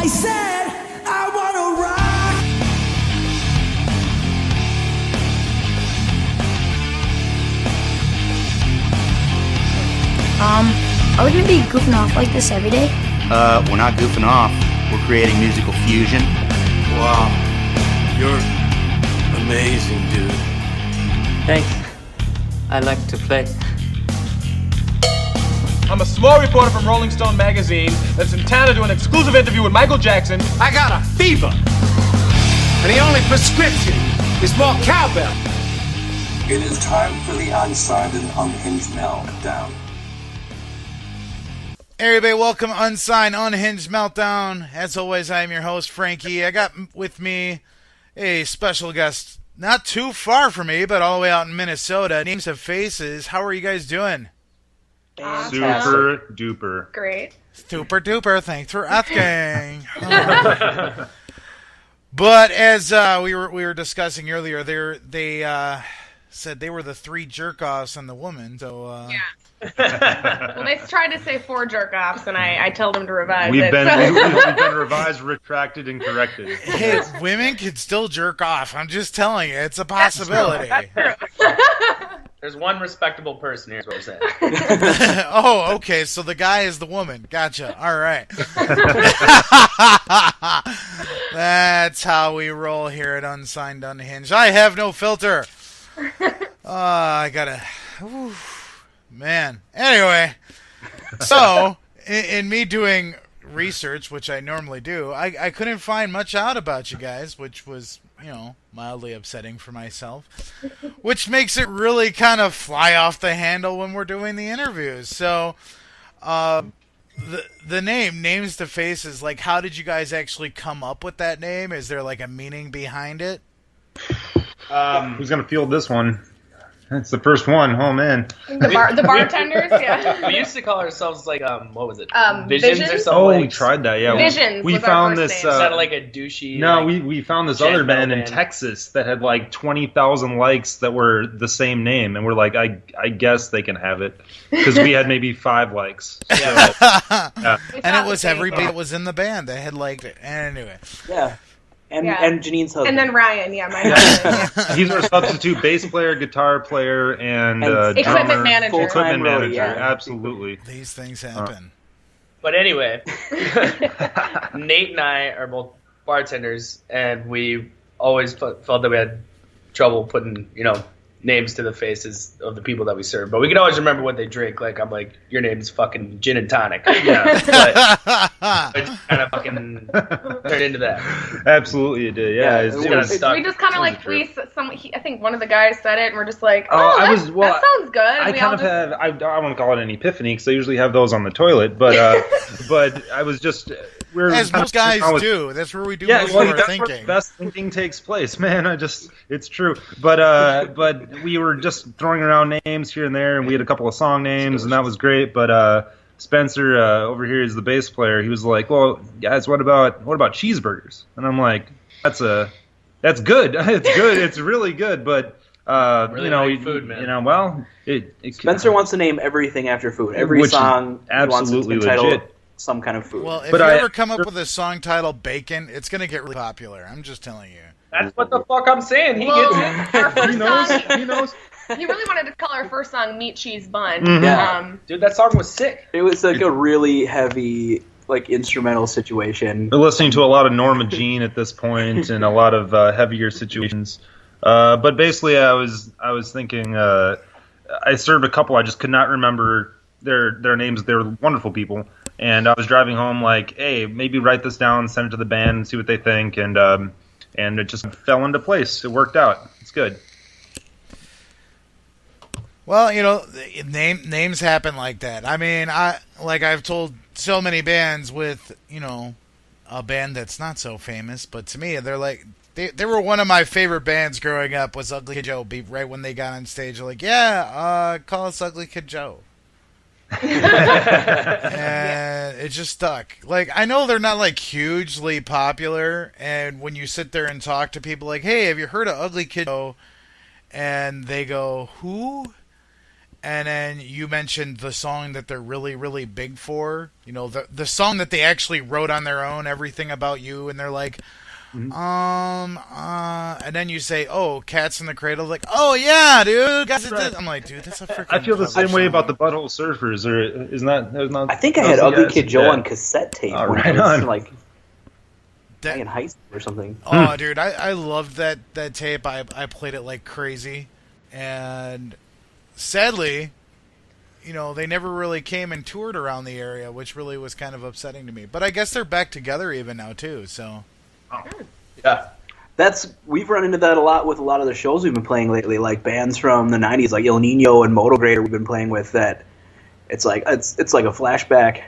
I said I wanna rock. Are we gonna be goofing off like this every day? We're not goofing off. We're creating musical fusion. Wow, you're amazing, dude. Thanks. I like to play. I'm a small reporter from Rolling Stone magazine that's in town to do an exclusive interview with Michael Jackson. I got a fever, and the only prescription is more cowbell. It is time for the Unsigned and Unhinged Meltdown. Hey everybody, welcome to Unsigned, Unhinged Meltdown. As always, I am your host, Frankie. I got with me a special guest, not too far from me, but all the way out in Minnesota. Names of Faces. How are you guys doing? Super duper. Great. Super duper. Thanks for asking. But as we were discussing earlier, they said they were the three jerk-offs on the woman. So yeah. Well, they tried to say 4 jerk-offs, and I told them to revise We've it. been revised, retracted, and corrected. Hey, women can still jerk off. I'm just telling you, it's a possibility. That's true. There's one respectable person here, is what I'm saying. Oh, okay, so the guy is the woman. Gotcha. All right. That's how we roll here at Unsigned Unhinged. I have no filter. I gotta... Ooh, man. Anyway, so, in me doing research, which I normally do, I couldn't find much out about you guys, which was, mildly upsetting for myself, which makes it really kind of fly off the handle when we're doing the interviews. So, the names to faces, like, how did you guys actually come up with that name? Is there like a meaning behind it? Who's gonna field this one? That's the first one. Oh man. The bartenders, yeah. We used to call ourselves like what was it? Visions or something. Oh, like, we tried that. Yeah. Visions. We was found our this. first name. Sounded like a douchey. No, like, we found this jet other band metal in Texas that had like 20,000 likes that were the same name, and we're like, I guess they can have it because we had maybe 5 likes. So, yeah. And it was everybody that was in the band that had liked it. Anyway. Yeah. And Janine's husband. And then Ryan, my husband. Yeah. He's our substitute bass player, guitar player, and equipment drummer, manager. Equipment manager, Yeah. absolutely. These things happen. But anyway, Nate and I are both bartenders, and we always felt that we had trouble putting, names to the faces of the people that we serve. But we can always remember what they drink. Like, I'm like, your name's fucking gin and tonic. Yeah. But it kind of fucking turned into that. Absolutely it did. Yeah. It's kind of stuck. We just kind of like, I think one of the guys said it, and we're just like, that sounds good. I kind of have, I don't want to call it an epiphany, because I usually have those on the toilet, but but I was just... As most guys do. That's where we do most of our thinking. Where the best thinking takes place, man. It's true. But we were just throwing around names here and there, and we had a couple of song names, and that was great. But Spencer over here is the bass player. He was like, "Well, guys, what about cheeseburgers?" And I'm like, "That's good. It's good. It's really good." But really food, man. Spencer wants to name everything after food. Every song absolutely wants entitled legit. Some kind of food. Well, if you ever come up with a song titled Bacon, it's going to get really popular. I'm just telling you. That's what the fuck I'm saying. He gets it. Our first He knows. song, He knows. he really wanted to call our first song Meat, Cheese, Bun. Mm-hmm. Yeah. Dude, that song was sick. It was like a really heavy, like, instrumental situation. We're listening to a lot of Norma Jean at this point, and a lot of heavier situations. But basically, I was thinking. I served a couple. I just could not remember their names. They were wonderful people. And I was driving home like, hey, maybe write this down, send it to the band, and see what they think. And it just fell into place. It worked out. It's good. Well, names happen like that. I mean, I've told so many bands with, a band that's not so famous, but to me, they're like, they were one of my favorite bands growing up was Ugly Kid Joe. Right when they got on stage, they're like, call us Ugly Kid Joe. And it just stuck. Like, I know they're not like hugely popular, and when you sit there and talk to people like, hey, have you heard of Ugly Kid Joe? And they go, who? And then you mentioned the song that they're really, really big for. You know, the song that they actually wrote on their own, Everything About You, and they're like, and then you say, "Oh, Cats in the Cradle." Like, "Oh yeah, dude." Right. I'm like, dude, that's a freaking. I feel the same song. way about the Butthole Surfers. Or isn't that? I think I had Ugly Kid Joe on cassette tape when right I was on. like in high school or something. Oh, dude, I loved that tape. I played it like crazy, and sadly, you know, they never really came and toured around the area, which really was kind of upsetting to me. But I guess they're back together even now too. So, yeah, we've run into that a lot with a lot of the shows we've been playing lately, like bands from the '90s, like Il Nino and Motograder. We've been playing with that. It's like a flashback.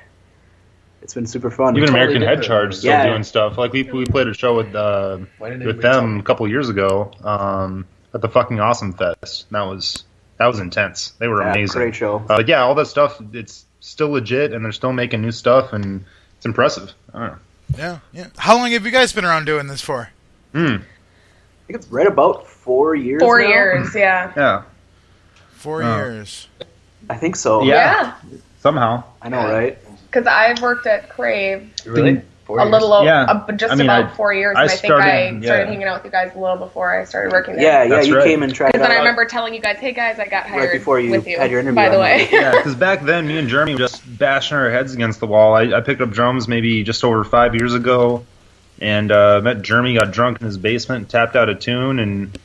It's been super fun. Even American Head Charge still doing stuff. Like we played a show with them a couple years ago at the fucking Awesome Fest. That was intense. They were amazing. Great show. All that stuff, it's still legit, and they're still making new stuff, and it's impressive. I don't know. Yeah. How long have you guys been around doing this for? I think it's right about 4 years. 4 now. years, yeah. Yeah. 4 years. I think so. Yeah. Somehow. I know, right? Because I've worked at Crave Really? a little over, Yeah. just I mean, about 4 years, I and I think I started- started hanging out with you guys a little before I started working there. Yeah, That's you right. came and tried it Because then I out remember telling you guys, "Hey guys, I got hired before you with you." had your interview by the on way. Yeah, because back then, me and Jeremy were just bashing our heads against the wall. I picked up drums maybe just over 5 years ago, and met Jeremy, got drunk in his basement, tapped out a tune,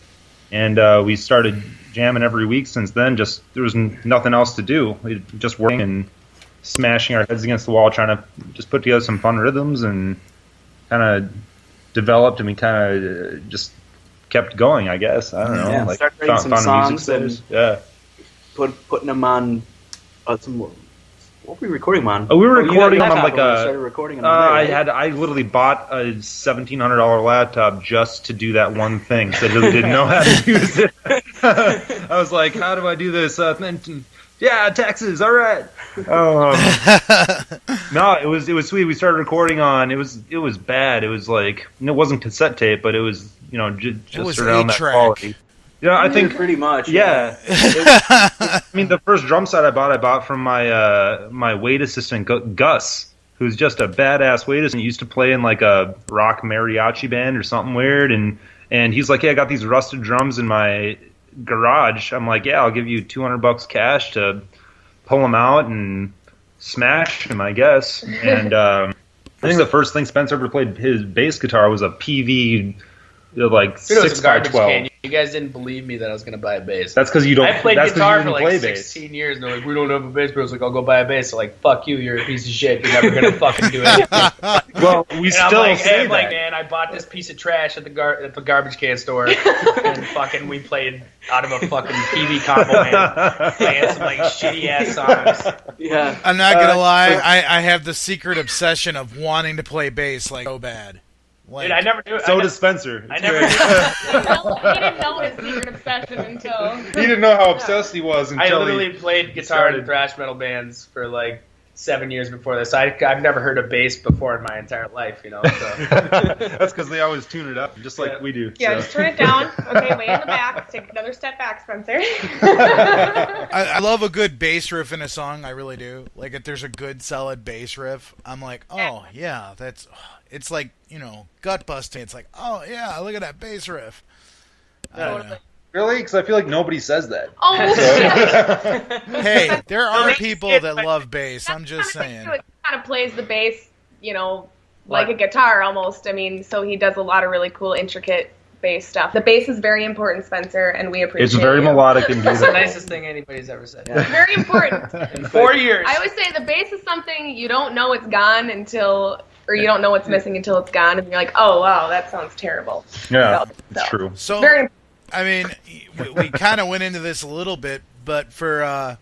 and we started jamming every week since then. Just there was nothing else to do. We just working and smashing our heads against the wall, trying to just put together some fun rhythms, and kind of developed, and we kind of just kept going, I guess. I don't know. Yeah, like started writing some found a songs music space. and Yeah. putting them on some. What were we recording them on? Oh, we were you had recording a them on laptop like when we a. started recording them on there, right? I literally bought a $1,700 laptop just to do that one thing. So I really didn't know how to use it. I was like, how do I do this? Yeah, Texas. All right. No, it was sweet. We started recording on. It was bad. It was like it wasn't cassette tape, but it was just around that quality. Yeah, I think pretty much. Yeah. I mean, the first drum set I bought from my weight assistant Gus, who's just a badass weight assistant. He used to play in like a rock mariachi band or something weird, and he's like, "Hey, I got these rusted drums in my garage." I'm like, "Yeah, I'll give you $200 cash to pull them out and smash them, I guess." And I think the first thing Spencer ever played his bass guitar was a PV like 6x12. You guys didn't believe me that I was going to buy a bass. That's because you don't. I played that's guitar you for didn't like play 16 years, and they're like, "We don't have a bass." But I was like, "I'll go buy a bass." So like, "Fuck you, you're a piece of shit. You're never going to fucking do anything." Well, we still say I'm that. like, man, I bought this piece of trash at the garbage can store, and fucking we played out of a fucking PV combo, man, playing some like shitty ass songs. Yeah, I'm not gonna lie. I have the secret obsession of wanting to play bass like so bad. Like, Dude, I never do. So does Spencer. I never. He didn't know his secret obsession until He didn't know how obsessed he was I until literally played guitar in thrash metal bands for like 7 years before this. I've never heard a bass before in my entire life, you know. So. That's because they always tune it up, just like we do. yeah, so. just turn it down. Okay, way in the back. Take another step back, Spencer. I love a good bass riff in a song. I really do. Like if there's a good solid bass riff, I'm like, oh yeah, it's like, you know, gut busting. It's like, oh yeah, look at that bass riff. I don't know. Really? Because I feel like nobody says that. Oh, shit. Hey, there are people that love bass. I'm just saying. He kind of plays the bass, you know, like a guitar almost. I mean, so he does a lot of really cool, intricate bass stuff. The bass is very important, Spencer, and we appreciate it. It's very melodic and That's beautiful. the nicest thing anybody's ever said. It's very important. In 4 years. I always say the bass is something you don't know it's gone until, or you don't know what's missing until it's gone, and you're like, oh wow, that sounds terrible. Yeah, it's true. So, Very I mean, we kind of went into this a little bit, but for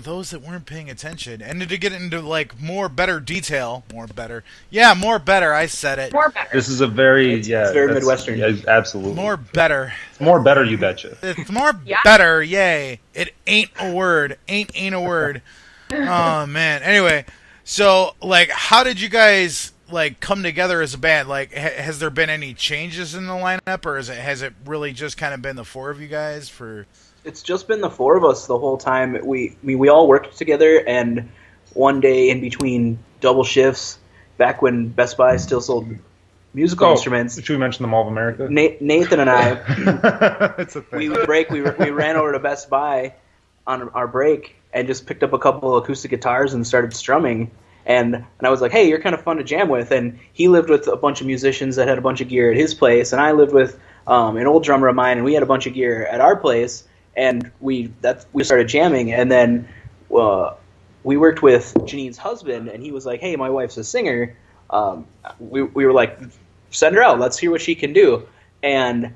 those that weren't paying attention, and to get into like more better detail, more better. I said it. more better. This is a very it's very that's- Midwestern. Yeah, absolutely. More better. It's more better, you betcha. It's more Yeah. better. Yay! It ain't a word. Ain't a word. Oh man. Anyway, so like, how did you guys like come together as a band? Like, has there been any changes in the lineup, or has it really just kind of been the four of you guys for? it's just been the four of us the whole time. We all worked together, and one day in between double shifts, back when Best Buy still sold musical instruments. Should we mention the Mall of America? Nathan and I, It's a thing. we ran over to Best Buy on our break and just picked up a couple of acoustic guitars and started strumming. And I was like, hey, you're kind of fun to jam with. And he lived with a bunch of musicians that had a bunch of gear at his place, and I lived with an old drummer of mine, and we had a bunch of gear at our place. And we started jamming, and then we worked with Janine's husband, and he was like, hey, my wife's a singer. We were like, send her out. Let's hear what she can do. And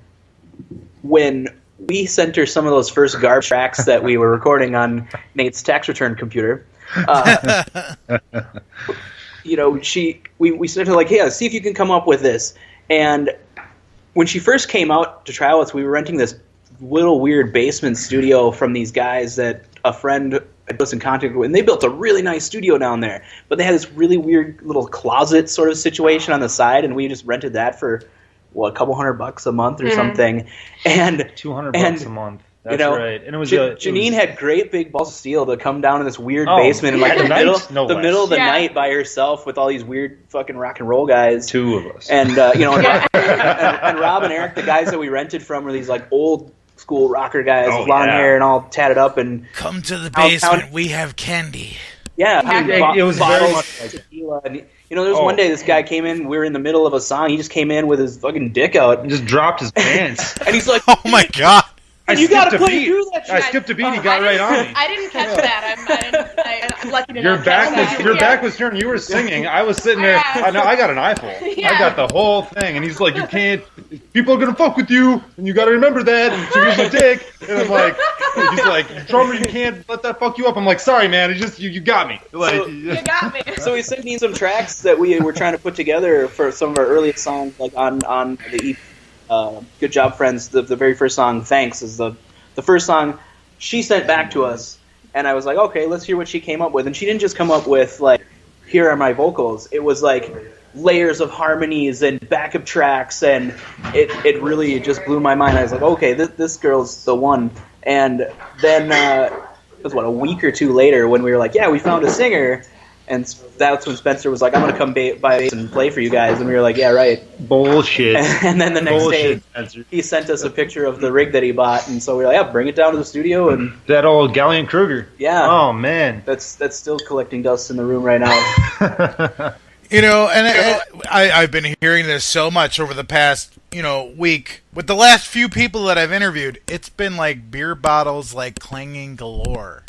when we sent her some of those first garbage tracks that we were recording on Nate's tax return computer, we sent her like, hey, see if you can come up with this. And when she first came out to try us, we were renting this little weird basement studio from these guys that a friend had us in contact with, and they built a really nice studio down there. But they had this really weird little closet sort of situation on the side, and we just rented that for a couple $100 a month or something. And $200 a month. That's right. And it was Janine had great big balls of steel to come down in this weird basement in like the middle of the night by herself with all these weird fucking rock and roll guys. Two of us. And and Rob and Eric, the guys that we rented from, were these like old school rocker guys with long hair and all tatted up. And come to the basement. We have candy. Yeah, it was very much like tequila. And, there was one day this guy came in. We were in the middle of a song. He just came in with his fucking dick out and just dropped his pants. And he's like, "Oh my god." You gotta play through that shit. I skipped a beat. He got right on me. I didn't catch that. I'm lucky to Your not catch that. Your back was turned. You were singing. I was sitting there. I got an eyeful. Yeah. I got the whole thing. And he's like, you can't. People are gonna fuck with you, and you gotta remember that. And so here's my dick. And I'm like, he's like, drummer, you can't let that fuck you up. I'm like, sorry, man. It's just you got me. Like, you got me. So we sent me some tracks that we were trying to put together for some of our earliest songs, like on the EP. Good Job, Friends. The very first song, Thanks, is the first song she sent back to us, and I was like, okay, let's hear what she came up with. And she didn't just come up with, like, here are my vocals. It was, like, layers of harmonies and backup tracks, and it really just blew my mind. I was like, okay, this girl's the one. And then, it was, a week or two later when we were like, yeah, we found a singer. And that's when Spencer was like, I'm going to come buy bass and play for you guys. And we were like, yeah, right. Bullshit. And then the next day, he sent us a picture of the rig that he bought. And so we were like, yeah, bring it down to the studio. And that old Galleon Kruger. Yeah. Oh, man. That's still collecting dust in the room right now. And I've been hearing this so much over the past, week. With the last few people that I've interviewed, it's been like beer bottles like clanging galore.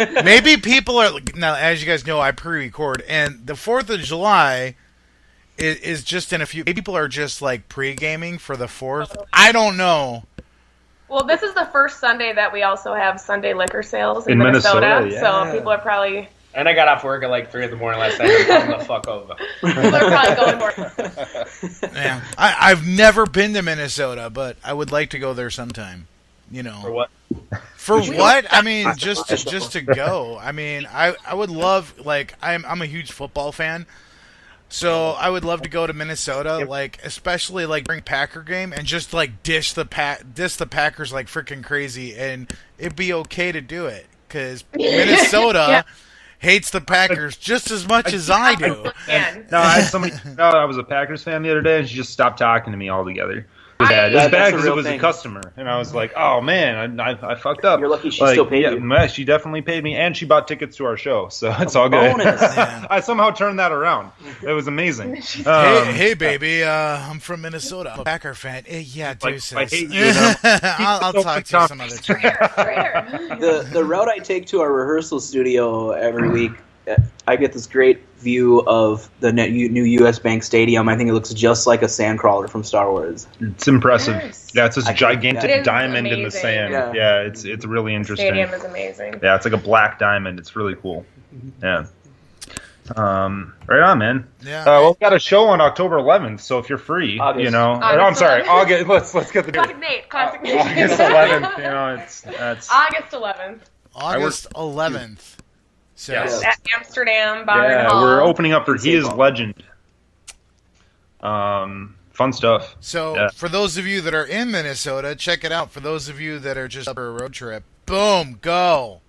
Maybe people are now, as you guys know, I pre-record, and the 4th of July is just in a few. Maybe people are just like pre-gaming for the 4th. I don't know. Well, this is the first Sunday that we also have Sunday liquor sales in Minnesota, so people are probably. And I got off work at like 3 in the morning last night. I'm the fuck over. People are probably going more. Yeah, I've never been to Minnesota, but I would like to go there sometime. For what? For what? I mean, just to go. I mean, I would love, like, I'm a huge football fan, so I would love to go to Minnesota, like, especially like during Packer game, and just like dish the Packers like freaking crazy, and it'd be okay to do it because Minnesota hates the Packers just as much as I do. No, I had somebody. I was a Packers fan the other day, and she just stopped talking to me altogether. As bad because it was a customer, and I was like, "Oh man, I fucked up." You're lucky she still paid you. Yeah, she definitely paid me, and she bought tickets to our show, so it's all good. I somehow turned that around. It was amazing. Hey, baby, I'm from Minnesota. I'm a Packer fan. Yeah, deuces. I hate you. I'll talk to you some other time. The route I take to our rehearsal studio every week, I get this great view of the new U.S. Bank Stadium. I think it looks just like a sandcrawler from Star Wars. It's impressive. Yes. Yeah, it's this gigantic diamond in the sand. Yeah, it's really interesting. The stadium is amazing. Yeah, it's like a black diamond. It's really cool. Yeah. Right on, man. Yeah. Well, we got a show on October 11th, so if you're free, August. I'm sorry, August. Let's get the date. Classic Nate. Classic Nate. August 11th. That's August 11th. August 11th. So at Amsterdam Bar and yeah, Hall. we're opening up for He Is Legend. fun stuff. So for those of you that are in Minnesota, check it out. For those of you that are just up for a road trip, boom, go.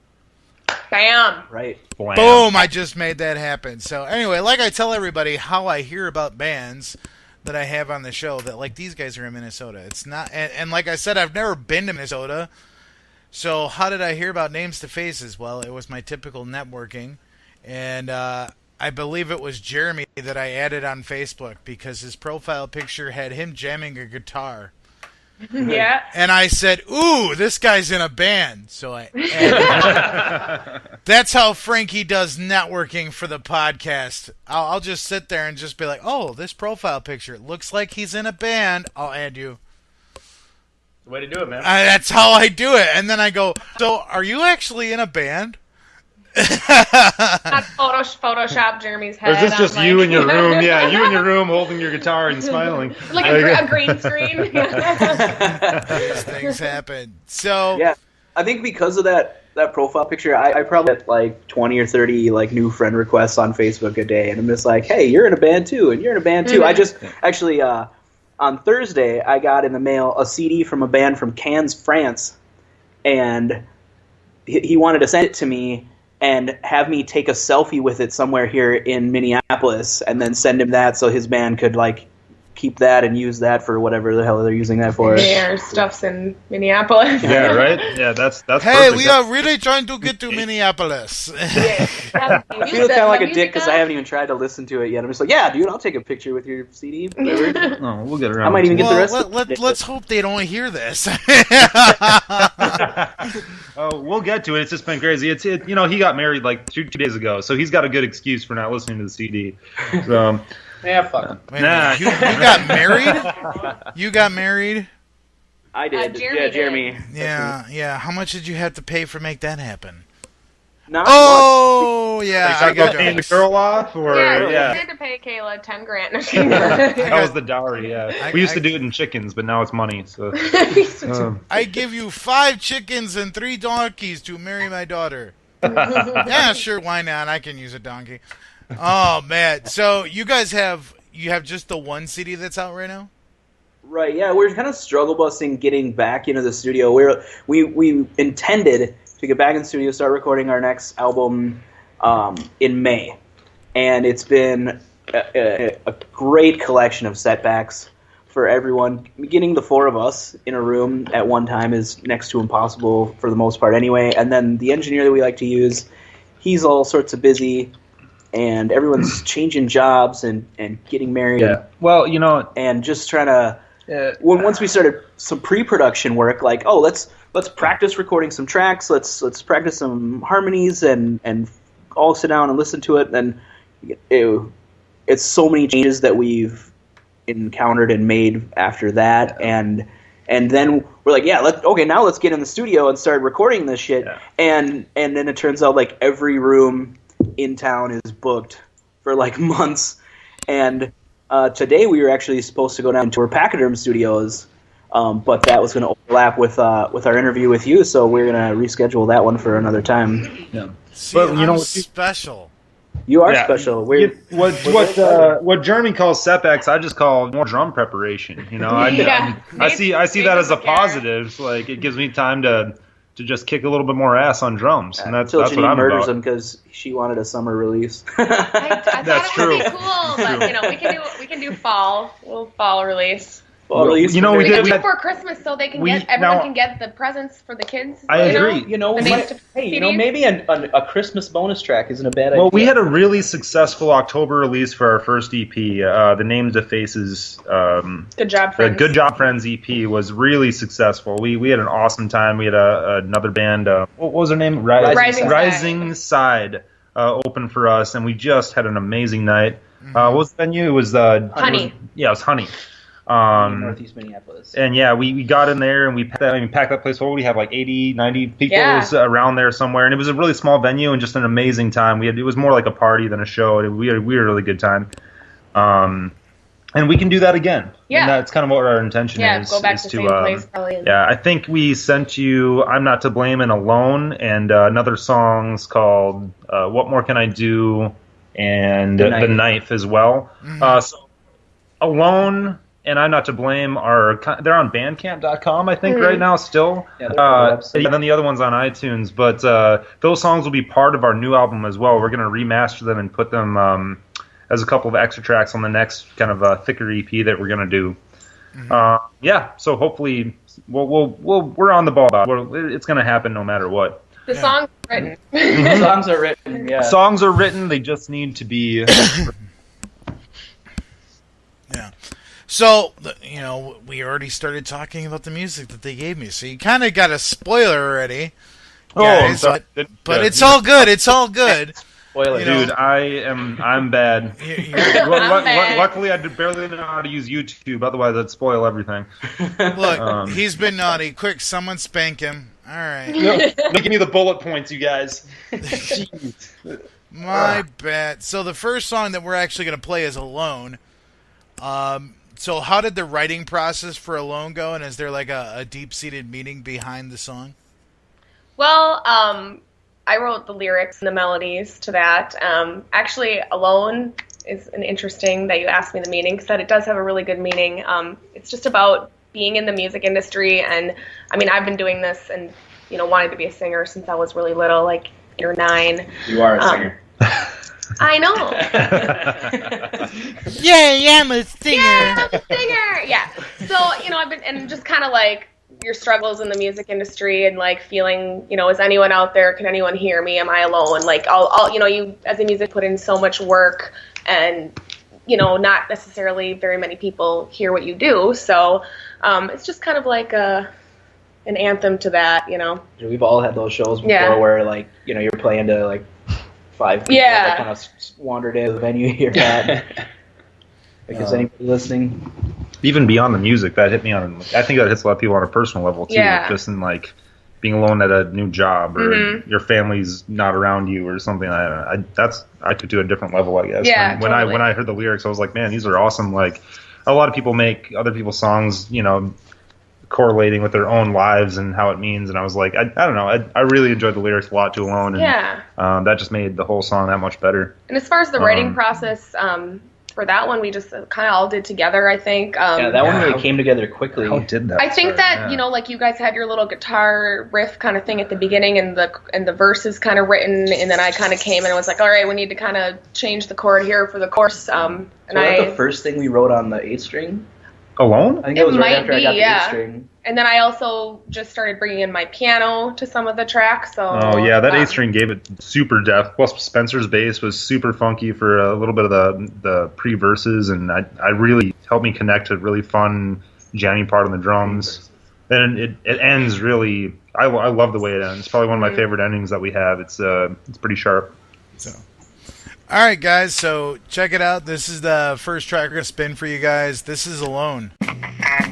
Bam. Right. Blam. Boom, I just made that happen. So anyway, like I tell everybody how I hear about bands that I have on the show, that like these guys are in Minnesota. It's not, and like I said, I've never been to Minnesota. So how did I hear about Names to Faces? Well, it was my typical networking, and I believe it was Jeremy that I added on Facebook because his profile picture had him jamming a guitar. Yeah. And I said, ooh, this guy's in a band. So I added That's how Frankie does networking for the podcast. I'll just sit there and just be like, oh, this profile picture looks like he's in a band. I'll add you. Way to do it, man. That's how I do it. And then I go, so are you actually in a band? Not Photoshop Jeremy's head. Or is this just you in your room? Yeah, you in your room holding your guitar and smiling. Like a green screen. These things happen. So yeah, I think because of that profile picture, I probably get like 20 or 30 like new friend requests on Facebook a day, and I'm just like, hey, you're in a band too, and you're in a band too. I just actually on Thursday I got in the mail a CD from a band from Cannes, France, and he wanted to send it to me and have me take a selfie with it somewhere here in Minneapolis, and then send him that so his band could like keep that and use that for whatever the hell they're using that for. Their stuff's in Minneapolis. Yeah, right? Yeah, that's hey, perfect. we are really trying to get to Minneapolis. I feel kind of like a dick because I haven't even tried to listen to it yet. I'm just like, yeah, dude, I'll take a picture with your CD. Oh, we'll get around. I might even get the rest of it. Let's hope they don't hear this. We'll get to it. It's just been crazy. He got married like two days ago, so he's got a good excuse for not listening to the CD. So, yeah, fuck him. Nah. You got married? You got married? I did. Jeremy did. Yeah. How much did you have to pay for make that happen? Not yeah. I got paying the girl off, or we had to pay Kayla $10,000. That was the dowry. Yeah, we used to do it in chickens, but now it's money. So I give you 5 chickens and 3 donkeys to marry my daughter. Yeah, sure. Why not? I can use a donkey. Oh man! So you guys have just the one CD that's out right now? Right. Yeah, we're kind of struggle busting getting back into the studio. We intended to get back in the studio, start recording our next album in May, and it's been a great collection of setbacks for everyone. Getting the 4 of us in a room at one time is next to impossible for the most part, anyway. And then the engineer that we like to use, he's all sorts of busy. And everyone's changing jobs and getting married. Yeah. Well, and just trying to. Once we started some pre-production work, like, oh, let's practice recording some tracks. Let's practice some harmonies and all sit down and listen to it. And it's so many changes that we've encountered and made after that. And then we're like, now let's get in the studio and start recording this shit. Yeah. And then it turns out like every room in town is booked for like months, and today we were actually supposed to go down to our Pachyderm Studios, but that was going to overlap with our interview with you, so we're going to reschedule that one for another time. Yeah, but I'm special. You are special. What Jeremy calls setbacks, I just call more drum preparation. I see that as a positive. Like it gives me time to just kick a little bit more ass on drums, and that's what I'm murders about. Him because she wanted a summer release. I That's thought it would be cool, but we can do fall. We'll fall release. Fall release. We did before Christmas, so they can everyone can get the presents for the kids. I agree. Maybe a Christmas bonus track isn't a bad idea. Well, we had a really successful October release for our first EP. The Names to Faces. Good Job Friends. The Good Job Friends EP was really successful. We had an awesome time. We had another band. What was their name? Rising Side open for us, and we just had an amazing night. What was the venue? It was Honey. It was Honey. Northeast Minneapolis. And we got in there and we packed that place full. We had like 80, 90 people around there somewhere, and it was a really small venue and just an amazing time. It was more like a party than a show. We had a really good time. And we can do that again. Yeah, and that's kind of what our intention is. Go back to the same place probably. Yeah, I think we sent you "I'm Not to Blame" and "Alone," and another song's called "What More Can I Do," and "The Knife" as well. Mm-hmm. So "Alone" and I'm not to blame. They're on Bandcamp.com, I think, right now still. Yeah, they're on the website. And then the other one's on iTunes. But those songs will be part of our new album as well. We're going to remaster them and put them as a couple of extra tracks on the next kind of thicker EP that we're going to do. So hopefully we're on the ball about it. It's going to happen no matter what. The song's written. The songs are written, yeah. Songs are written, they just need to be... Yeah. So, we already started talking about the music that they gave me, so you kind of got a spoiler already. Guys, but it's all good. It's all good. Spoiler. Dude, I'm bad. Luckily, I barely know how to use YouTube. Otherwise, I'd spoil everything. Look, he's been naughty. Quick, someone spank him. All right. Give me the bullet points, you guys. Jeez. My bad. So the first song that we're actually going to play is Alone. So how did the writing process for Alone go? And is there like a deep-seated meaning behind the song? Well, I wrote the lyrics and the melodies to that. Actually, Alone is an interesting that you asked me the meaning, because that it does have a really good meaning. It's just about being in the music industry, and I mean, I've been doing this and wanting to be a singer since I was really little, like 8 or 9. You are a singer. I know. Yeah, I'm a singer. Yeah, I'm a singer. Yeah. So I've been, and just kind of like your struggles in the music industry and like feeling, is anyone out there? Can anyone hear me? Am I alone? Like I'll you as a musician put in so much work, and not necessarily very many people hear what you do. So it's just kind of like an anthem to that, We've all had those shows before where like you're playing to like 5 people that kind of wandered into the venue you're at. Like, is anybody listening? Even beyond the music, that hit me on. I think that hits a lot of people on a personal level too. Yeah. Just in like being alone at a new job, or your family's not around you, or something. I took to a different level, I guess. Yeah, when I heard the lyrics, I was like, man, these are awesome. Like, a lot of people make other people's songs, correlating with their own lives and how it means, and I was like, I don't know, I really enjoyed the lyrics a lot to Alone, and that just made the whole song that much better. And as far as the writing process, for that one, we just kind of all did together, I think. That one really came together quickly. How did that? I think that like you guys had your little guitar riff kind of thing at the beginning, and the verses kind of written, and then I kind of came and was like, all right, we need to kind of change the chord here for the chorus. And was that the first thing we wrote on the 8-string? Alone? I think it was right after I got the yeah. 8-string. And then I also just started bringing in my piano to some of the tracks. So that 8-string gave it super depth. Plus, Spencer's bass was super funky for a little bit of the pre-verses, and I really helped me connect to a really fun jamming part on the drums. And it ends really. I love the way it ends. It's probably one of my favorite endings that we have. It's pretty sharp. So. All right, guys, so check it out. This is the first track we're going to spin for you guys. This is Alone. Yeah.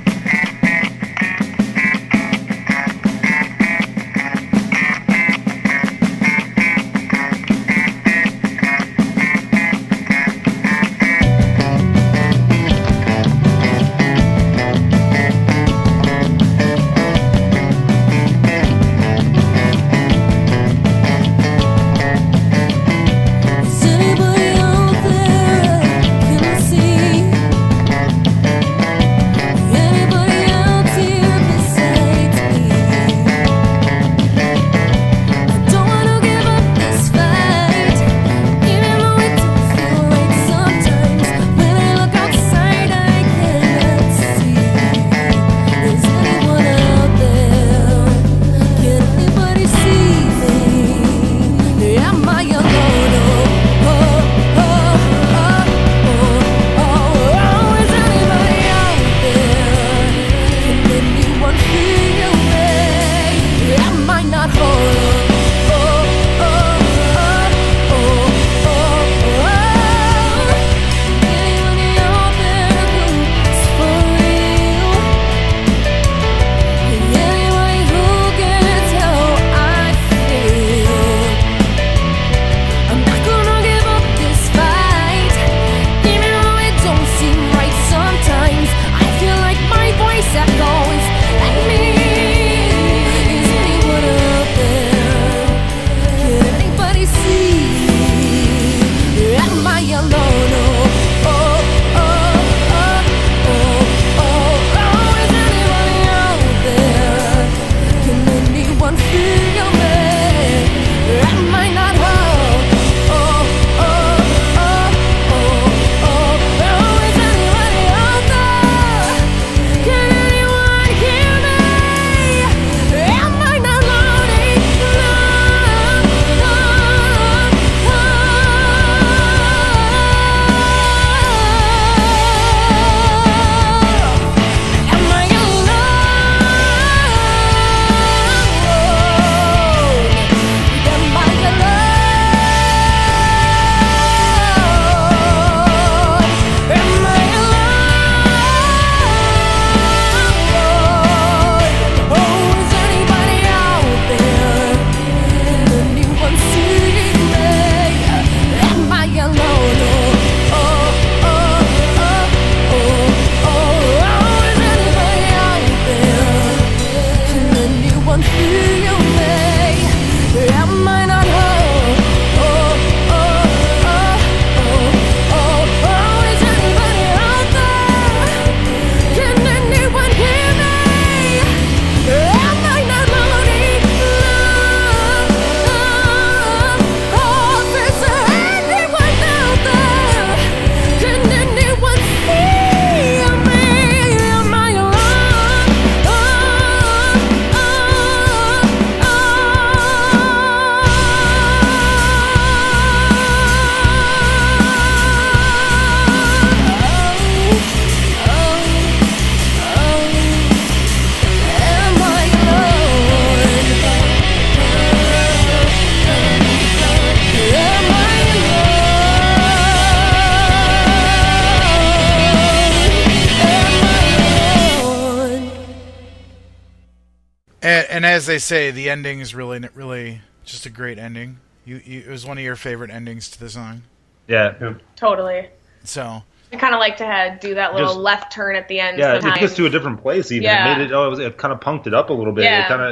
And as they say, the ending is really just a great ending. It was one of your favorite endings to the song. Yeah. Totally. So I kind of like to do that little left turn at the end. Yeah, sometimes. it took us to a different place. Even it made it. It kind of punked it up a little bit. Yeah.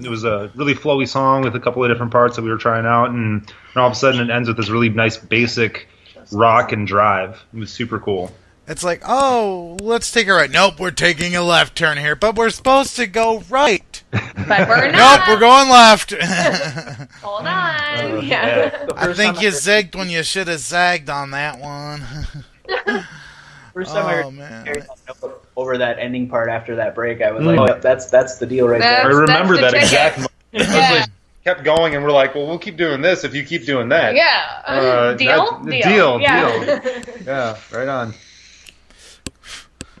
It was a really flowy song with a couple of different parts that we were trying out, and all of a sudden it ends with this really nice basic rock and drive. It was super cool. It's like, oh, let's take a right. Nope, we're taking a left turn here, but we're supposed to go right. But we're not. Nope, we're going left. Hold on. Yeah. I think you zigged when you should have zagged on that one. First time I heard man. over that ending part after that break, I was like, "Oh, that's the deal right there." I remember that exact moment. Yeah. Kept going, and we're like, "Well, we'll keep doing this if you keep doing that." Yeah. Deal. Yeah. Yeah, right on.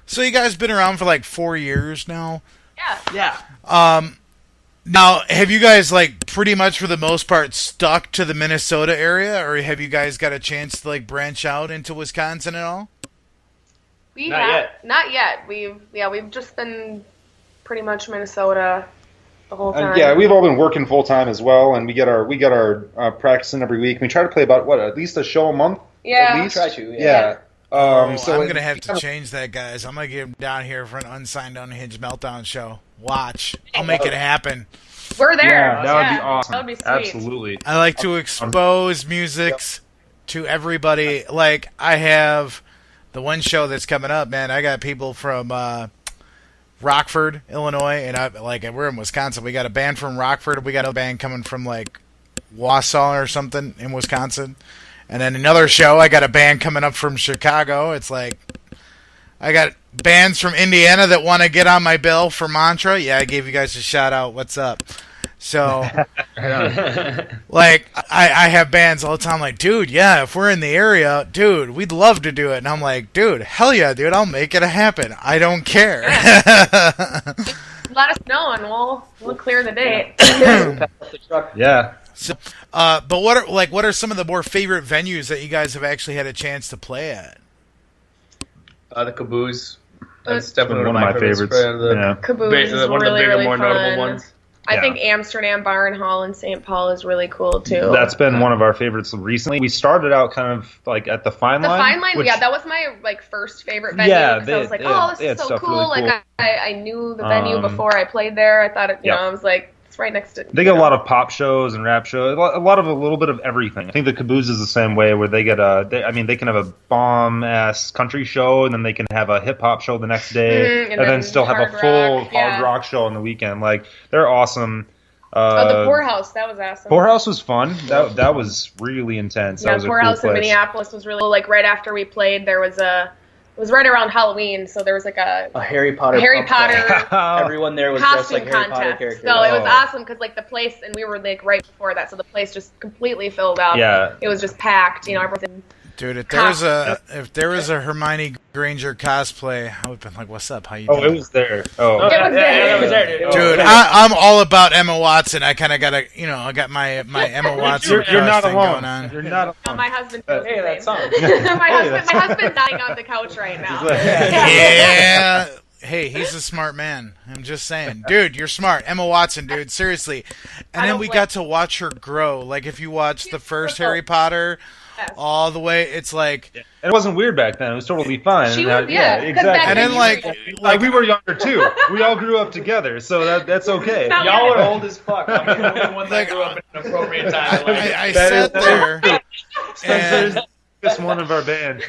So you guys been around for like 4 years now? Yeah. Now, have you guys like pretty much for the most part stuck to the Minnesota area, or have you guys got a chance to like branch out into Wisconsin at all? Not yet. We've just been pretty much Minnesota the whole time. Yeah, we've all been working full time as well, and we get our practicing every week. We try to play about at least a show a month. Yeah, at least. Try to. Yeah. So I'm gonna have to change that, guys. I'm gonna get him down here for an Unsigned Unhinged Meltdown show. Watch, I'll make it happen. We're there. Yeah, that would be awesome. That would be sweet. Absolutely. I like to expose musics to everybody. Like I have the one show that's coming up, man. I got people from Rockford, Illinois, and we're in Wisconsin. We got a band from Rockford. We got a band coming from like Wausau or something in Wisconsin. And then another show, I got a band coming up from Chicago. It's like, I got bands from Indiana that want to get on my bill for Mantra. Yeah, I gave you guys a shout out. What's up? So, like, I have bands all the time like, dude, yeah, if we're in the area, dude, we'd love to do it. And I'm like, dude, hell yeah, dude, I'll make it happen. I don't care. Let us know and we'll clear the date. Yeah. So, but what are some of the more favorite venues that you guys have actually had a chance to play at? The Caboose. That's definitely one of my favorites. Caboose is one of the really, bigger, really more fun. notable ones. I think Amsterdam Bar and Hall in St. Paul is really cool too. That's been one of our favorites recently. We started out kind of like at the Fine Line. The Fine Line, which, that was my first favorite venue. Yeah, I was like, this is so cool. Really cool. Like I knew the venue before I played there. I thought I was like, it's right next to. They get a lot of pop shows and rap shows, a little bit of everything. I think the Caboose is the same way, where they get they can have a bomb ass country show, and then they can have a hip hop show the next day, and then still have a full hard rock show on the weekend. Like they're awesome. The Poorhouse, that was awesome. Poorhouse was fun. That was really intense. Yeah, that was Poorhouse a cool in place. Minneapolis was really cool. Like right after we played, it was right around Halloween, so there was like a Harry Potter. Everyone there was dressed like Harry Potter characters. So it was awesome because like the place, and we were like right before that, so the place just completely filled up. Yeah, it was just packed. Everyone. Dude, if there was a Hermione Granger cosplay, I would have been like, "What's up? How you doing?" Oh, it was there. Oh, it was there. Dude, I'm all about Emma Watson. I kind of got I got my Emma Watson. You're not thing alone. Going on. You're not alone. No, my husband. Hey, that song. my husband's dying on the couch right now. Yeah. Hey, he's a smart man. I'm just saying. Dude, you're smart. Emma Watson, dude. Seriously. And then we got to watch her grow. Like, if you watch the first Harry Potter all the way, it's like... Yeah. It wasn't weird back then. It was totally fine. She was, exactly. And then, like we were younger, too. We all grew up together, so that's okay. Y'all are old as fuck. I'm the only one that grew up at an appropriate time. I sat there... Spencer's just one of our band.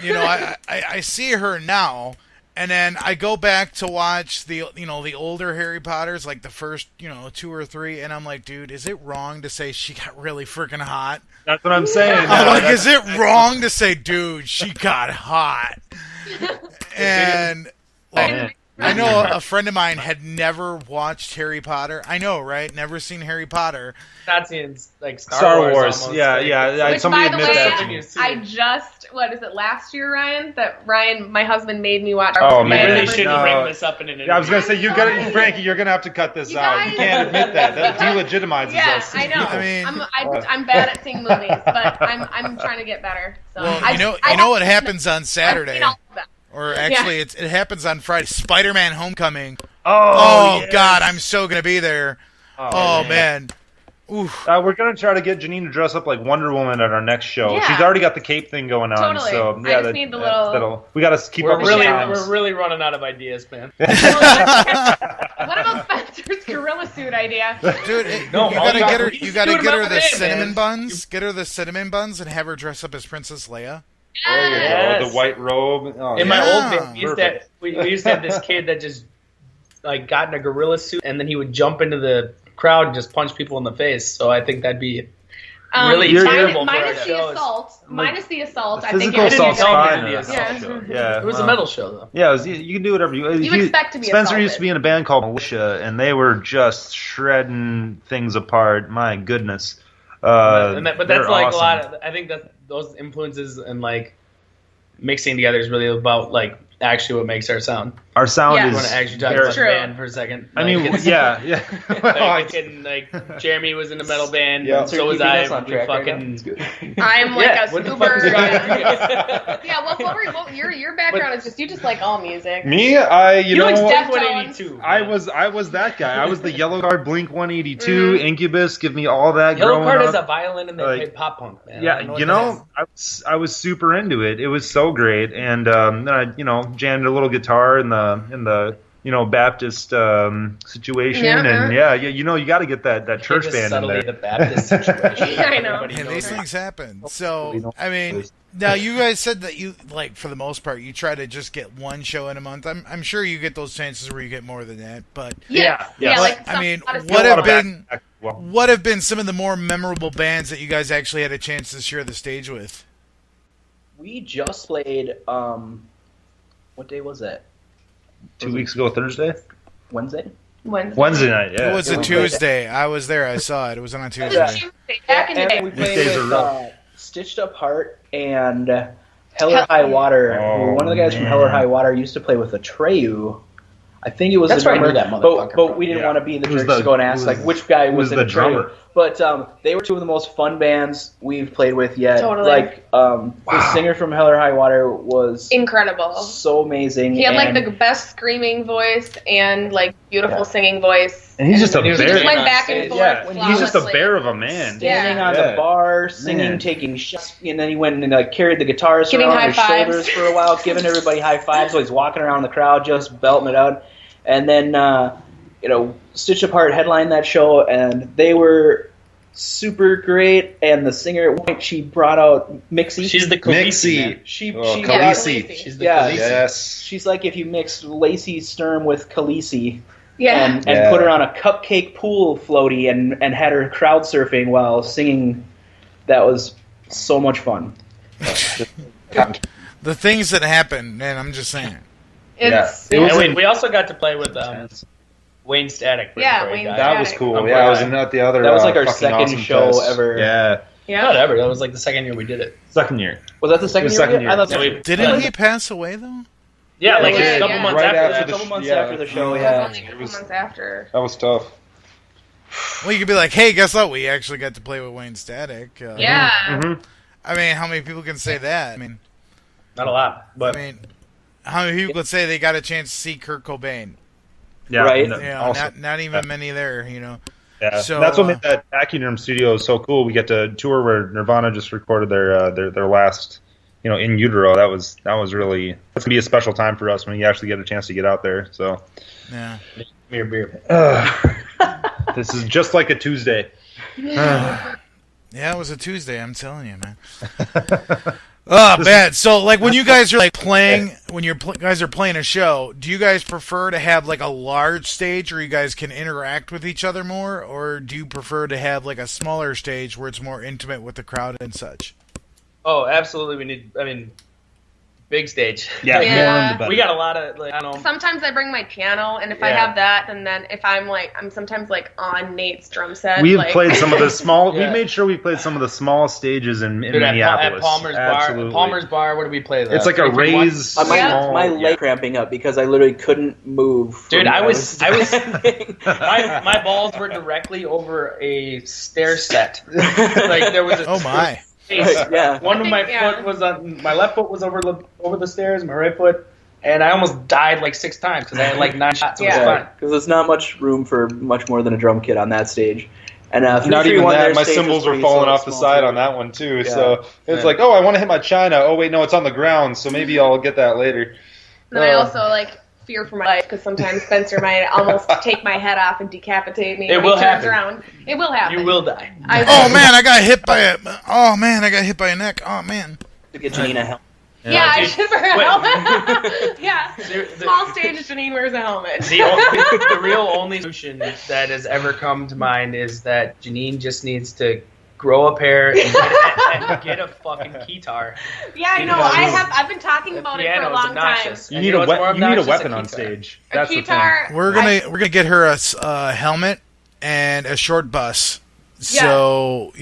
I see her now... And then I go back to watch the older Harry Potters, like the first 2 or 3, and I'm like, dude, is it wrong to say she got really freaking hot? That's what I'm saying. I'm like, is it wrong to say, dude, she got hot? And I know a friend of mine had never watched Harry Potter. I know, right? Never seen Harry Potter. Not seen like Star Wars. Almost, yeah. Which, somebody by the admit way, that to me. I just last year, Ryan? That Ryan, my husband, made me watch. Oh man, man, really shouldn't bring this up in an interview. I was gonna say Frankie, you're gonna have to cut this out. You can't admit that. That delegitimizes us. I know. I mean, I'm bad at seeing movies, but I'm trying to get better. So well, you know what happens on Saturday. Or actually, it happens on Friday. Spider-Man: Homecoming. Oh, yes. God, I'm so going to be there. Oh, man. Oof. We're going to try to get Janine to dress up like Wonder Woman at our next show. Yeah. She's already got the cape thing going on. Totally. So, I just need the little... We got to keep up with the times. We're really running out of ideas, man. What about Spencer's gorilla suit idea? Dude, you gotta get her the cinnamon buns. Get her the cinnamon buns and have her dress up as Princess Leia. Oh, the white robe. Oh, in my old band, we used to have this kid that just like got in a gorilla suit, and then he would jump into the crowd and just punch people in the face. So I think that'd be really terrible. Minus the assault. Minus the assault. I think physical assault's fine. Yeah, it was a metal show though. Yeah, you can do whatever you expect to be Spencer assaulted. used to be in a band called Militia, and they were just shredding things apart. My goodness. But that's they're like awesome. a lot of. I think that those influences and like mixing together is really about like actually what makes our sound. Our sound I is. want to actually talk about the band for a second. I mean, yeah. Like Jeremy was in a metal band, Yeah. and so was I. We fucking. I'm like a what the fuck is super. going on? Yeah, well, your background is just you just like all music. Me, You know, like Blink 182. I was that guy. I was the Yellow Card, Blink 182, Incubus. Give me all that. Yellow growing Card up. is a violin, and they played pop punk, man. Yeah, I was super into it. It was so great, and then I jammed a little guitar in the Baptist situation, and you got to get that church band in there. The Baptist situation. I know. And these things happen. So I mean, now you guys said that you like for the most part you try to just get one show in a month. I'm sure you get those chances where you get more than that, but yeah. Like, I mean, what have been some of the more memorable bands that you guys actually had a chance to share the stage with? We just played. What day was that? 2 weeks ago, Thursday. Wednesday night. Yeah, it was a Tuesday. I was there. I saw it. It was on a Tuesday. Back in the day. We played with Stitched Up Heart and Hell or High Water. One of the guys from Hell or High Water used to play with Atreyu. I think it was That's the right, I drummer, knew that motherfucker. but we didn't want to be the jerks to go and ask like which guy was in the Atreyu. drummer. But they were two of the most fun bands we've played with yet. Totally. Like the singer from Hell or High Water was Incredible. so amazing. He had like the best screaming voice and like beautiful singing voice. And he's just a he bear. just went back and forth. Yeah, he's just a flawlessly. bear of a man. Standing on the bar, singing, taking shots, and then he went and carried the guitars Giving around high his fives. shoulders for a while, giving everybody high fives while he's walking around the crowd, just belting it out. And then, Stitch Apart headlined that show, and they were super great. And the singer, at one point, she brought out Mixie. She's the Khaleesi. Khaleesi. She's the Khaleesi. Yes. She's like if you mixed Lacey Sturm with Khaleesi. Yeah. And put her on a cupcake pool floaty and had her crowd surfing while singing. That was so much fun. The things that happen, man. I'm just saying. We also got to play with Wayne Static. Yeah, Wayne That was Static. cool. Yeah, I was in the other. That was like our fucking second awesome show fest. ever. Yeah. Not ever. That was like the second year we did it. Second year. Was that the second year? second year. I thought Didn't he pass away though? Yeah, like Yeah, a couple yeah. months Right after after that. the a couple months yeah. after the show. It was Yeah. only a couple months after. That was tough. Well, you could be like, hey, guess what? We actually got to play with Wayne Static. Yeah. Mm-hmm. I mean, how many people can say that? I mean, Not a lot, but how many people could say they got a chance to see Kurt Cobain? Yeah, Right. Not even many there. Yeah, So, that's what made that Vacuum Room studio so cool. We get to tour where Nirvana just recorded their last, In Utero. That was really that's gonna be a special time for us when you actually get a chance to get out there. So Yeah. beer. This is just like a Tuesday. Yeah, it was a Tuesday. I'm telling you, man. Oh, bad. So, like, when you guys are like playing, when guys are playing a show, do you guys prefer to have like a large stage where you guys can interact with each other more, or do you prefer to have like a smaller stage where it's more intimate with the crowd and such? Oh, absolutely. Big stage. Yeah, Yeah. more in the better. We got a lot of I don't know. Sometimes I bring my piano, and if I have that, and then if I'm sometimes on Nate's drum set. We've played some of the small. Yeah. We made sure we played some of the small stages in Dude, at Minneapolis. Palmer's Absolutely. Bar. Palmer's Bar. What did we play? It's like a raised. My leg cramping up because I literally couldn't move. Dude, I was my balls were directly over a stair set. Like there was a Oh my! Yeah. One of my foot was on my left foot was over the stairs, my right foot and I almost died like 6 times because I had like 9 shots. It was fun. Because there's not much room for much more than a drum kit on that stage. And not even that. My cymbals were falling off the side on that one too. Yeah. So it's like, oh, I want to hit my china. Oh wait, no, it's on the ground. So maybe I'll get that later. And I also like fear for my life because sometimes Spencer might almost take my head off and decapitate me. It will happen. Around. It will happen. You will die. Oh man, I got hit by a. Oh man, I got hit by a neck. Oh man. To get Janine a helmet. Yeah, I should wear a helmet. Yeah, small stage, Janine wears a helmet. The real only solution that has ever come to mind is that Janine just needs to grow a pair and get a fucking guitar. Yeah, I know. I've been talking about it for a long time. You need a weapon on stage. That's the thing. We're gonna get her a helmet and a short bus. So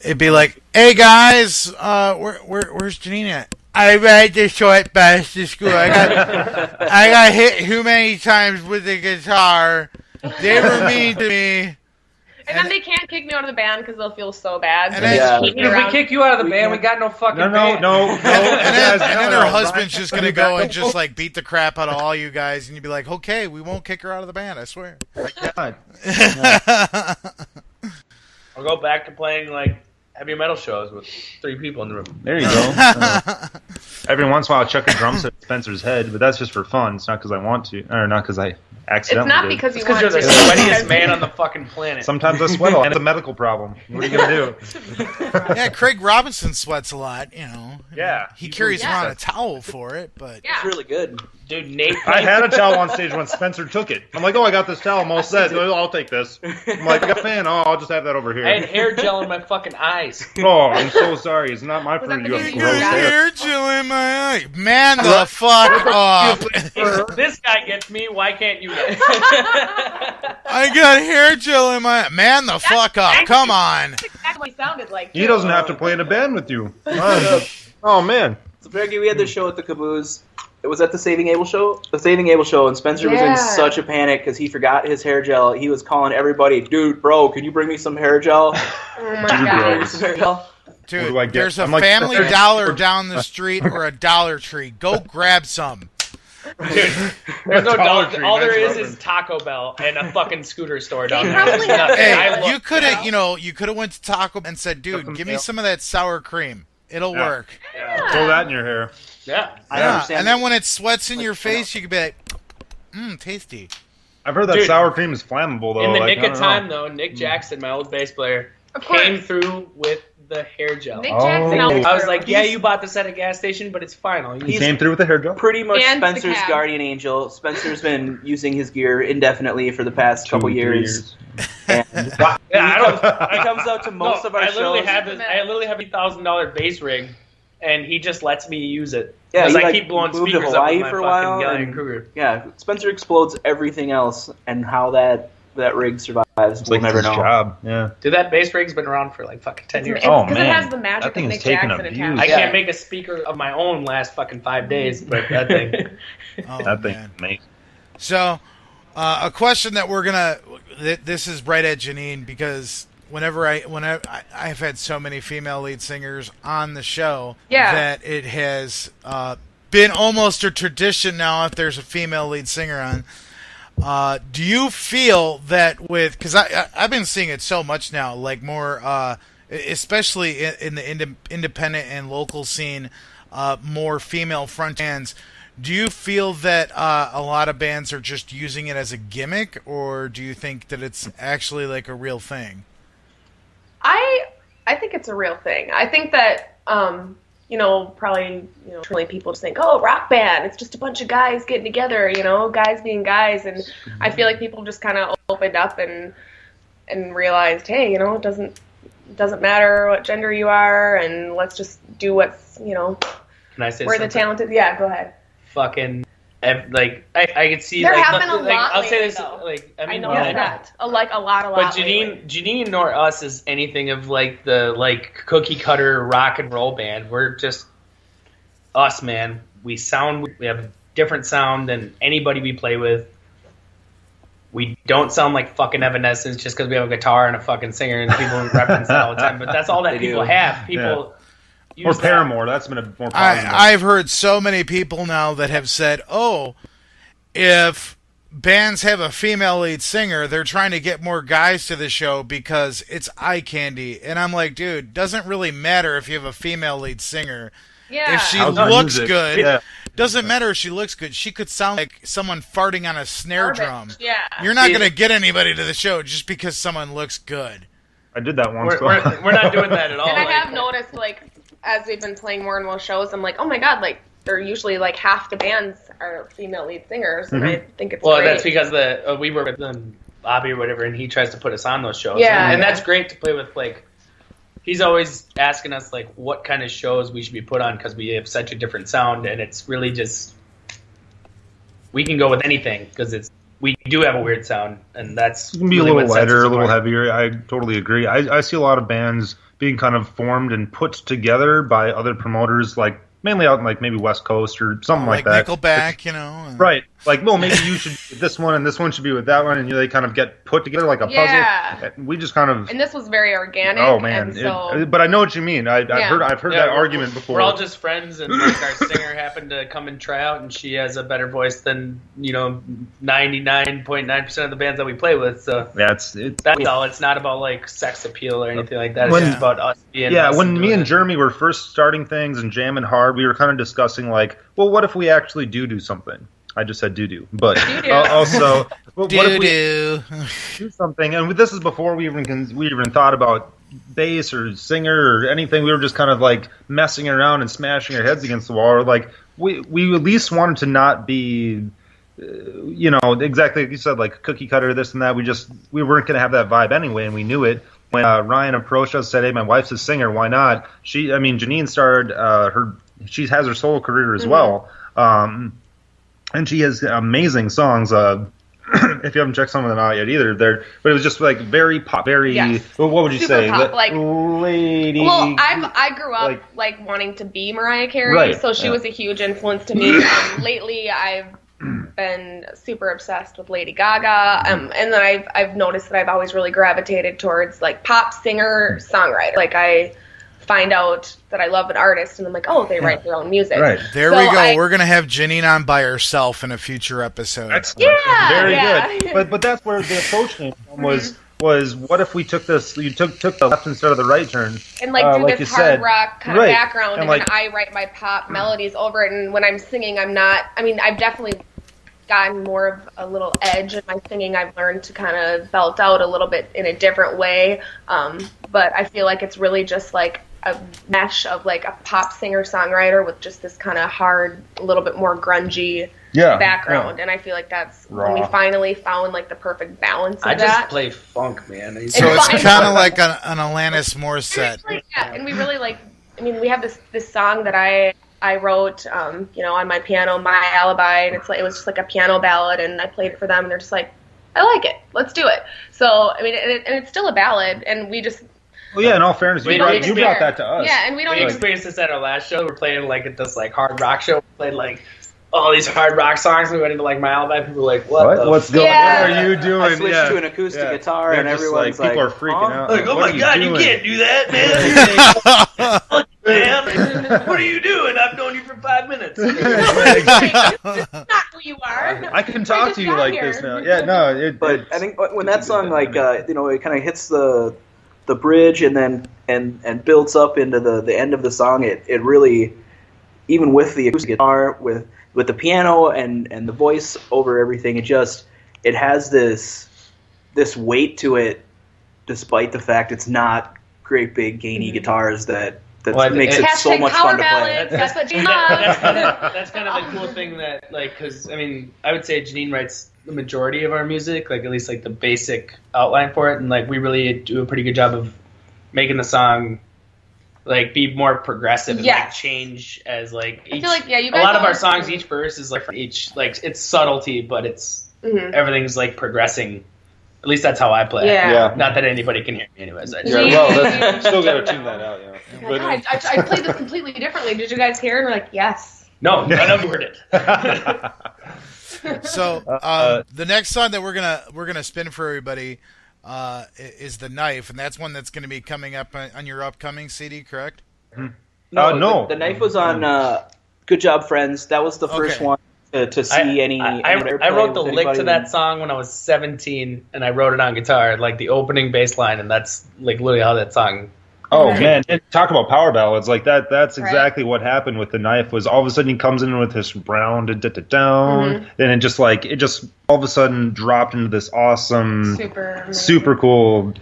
it'd be like, hey guys, where's Janine at? I ride the short bus to school. I got hit too many times with the guitar. They were mean to me. And then they can't kick me out of the band because they'll feel so bad. And if we kick you out of the band, we got no fucking band. No. And then her husband's just going to go and just like beat the crap out of all you guys. And you'd be like, okay, we won't kick her out of the band, I swear. God. I'll go back to playing like heavy metal shows with 3 people in the room. There you go. Every once in a while, I'll chuck a drum set at Spencer's head, but that's just for fun. It's not because I want to, or not because I accidentally. It's not did. because you want to. You're the sweatiest man on the fucking planet. Sometimes I sweat a lot. It's a medical problem. What are you gonna do? Yeah, Craig Robinson sweats a lot. Yeah, he carries around a towel for it, but it's really good. Dude, Nate. I had a towel on stage when Spencer took it. I'm like, oh, I got this towel. I'm all set. I'll take this. I'm like, I got a fan. Oh, I'll just have that over here. I had hair gel in my fucking eyes. Oh, I'm so sorry. It's not my fault. You have gross hair gel in my eye. Man, the fuck up. This guy gets me. Why can't you? I got hair gel in my eye. Man, the fuck up. Come on. That's exactly what he sounded like. He doesn't have to play in a band with you. Oh man. So Bergie, we had this show at the Caboose. It was at the Saving Abel show. The Saving Abel show, and Spencer was in such a panic because he forgot his hair gel. He was calling everybody, dude, bro, can you bring me some hair gel? Oh my god. Dude, there's a Family Dollar down the street or a Dollar Tree. Go grab some. Dude, there's no Dollar Tree. All there is Taco Bell and a fucking scooter store down there. Hey, you could have went to Taco Bell and said, dude, give me some of that sour cream. It'll work. Yeah. Throw that in your hair. Yeah. I understand. And then when it sweats in your face, you could be like, tasty. I've heard that sour cream is flammable, though. In the nick of time, though, Nick Jackson, my old bass player, came through with the hair gel. Nick Jackson. I was like, yeah, you bought this at a gas station, but it's fine. He came through with the hair gel? Pretty much Spencer's guardian angel. Spencer's been using his gear indefinitely for the past couple years. And he comes out to most of our shows. I literally have a $1,000 bass rig, and he just lets me use it. Yeah, because I keep keep blowing moved to speakers up Hawaii with my for a fucking while. Gallagher Kruger. Yeah, Spencer explodes everything else, and how that rig survives, we'll never know. Job. Yeah. Dude, that bass rig's been around for like fucking 10 years. Because it has the magic of Nick Jackson attached. I can't make a speaker of my own last fucking 5 days, but that thing. That thing amazing. So, a question that we're gonna. This is right at Janine because whenever I've had so many female lead singers on the show that it has been almost a tradition now if there's a female lead singer on. Do you feel that because I've been seeing it so much now, like more, especially in the independent and local scene, more female front bands. Do you feel that a lot of bands are just using it as a gimmick, or do you think that it's actually like a real thing? I think it's a real thing. I think that probably people just think, oh, rock band, it's just a bunch of guys getting together, guys being guys, and I feel like people just kind of opened up and realized, hey, it doesn't matter what gender you are, and let's just do what's Can I say we're something? the talented. Yeah, go ahead. Fucking. I could see. There have been a lot. I'll say this. Though. I know that. A lot. But Janine nor us is anything of like the cookie cutter rock and roll band. We're just us, man. We have a different sound than anybody we play with. We don't sound like fucking Evanescence just because we have a guitar and a fucking singer and people reference that all the time. But that's all that people have. People. Or Paramore. That's been a more positive. I've heard so many people now that have said, "Oh, if bands have a female lead singer, they're trying to get more guys to the show because it's eye candy." And I'm like, dude, doesn't really matter if you have a female lead singer. Yeah. If she How's looks music? good, Yeah. doesn't matter if she looks good. She could sound like someone farting on a snare drum. Yeah. You're not going to get anybody to the show just because someone looks good. I did that once. We're not doing that at all. And I have noticed, like, as we've been playing more and more shows, I'm like, oh my god, like, they're usually, like, half the bands are female lead singers, and I think it's great. That's because we were with Bobby or whatever, and he tries to put us on those shows. Yeah. And that's great to play with, like, he's always asking us, like, what kind of shows we should be put on because we have such a different sound, and it's really just, we can go with anything because we do have a weird sound, and that's It can be really a what little sets us lighter, a little apart. heavier. I totally agree. I see a lot of bands being kind of formed and put together by other promoters, like mainly out in like maybe West Coast or something like that. Nickelback, you know. And... Right. Like, well, maybe you should be with this one and this one should be with that one, and they kind of get put together like a puzzle. We just kind of... And this was very organic. Oh, man. And so... But I know what you mean. I've heard that argument before. We're all just friends, and like our singer happened to come and try out, and she has a better voice than 99.9% of the bands that we play with. So that's all. It's not about like sex appeal or anything like that. It's When- just about us being. Yeah, us when and me doing and it. Jeremy were first starting things and jamming hard, we were kind of discussing like, well, what if we actually do something? I just said do, but also, what if we do something? And this is before we even thought about bass or singer or anything. We were just kind of like messing around and smashing our heads against the wall. Or like we at least wanted to not be, exactly like you said, like cookie cutter, this and that. We weren't going to have that vibe anyway, and we knew it. When Ryan approached us, said, "Hey, my wife's a singer. Why not?" Janine started she has her solo career as well. And she has amazing songs. If you haven't checked some of them out yet either, but it was just like very pop, very. Yes. Well, what would you Super say, pop, like lady? Well, I grew up like wanting to be Mariah Carey, Right, so she yeah. was a huge influence to me. Lately, I've been super obsessed with Lady Gaga, and then I've noticed that I've always really gravitated towards like pop singer songwriter. Like I find out that I love an artist, and I'm like, oh, they write their own music. Right. There we go. We're going to have Janine on by herself in a future episode. Excellent. Yeah, Very yeah. good. But that's where the approach came from was what if we took this? You took the left instead of the right turn, And like do like this you hard said. rock kind Right. of background, And and like- then I write my pop melodies over it. And when I'm singing, I've definitely gotten more of a little edge in my singing. I've learned to kind of belt out a little bit in a different way. But I feel like it's really just like a mesh of like a pop singer songwriter with just this kind of hard, a little bit more grungy background. And I feel like that's when we finally found like the perfect balance of I that. just play funk, man. So it's kind of like an Alanis Morissette. Yeah, and we really like. I mean, we have this song that I wrote, on my piano, My Alibi, and it was just like a piano ballad, and I played it for them, and they're just like, I like it, let's do it. So I mean, and it's still a ballad, and we just. Well, yeah. In all fairness, you brought that to us. Yeah, and we don't. We experienced this at our last show. We're playing like at this like hard rock show. We played like all these hard rock songs. We went into like My Alibi. People were like, What's going on? Yeah. What are you doing? I switched to an acoustic guitar, They're and just everyone's people are freaking out. Like, oh what my are god, doing? you can't do that, man. Man, what are you doing? I've known you for 5 minutes. That's not who you are. I can talk to you like this now. Yeah, no. But I think when that song it kind of hits the bridge and then and builds up into the end of the song, it really, even with the acoustic guitar, with the piano and the voice over everything, it has this weight to it, despite the fact it's not great big gainy guitars that makes it so much fun to play. That's what you love. That's kind of the cool thing that, like, because, I mean, I would say Janine writes the majority of our music, like, at least, like, the basic outline for it, and, like, we really do a pretty good job of making the song, like, be more progressive and, like, change as, like, each, I feel like, you a guys lot of our always- songs, each verse is, like, for each, like, it's subtlety, but it's, everything's, like, progressing. At least that's how I play. Yeah. Not that anybody can hear me anyways. I just, Well, still got to tune that out, yeah. Oh my God, I played this completely differently. Did you guys hear it? And we're like, yes. No, none of you heard it. So the next song that we're gonna spin for everybody is "The Knife," and that's one that's going to be coming up on your upcoming CD, correct? No. The knife was on Good Job Friends. That was the first one to see any airplay I wrote the with lick to anybody. that song when I was 17, and I wrote it on guitar, like the opening bass line, and that's like literally how that song. Oh man, and talk about power ballads like that. That's exactly what happened with the knife. Was all of a sudden he comes in with this round down, and it just all of a sudden dropped into this awesome, super cool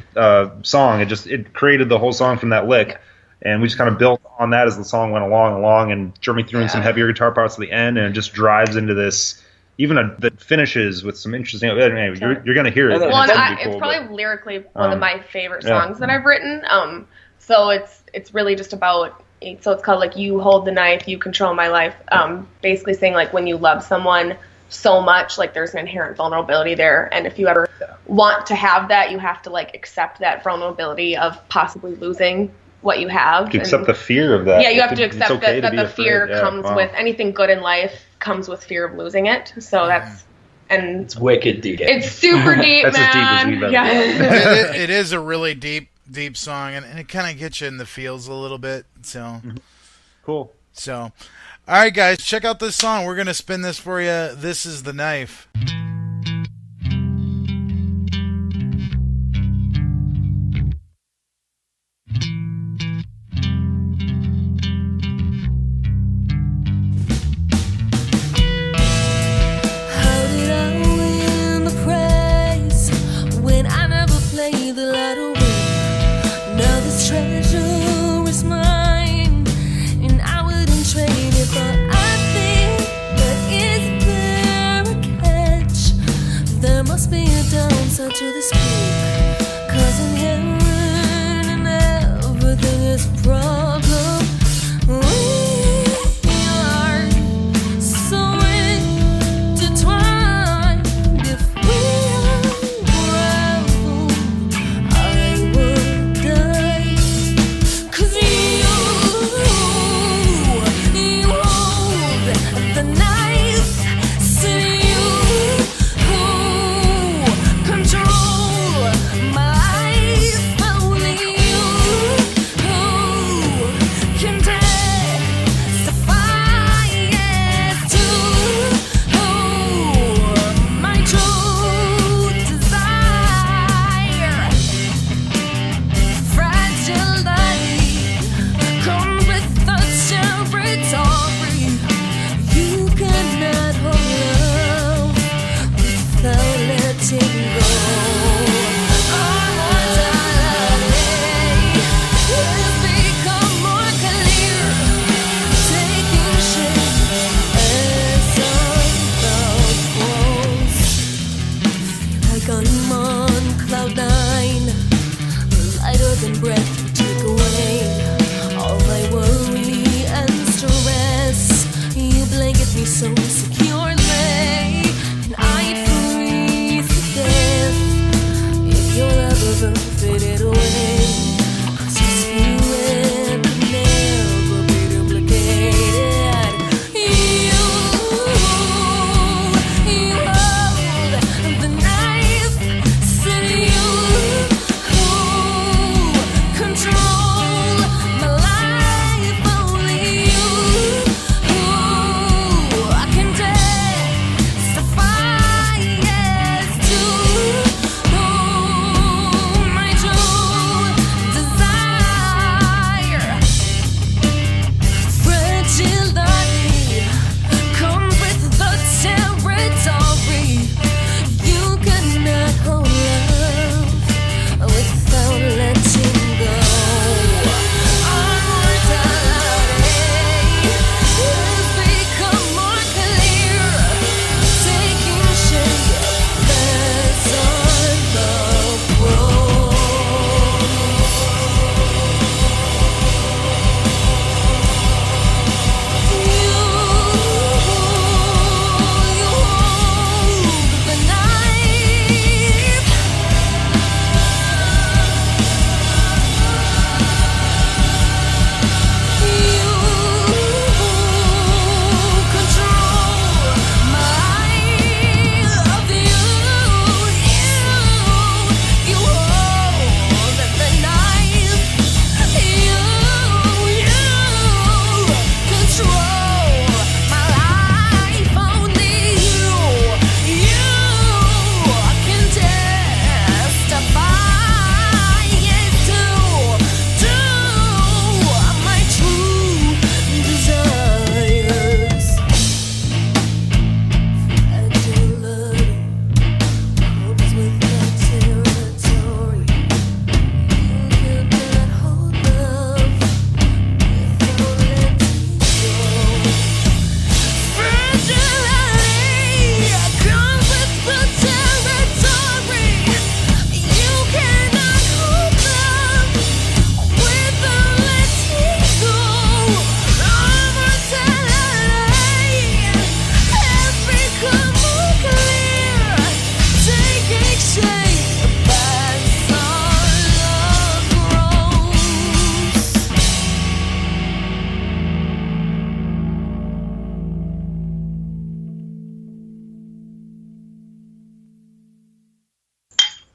song. It created the whole song from that lick, and we just kind of built on that as the song went along, and Jeremy threw in some heavier guitar parts at the end, and it just drives into this. Even that finishes with some interesting. Anyway, you're gonna hear it. Well, it's it's probably lyrically one of my favorite songs that I've written. So it's really just about. So it's called like You Hold the Knife, You Control My Life. Basically saying like when you love someone so much, like there's an inherent vulnerability there, and if you ever want to have that, you have to like accept that vulnerability of possibly losing what you have. To accept the fear of that. Yeah, you have to accept that the fear afraid. comes with anything good in life comes with fear of losing it. So that's it's wicked deep. It's super deep, That's man. as deep as we've ever Yeah. It is a really deep song, and it kind of gets you in the feels a little bit. So cool. So, all right, guys, check out this song. We're gonna spin this for you. This is The Knife. Treasure is mine, and I wouldn't trade it, but I think that is there a catch? There must be a downside to this peak, 'cause inherent in everything is a problem. We are so intertwined. If we unravel, I would die. 'Cause you hold the knife, so you control my life.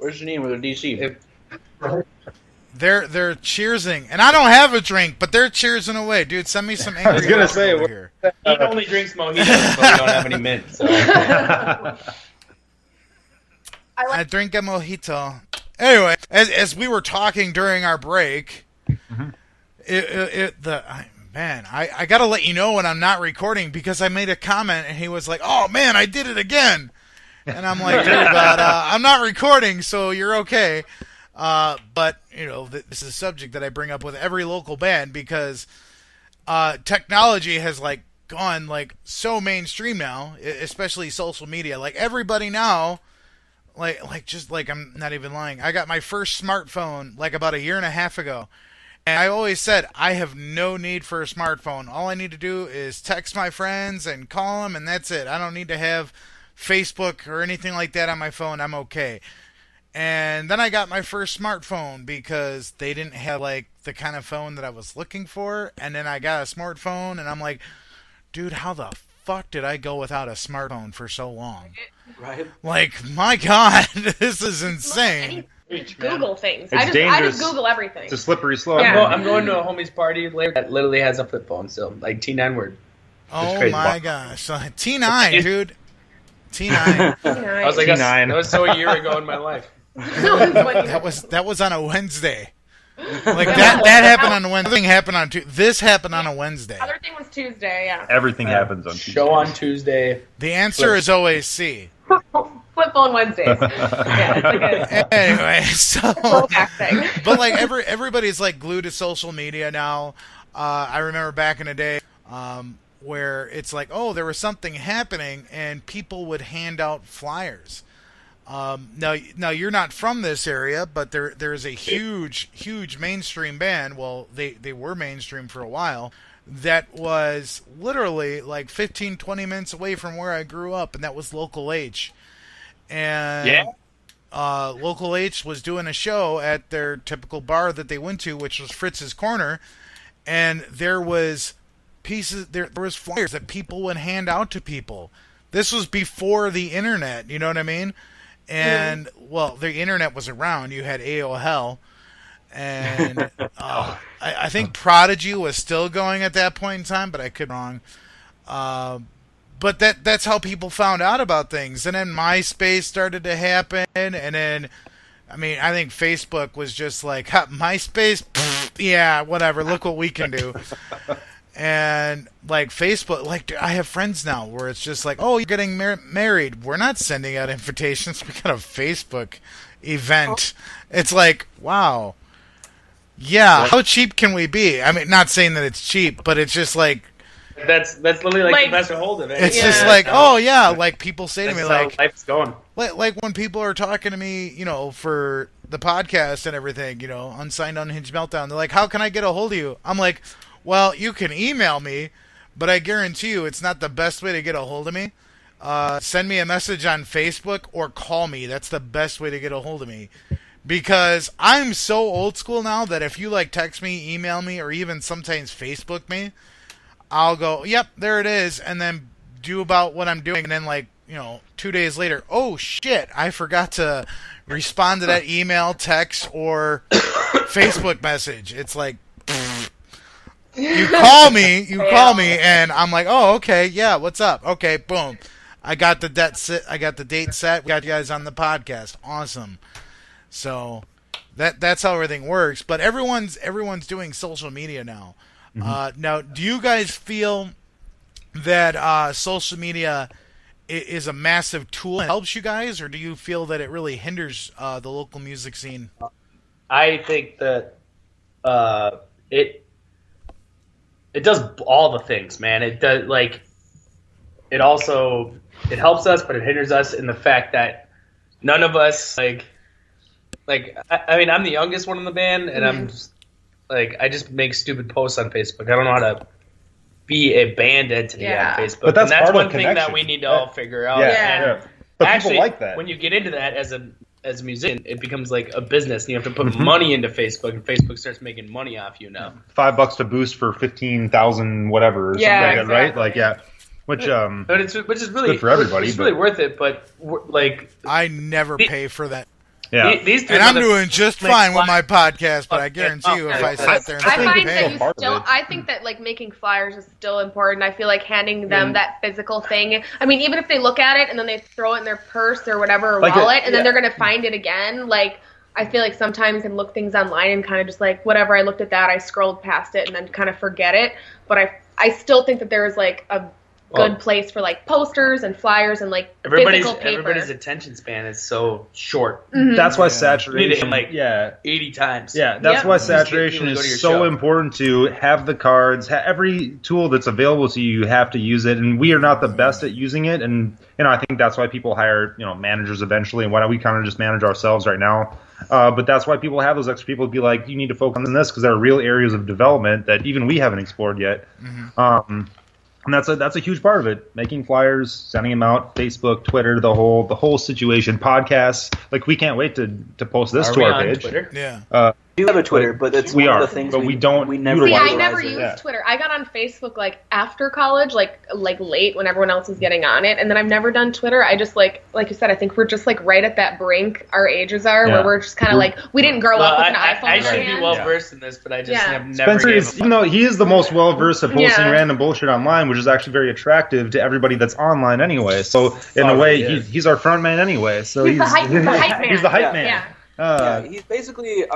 Where's Janine with her DC? They're cheersing, and I don't have a drink, but they're cheersing away, dude. Send me some. I was gonna say over here. He only drinks mojitos, but we don't have any mint. So. I drink a mojito. Anyway, as we were talking during our break, I gotta let you know when I'm not recording because I made a comment and he was like, "Oh man, I did it again," and I'm like, "Dude, but I'm not recording, so you're okay." But you know, this is a subject that I bring up with every local band because technology has like gone like so mainstream now, especially social media. Like everybody now. Like I'm not even lying. I got my first smartphone like about 1.5 years ago. And I always said I have no need for a smartphone. All I need to do is text my friends and call them and that's it. I don't need to have Facebook or anything like that on my phone. I'm okay. And then I got my first smartphone because they didn't have like the kind of phone that I was looking for. And then I got a smartphone and I'm like, dude, how the fuck did I go without a smartphone for so long? Right. Like, my God, this is insane. Google things. It's I dangerous. just Google everything. It's a slippery slope. Yeah. I'm going to a homie's party later that literally has a flip phone still, like T9 word. Oh my gosh. T9, dude. T9. I was like, T9. that was so a year ago in my life. that was on a Wednesday. Like that happened on a Wednesday. Nothing happened on Tuesday. This happened on a Wednesday. Other thing was Tuesday, yeah. Everything happens on Tuesday. Show on Tuesday. The answer is always C. Flip phone Wednesdays. Yeah, it's like a Anyway, so throwback thing. but like everybody's like glued to social media now. I remember back in the day where it's like, oh, there was something happening, and people would hand out flyers. Now you're not from this area, but there's a huge mainstream band. Well, they were mainstream for a while. That was literally like 15, 20 minutes away from where I grew up, and that was Local H. And Local H was doing a show at their typical bar that they went to, which was Fritz's Corner, and there was flyers that people would hand out to people. This was before the internet, you know what I mean? And well, the internet was around. You had AOL, and I think Prodigy was still going at that point in time, but I could be wrong. But that's how people found out about things. And then MySpace started to happen, and then, I mean, I think Facebook was just like, MySpace? Pfft, yeah, whatever, look what we can do. And, like, Facebook, like, I have friends now where it's just like, oh, you're getting married. We're not sending out invitations. We got a Facebook event. It's like, wow. Yeah, how cheap can we be? I mean, not saying that it's cheap, but it's just like, that's literally like the best hold of it. It's just like, oh yeah, like people say to me, like, life's going. Like when people are talking to me, you know, for the podcast and everything, you know, Unsigned, Unhinged Meltdown. They're like, how can I get a hold of you? I'm like, well, you can email me, but I guarantee you it's not the best way to get a hold of me. Send me a message on Facebook or call me. That's the best way to get a hold of me. Because I'm so old school now that if you like text me, email me, or even sometimes Facebook me, I'll go, yep, there it is, and then do about what I'm doing, and then, like, you know, 2 days later, oh shit, I forgot to respond to that email, text, or Facebook message. It's like, you call me, and I'm like, oh, okay, yeah, what's up? Okay, boom, I got the date set. We got you guys on the podcast. Awesome. So that's how everything works. But everyone's doing social media now. Mm-hmm. Now, do you guys feel that social media is a massive tool and helps you guys, or do you feel that it really hinders the local music scene? I think that it does all the things, man. It does, like, it also helps us, but it hinders us in the fact that none of us like I mean, I'm the youngest one in the band, and I'm just, like, I just make stupid posts on Facebook. I don't know how to be a band entity on Facebook. But that's and that's part one of thing that we need to all figure out. Yeah. But actually, people like that. When you get into that as a musician, it becomes like a business, and you have to put money into Facebook, and Facebook starts making money off you now. $5 to boost for 15,000 whatever, or something like that, right? Like, yeah. Which which is really good for everybody. It's really worth it, but like, I never pay for that. Yeah. These three And I'm mother- doing just make fine with flyers. my podcast, but I guarantee you, if I sat there and I started find that paying, you part of still. it. I think that like making flyers is still important. I feel like handing them that physical thing. I mean, even if they look at it and then they throw it in their purse or whatever, or Like wallet, and then they're gonna find it again. Like I feel like sometimes you can look things online and kind of just like whatever. I looked at that, I scrolled past it, and then kind of forget it. But I still think that there is like a good place for like posters and flyers and like physical paper. Everybody's attention span is so short. Mhm. That's why You need saturation, it like 80 times. Yeah, that's Yep. why Just get saturation people to go to your is so show. important to have the cards. Every tool that's available to you, you have to use it. And we are not the best at using it. And I think that's why people hire managers eventually. And why don't we kind of just manage ourselves right now? But that's why people have those extra people to be like, you need to focus on this because there are real areas of development that even we haven't explored yet. And that's a huge part of it. Making flyers, sending them out, Facebook, Twitter, the whole situation, podcasts. Like we can't wait to post this Are to we our on page. Twitter? yeah. We do have a Twitter, but it's We one are, of the things but we don't we never See, I utilize never utilize it. used Yeah. Twitter. I got on Facebook like after college, like late when everyone else was getting on it, and then I've never done Twitter. I just like you said, I think we're just like right at that brink our ages are, Yeah. where we're just kind of like we didn't grow up with an iPhone. I in our should be hand. well versed in this, but I just Yeah. have never Spencer gave is, a even though he is the most well versed at posting Yeah. random bullshit online, which is actually very attractive to everybody that's online anyway. So in a way, he's our front man anyway. So He's the hype man. He's the hype Yeah. man. Yeah. Yeah, he's basically he's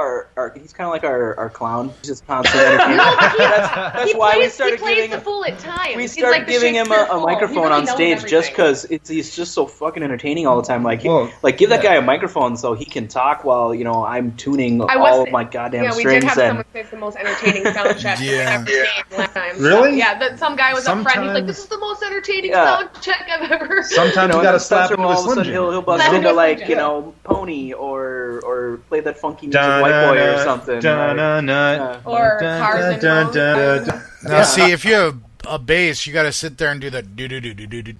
kind of like our clown. He's just constantly entertaining. No, That's why we started he plays giving the him. fool at times. We He's started like the giving him Shakespeare a fool. He microphone really on knows stage just everything. because he's just so fucking entertaining all the time. Like Well, give that guy a microphone so he can talk while I'm tuning all of my goddamn yeah, we strings. did have and someone say it's the most entertaining sound check Yeah. I've ever seen last time. Really? Yeah, that some guy was up front. He's like, Sometimes- "This is the most entertaining Yeah. sound check I've ever." Sometimes you and gotta then slap Spencer him will with all of a Slim sudden Jim. he'll bust Slap him into with like Slim Jim. Pony or play that funky music White Boy or something. Or Cars and Bones. Now, see, if you have a bass, you got to sit there and do the do do do do do do.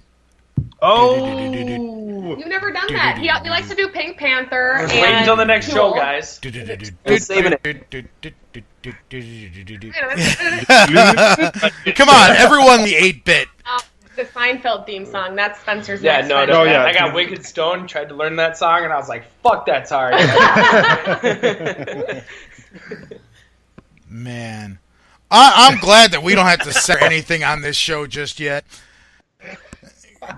Oh, You've never done that. He likes to do Pink Panther. Just and wait until the next show, Tool. guys. Saving Come on, everyone, the 8-bit. The Seinfeld theme song. That's Spencer's Yeah, next no, one. no. Oh, yeah. I got Wicked Stone, tried to learn that song, and I was like, fuck, that's hard. Man, I'm glad that we don't have to say anything on this show just yet.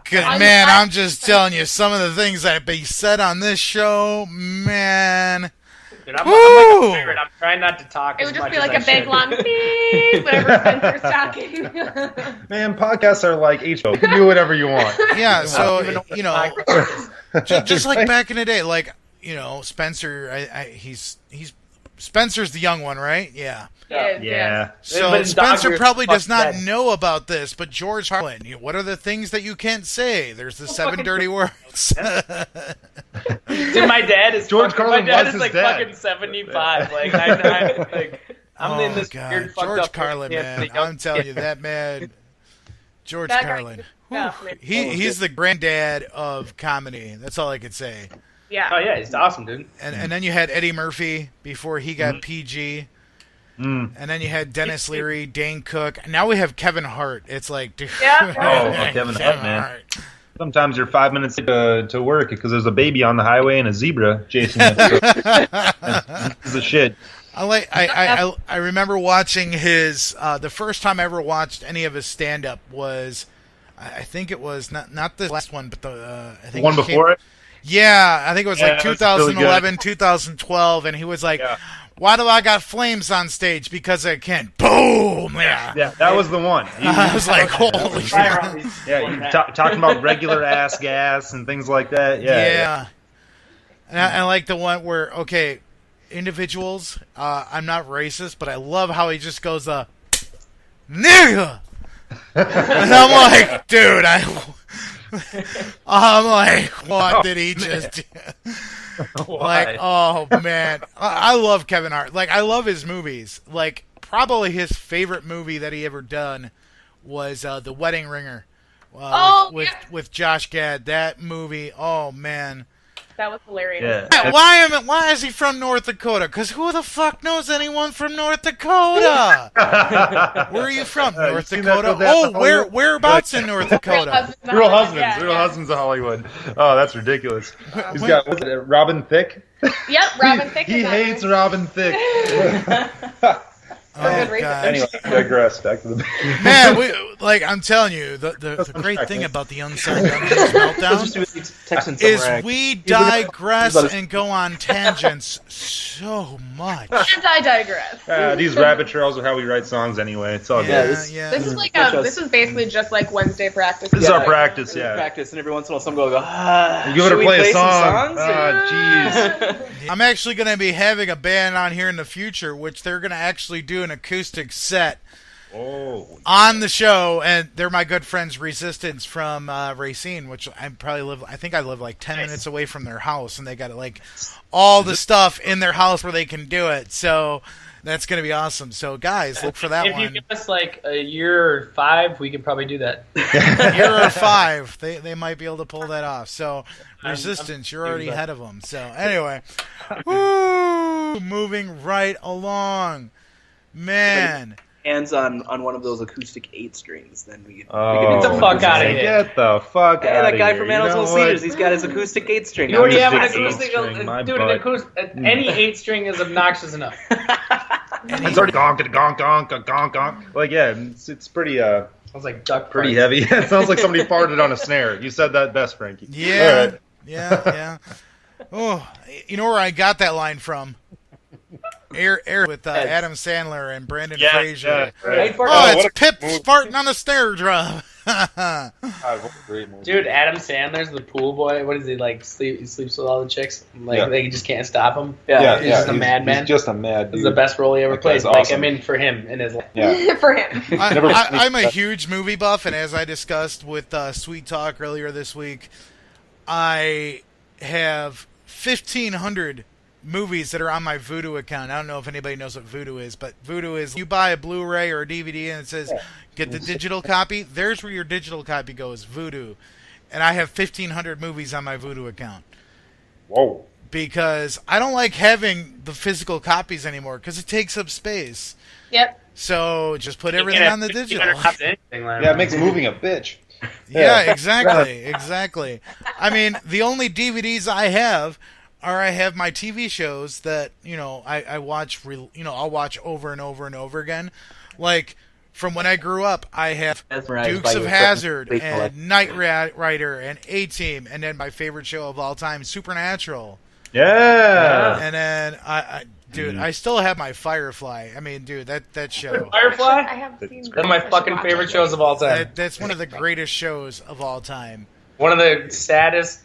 'Cause, man, I'm just telling you, some of the things that be said on this show, man. Dude, I'm Woo! like a pirate. I'm trying not to talk It as would just much be like as a big should. long beep whenever Spencer's talking. man, podcasts are like HBO. You can do whatever you want. Yeah, Even so, though you know, just like back in the day, like, Spencer, he's Spencer's the young one, right? Yeah. Yes, Yeah. yes. So But in Spencer Dodgers, probably does fuck not that. know about this, but George Carlin, what are the things that you can't say? There's the 7 dirty words. Dude, my dad is George fucking, Carlin my dad was is his like dad. fucking 75. Like, I'm in this God. weird fucked George up Carlin, man. I'm telling you, that man, George That guy Carlin. is Whew. tough, man. He's the granddad of comedy. That's all I could say. Yeah. Oh yeah, he's awesome, dude. And then you had Eddie Murphy before he got PG. And then you had Dennis Leary, Dane Cook. Now we have Kevin Hart. It's like, dude. Yeah. Oh, Kevin Hart, man. Sometimes you're 5 minutes to work because there's a baby on the highway and a zebra chasing you. This is the shit. I remember watching his the first time I ever watched any of his stand up was I think it was not the last one, but I think One before it. Yeah, I think it was like Yeah, it was really 2011, good. 2012, and he was like, "Why do I got flames on stage? Because I can." Boom! Yeah, that was the one. I was like, "Holy shit!" Yeah, you talking about regular ass gas and things like that. Yeah. And I like the one where, okay, individuals, I'm not racist, but I love how he just goes, nigga! And I'm like, dude, I'm like, what did he just do? Like, oh, man. I love Kevin Hart. Like, I love his movies. Like, probably his favorite movie that he ever done was The Wedding Ringer with Josh Gad. That movie, oh, man. That was hilarious. Yeah. Why is he from North Dakota? Because who the fuck knows anyone from North Dakota? Where are you from? North Dakota? Whereabouts in North Dakota? Real Husbands. Yeah, Real Husbands of Hollywood. Oh, that's ridiculous. He's got Robin Thicke. Yep, Robin Thicke. He hates Robin Thicke. Oh, God. Anyway, I digress. Back to the Man, I'm telling you, the great thing about the Unsigned Unhinged Meltdown is we digress and go on tangents so much. And I digress. These rabbit trails are how we write songs anyway. It's all good. This is like this is basically just like Wednesday practice. This is our practice, Practice, and every once in a while, someone will go, you want to play a song? Jeez. I'm actually going to be having a band on here in the future, which they're going to actually do an acoustic set on the show, and they're my good friends Resistance from Racine, which I think I live like 10 minutes away from their house, and they got like all the stuff in their house where they can do it. So that's going to be awesome. So guys, look for that one. If you give us like a year or 5, we can probably do that. A year or 5, they might be able to pull that off. So Resistance, you're already ahead of them. So anyway, moving right along. Man. Hands on one of those acoustic 8-strings, then we can get the fuck out of here. Get the fuck out of here. That guy from Manosville Cedars, he's got his acoustic 8-string. You already have an acoustic. Any 8-string is obnoxious enough. It's already gonk, gonk, gonk, gonk, gonk. Like, yeah, it's pretty, sounds like duck pretty heavy. It sounds like somebody farted on a snare. You said that best, Frankie. Yeah, yeah. Oh, you know where I got that line from? Air with Adam Sandler and Brandon Fraser. Right. It's Pip farting on the snare drum. God, what a great movie. Dude, Adam Sandler's the pool boy. What is he like? He sleeps with all the chicks. Like they just can't stop him. Yeah, he's just a madman. He's just a mad dude. This is the best role he ever played. Awesome. Like, I mean, for him in his life. Yeah. For him. I'm a huge movie buff, and as I discussed with Sweet Talk earlier this week, I have 1,500 movies that are on my Vudu account. I don't know if anybody knows what Vudu is, but Vudu is you buy a Blu-ray or a DVD and it says get the digital copy. There's where your digital copy goes, Vudu. And I have 1,500 movies on my Vudu account. Whoa. Because I don't like having the physical copies anymore because it takes up space. Yep. So just put everything on the digital. Yeah, it makes moving a bitch. Yeah, exactly. I mean, the only DVDs I have my TV shows that, I watch, I'll watch over and over and over again. Like, from when I grew up, I have Dukes of Hazzard and Knight Rider and A-Team, and then my favorite show of all time, Supernatural. Yeah. And then, I still have my Firefly. I mean, dude, that show. Firefly? I have seen One of my fucking favorite shows of all time. That's one of the greatest shows of all time. One of the saddest,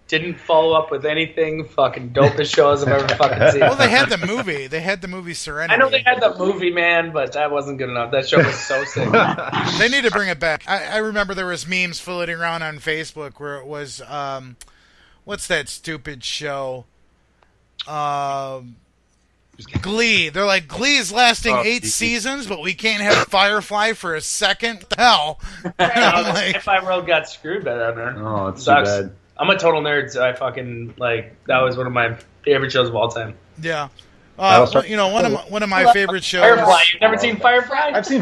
didn't follow up with anything. Fucking dopest shows I've ever fucking seen. Well, they had the movie. They had the movie Serenity. I know they had the movie, man, but that wasn't good enough. That show was so sick. They need to bring it back. I remember there was memes floating around on Facebook where it was, what's that stupid show? Glee. They're like, Glee is lasting 8 seasons, but we can't have Firefly for a second? What the hell? Firefly World got screwed by that, man. Oh, it's sucks. too bad. I'm a total nerd, so I fucking, that was one of my favorite shows of all time. Yeah. One of my favorite shows. Firefly. You've never seen Firefly? I've seen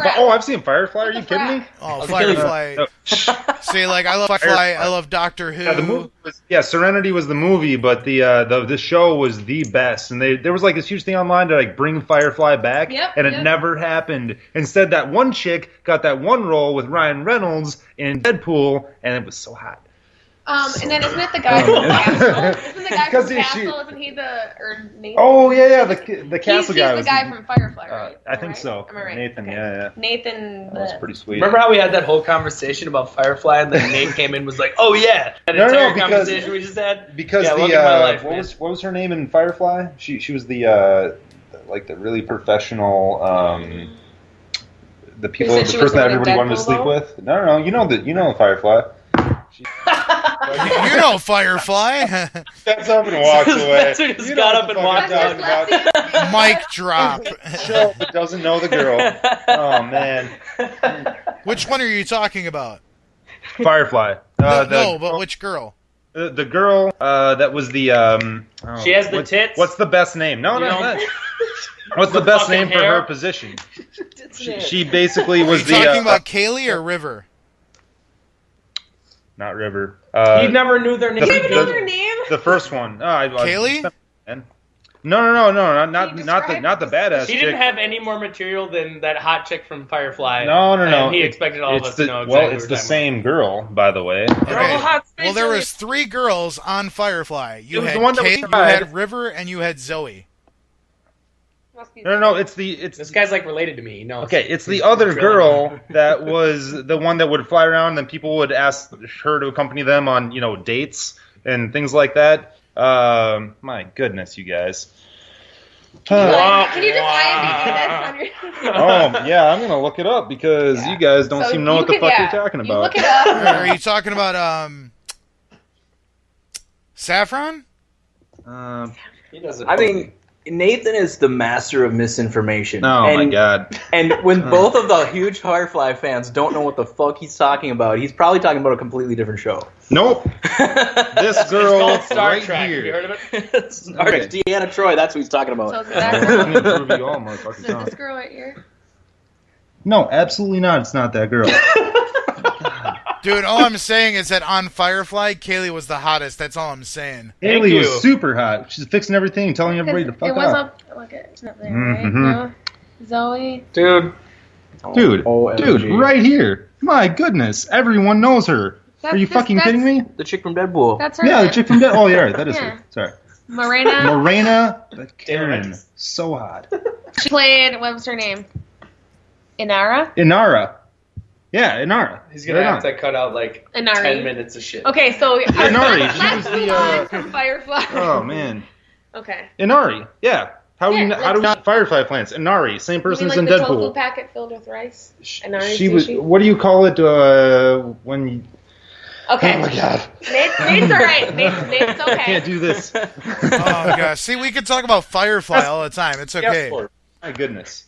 Firefly. Are you kidding me? Oh, Firefly. See, I love Firefly. I love Doctor Who. Yeah, the movie was, Serenity was the movie, but the show was the best. And there was this huge thing online to bring Firefly back, and it never happened. Instead, that one chick got that one role with Ryan Reynolds in Deadpool, and it was so hot. And then isn't it the guy from Castle? Isn't the guy from Castle? Isn't he Nathan? Oh yeah, the Castle guy. He's the guy from Firefly, right? I think so. Am I right? Nathan, okay. yeah. Nathan. That was pretty sweet. Remember how we had that whole conversation about Firefly, and then Nate came in and was like, "Oh yeah," that entire conversation we just had. Because what was her name in Firefly? She was the really professional. The person that everybody wanted to sleep with. No, you know Firefly. You know Firefly. Gets up and walks away. That's who just got up and walked out. Mic drop. Show but doesn't know the girl. Oh man. Which one are you talking about? Firefly. No, but which girl? The girl that was the She has the tits? What's the best name? No, You no, know? no. What's the best fucking name for hair? her position? She basically Are was you the talking about Kaylee or River? not River. He never knew their name. You even know their name? The first one. Oh, Kaylee? No, not the badass She chick. didn't have any more material than that hot chick from Firefly. No. And he expected all of us to know exactly Well, what it's we're the talking same girl, by the way. Okay. hot space Well, there lady. was 3 girls on Firefly. You It was had the one that Kate, we you tried. had River, and you had Zoe. No, it's This guy's like related to me. You know. okay. It's the other girl that was the one that would fly around, and people would ask her to accompany them on, dates and things like that. My goodness, you guys. Can you just IMDb this on your? Oh yeah, I'm gonna look it up because you guys don't So seem to know you what the can- fuck yeah, you're talking you about. look it up. Are you talking about Saffron? He doesn't. I mean, Nathan is the master of misinformation. Oh my god. And when both of the huge Firefly fans don't know what the fuck he's talking about, he's probably talking about a completely different show. Nope. This girl called Star right Trek. Have you here. heard of it? Alright, Deanna Troy, that's what he's talking So about. is that I'm girl? gonna prove you all, motherfuckers. Is it this girl right here? No, absolutely not. It's not that girl. Dude, all I'm saying is that on Firefly, Kaylee was the hottest. That's all I'm saying. Haley you. was super hot. She's fixing everything and telling everybody to fuck It was off. up. Look, it's not there, right? Mhm. No. Zoe. Dude. Dude, OMG. right here. My goodness, everyone knows her. That's Are you just- fucking that's- kidding me? The chick from Deadpool. That's her. Yeah, the name. chick from Dead. Oh, yeah, right, that is Yeah. her. Sorry. Morena. Morena, but Karen, so hot. She played. What was her name? Inara. Inara. Yeah, Inara. He's gonna Right have on. to cut out like Inari. 10 minutes of shit. Okay, so Inari, she let's was the, move on from Firefly. Oh man, Okay. Inari. Yeah. How do Yeah, you how do we not Firefly plants? Inari, same You person mean as like in the tofu Deadpool. packet filled with rice? Inari She was. sushi? What do you call it when you? Okay. Oh my god. Nate's alright. Nate's I okay. can't do this. Oh, gosh. See, we could talk about Firefly all the time. It's okay. My goodness.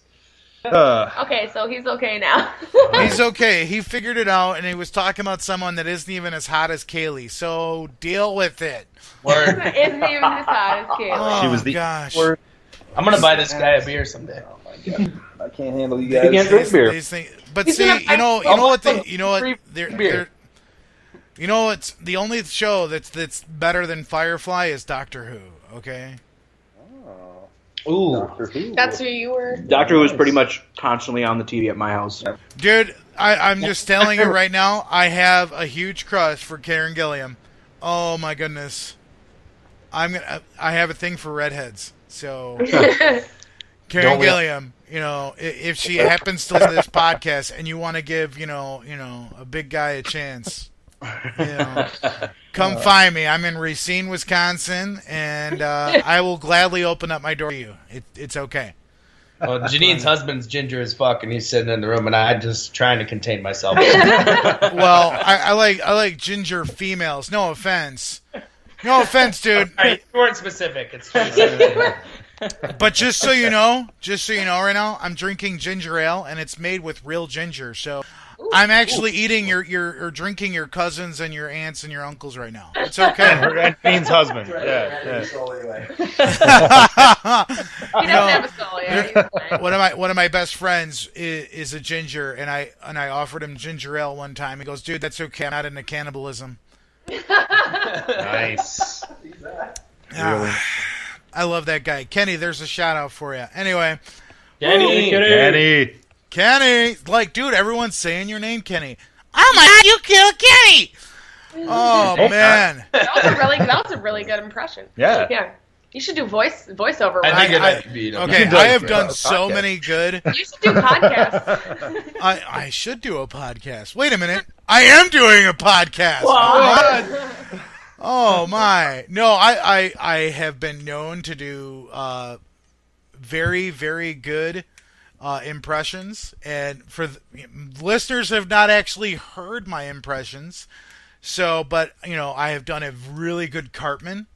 Okay, so he's okay now. He's okay. He figured it out, and he was talking about someone that isn't even as hot as Kaylee. So deal with it. Word. Isn't even as hot as Kaylee. Oh, She was the gosh. I'm gonna buy this guy a beer someday. I can't handle you He can't drink beer. These things, but He's see, gonna you know what? They're, beer. you know what's the only show that's better than Firefly is Doctor Who. Okay. Ooh. That's who you were. Doctor Who is pretty much constantly on the TV at my house. Dude, I'm just telling you right now, I have a huge crush for Karen Gilliam. Oh my goodness. I have a thing for redheads. So Karen Gilliam, if she happens to listen to this podcast and you want to give, a big guy a chance, come find me. I'm in Racine, Wisconsin, and I will gladly open up my door to you. It's okay. Well, Janine's husband's ginger as fuck, and he's sitting in the room, and I'm just trying to contain myself. Well, I like ginger females. No offense. No offense, dude. All right, you weren't specific. It's 27. But just so you know right now, I'm drinking ginger ale, and it's made with real ginger. So I'm actually eating or drinking your cousins and your aunts and your uncles right now. It's okay. That means husband. Yeah. He doesn't have a soul, yeah. One of my best friends is a ginger, and I offered him ginger ale one time. He goes, "Dude, that's okay. I'm not into cannibalism." Nice. Really? I love that guy. Kenny, there's a shout out for you. Anyway. Kenny. Like, dude, everyone's saying your name, Kenny. Oh my god, you killed Kenny! Oh man. That was a really good impression. Yeah. Yeah. You should do voiceover. I think it'd be okay, I have done so many good. You should do podcasts. I should do a podcast. Wait a minute. I am doing a podcast. Oh my. No, I have been known to do very, very good impressions, and listeners have not actually heard my impressions. So, but I have done a really good Cartman.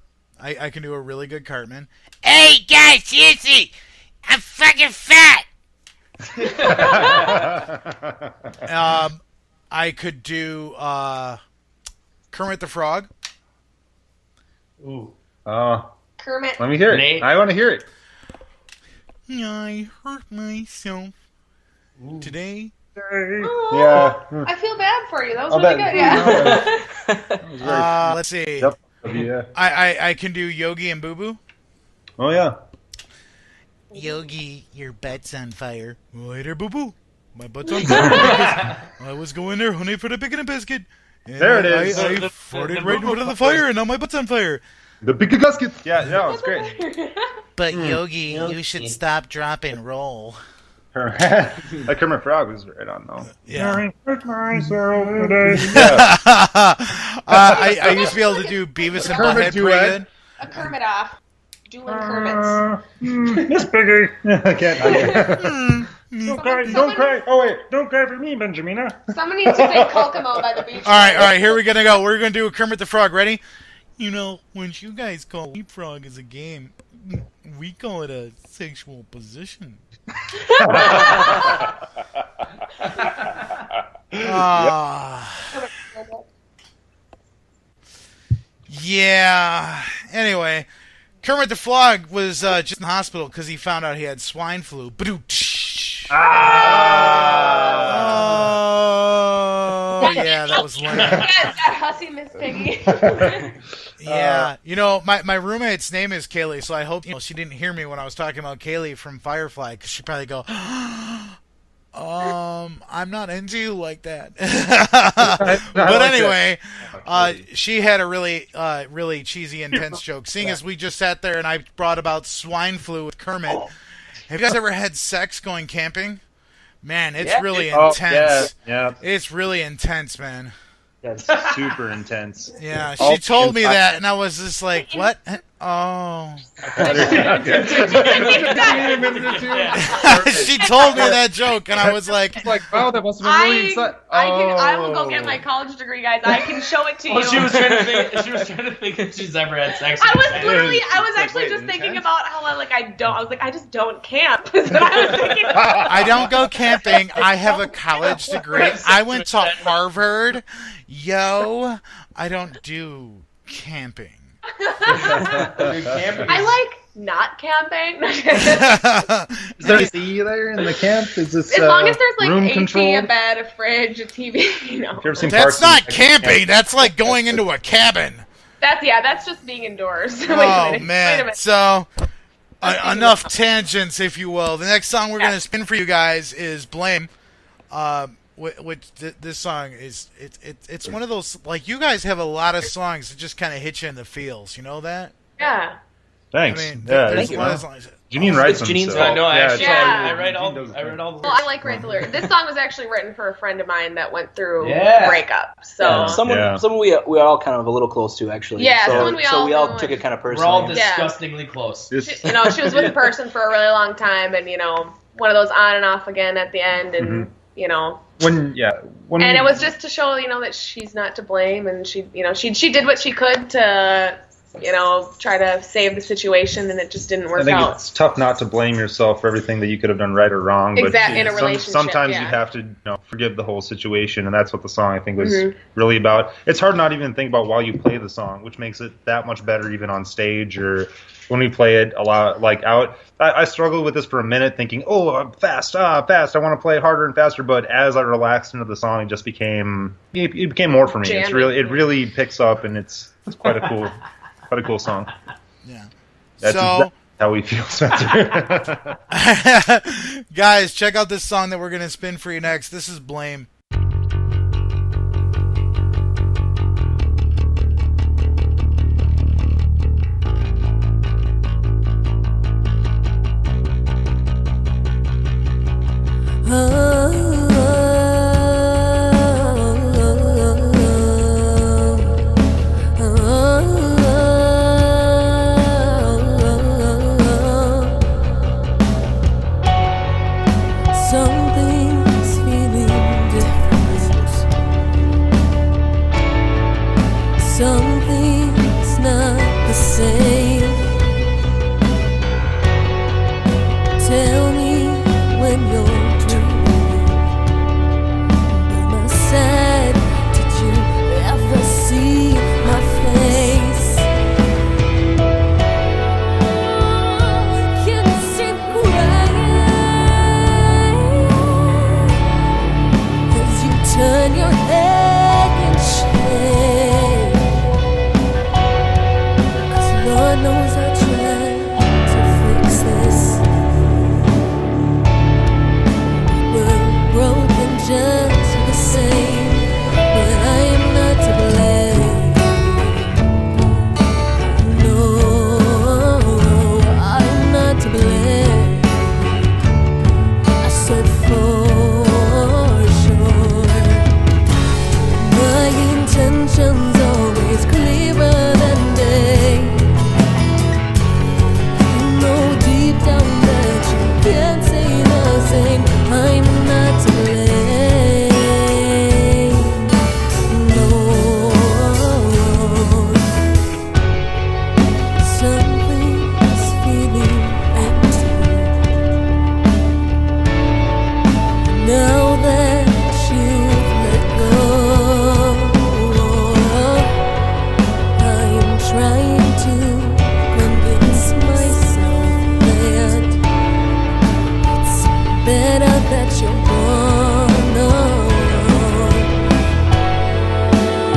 I can do a really good Cartman. Hey guys, seriously, I'm fucking fat. I could do Kermit the Frog. Ooh. Kermit. Let me hear it. Nate. I want to hear it. I hurt myself today. Yeah. I feel bad for you. That was I'll really bet. good. Yeah. Let's see. Yep. Yeah. I can do Yogi and Boo Boo. Oh yeah. Yogi, your butt's on fire. Later, Boo Boo. My butt's on fire because I was going there, honey, for the bacon and biscuit. And There it is. I farted right into the fire, and now my butt's on fire. The big gasket. Yeah, no, it's great. But Yogi, you should stop, drop, and roll. That Kermit Frog was right on though. Yeah. I hurt myself today. I used to be able to do Beavis and Kermit Butthead pretty duet. good. A Kermit off. Dueling Kermits. Miss Piggy. I can't. Don't cry. Don't cry. Oh wait, don't cry for me, Benjamina. Someone needs to sing Kokomo by the beach. All right, here we gonna go. We're gonna do a Kermit the Frog. Ready? You know, when you guys call leapfrog as a game, we call it a sexual position. Yeah. Anyway, Kermit the Frog was just in the hospital because he found out he had swine flu. Oh, yeah, that was lame. That hussy Miss Piggy. Yeah, you know, my roommate's name is Kaylee, so I hope she didn't hear me when I was talking about Kaylee from Firefly, because she'd probably go, I'm not into you like that. But anyway, she had a really cheesy, intense joke. Seeing as we just sat there and I brought about swine flu with Kermit, have you guys ever had sex going camping? Man, it's really intense. Yeah. It's really intense, man. That's super intense. Yeah, she told me that, and I was just like, what? Oh. She told me that joke, and I was like, wow, that must have been really exciting. I will go get my college degree, guys. I can show it to you. She was trying to think if she's ever had sex. I was actually just thinking about how I just don't camp. I don't go camping. I have a college degree. I went to Harvard. Yo, I don't do camping. I like not camping. Is there a AC there in the camp? Is this as long as there's like room AC, controlled? a bed, a fridge, a TV, That's not camping. That's like going into a cabin. That's just being indoors. Wait Oh a man! minute. So enough tangents, if you will. The next song we're gonna spin for you guys is "Blame." Which this song is it's one of those, like, you guys have a lot of songs that just kind of hit you in the feels. You know that? Yeah. Thanks. I mean, Yeah, there's a lot of songs. Janine writes them. Janene's so. no, actually, Yeah. I read all the Well, I like write the lyrics. This song was actually written for a friend of mine that went through Yeah. a breakup. So someone we are all kind of a little close to, actually. Yeah, so, someone we so all we all know. took it kind of we're personally. all disgustingly close. she was with a person for a really long time, and one of those on and off again at the end, and When and it was just to show that she's not to blame, and she did what she could to try to save the situation, and it just didn't work I think out. it's tough not to blame yourself for everything that you could have done right or wrong. Exactly, in a relationship, sometimes yeah. you have to forgive the whole situation, and that's what the song I think was really about. It's hard not even to think about while you play the song, which makes it that much better even on stage or when we play it a lot out. I struggled with this for a minute, thinking, "Oh, fast! I want to play it harder and faster." But as I relaxed into the song, it just became more for me. Jamming. It really picks up, and it's quite a cool song. Yeah. That's So, exactly how we feel, Spencer. guys, check out this song that we're gonna spin for you next. This is "Blame." Something's feeling different. Something's not the same. Tell me when you're dreaming by my side. Did you ever see my face? knows I tried to fix this. We're broken just the same, but I am not to blame. No, I'm not to blame. I said for sure. My intentions always clearer than day. You know deep down that you can't say the same. I'm not to blame. No, something's feeling empty now that you've let go. I am trying to convince myself that it's better that you're gone.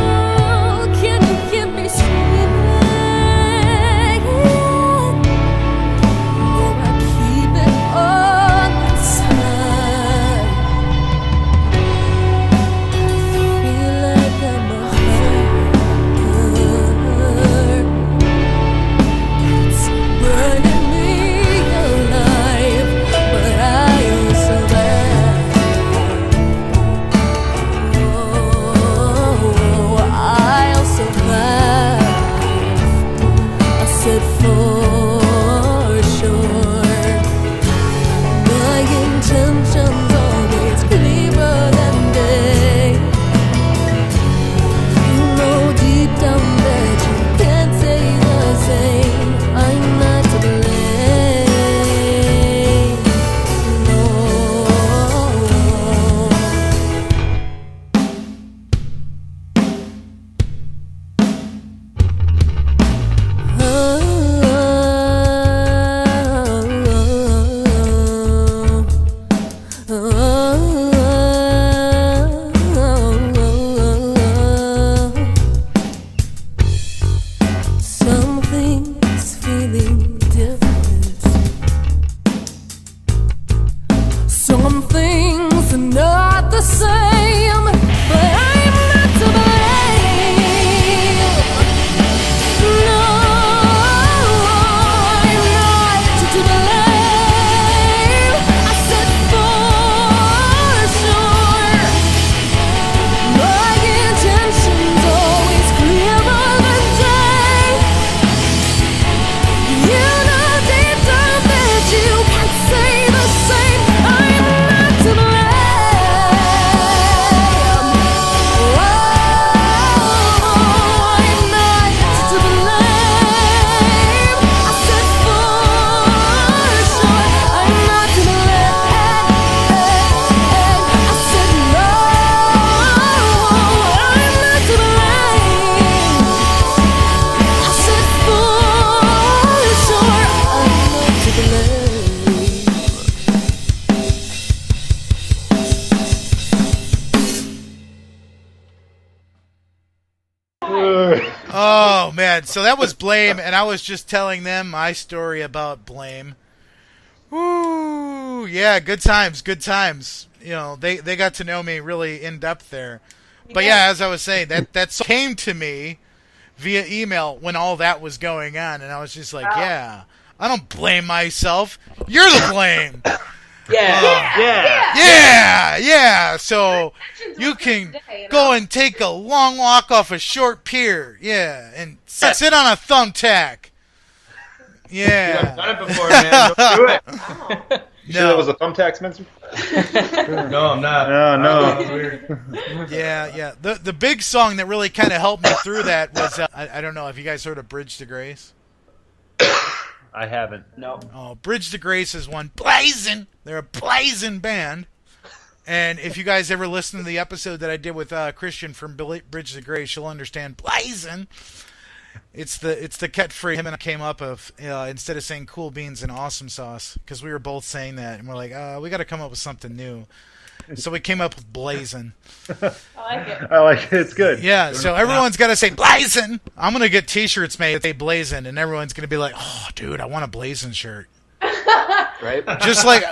Oh, can you hear me screaming? No, I keep it all inside. Feel like I'm a hurt. It's burning me alive, but I'll survive. Oh, I'll survive. I said for sure. My intentions always clearer than day. You know deep down that you can't say the same. I'm not to blame. No. Something's feeling different. Some things are not the same, but I'm not to blame. No, I'm not to blame. I said for sure. My intentions always clearer than day. You know deep down that you can't say the same. I'm not to blame. Oh, I'm not to blame. I said for sure. I'm not to blame. I said no. I'm not to blame. I said for sure. I'm not to blame. Oh man, so that was Blame, and I was just telling them my story about Blame. Woo, yeah, good times, good times. You know, they got to know me really in depth there. But yeah, as I was saying, that came to me via email when all that was going on, and I was just like, yeah, I don't blame myself. You're the blame. Yeah. So you can go and take a long walk off a short pier, and sit on a thumbtack. Yeah. I've done it before, man. Don't do it. You sure that was a thumbtack, Spencer? No, I'm not. No. That's weird. Yeah. The big song that really kind of helped me through that was I don't know if you guys heard of Bridge to Grace. I haven't. No. Oh, Bridge to Grace is one blazing. They're a blazing band. And if you guys ever listen to the episode that I did with Christian from Bridge to Grace, you'll understand blazing. It's the catchphrase him and I came up of instead of saying cool beans and awesome sauce, because we were both saying that, and we're like, we got to come up with something new. So we came up with Blazin'. I like it. I like it. It's good. Yeah, so everyone's got to say Blazin'. I'm going to get T-shirts made that say Blazin', and everyone's going to be like, oh, dude, I want a Blazin' shirt. Right? Just like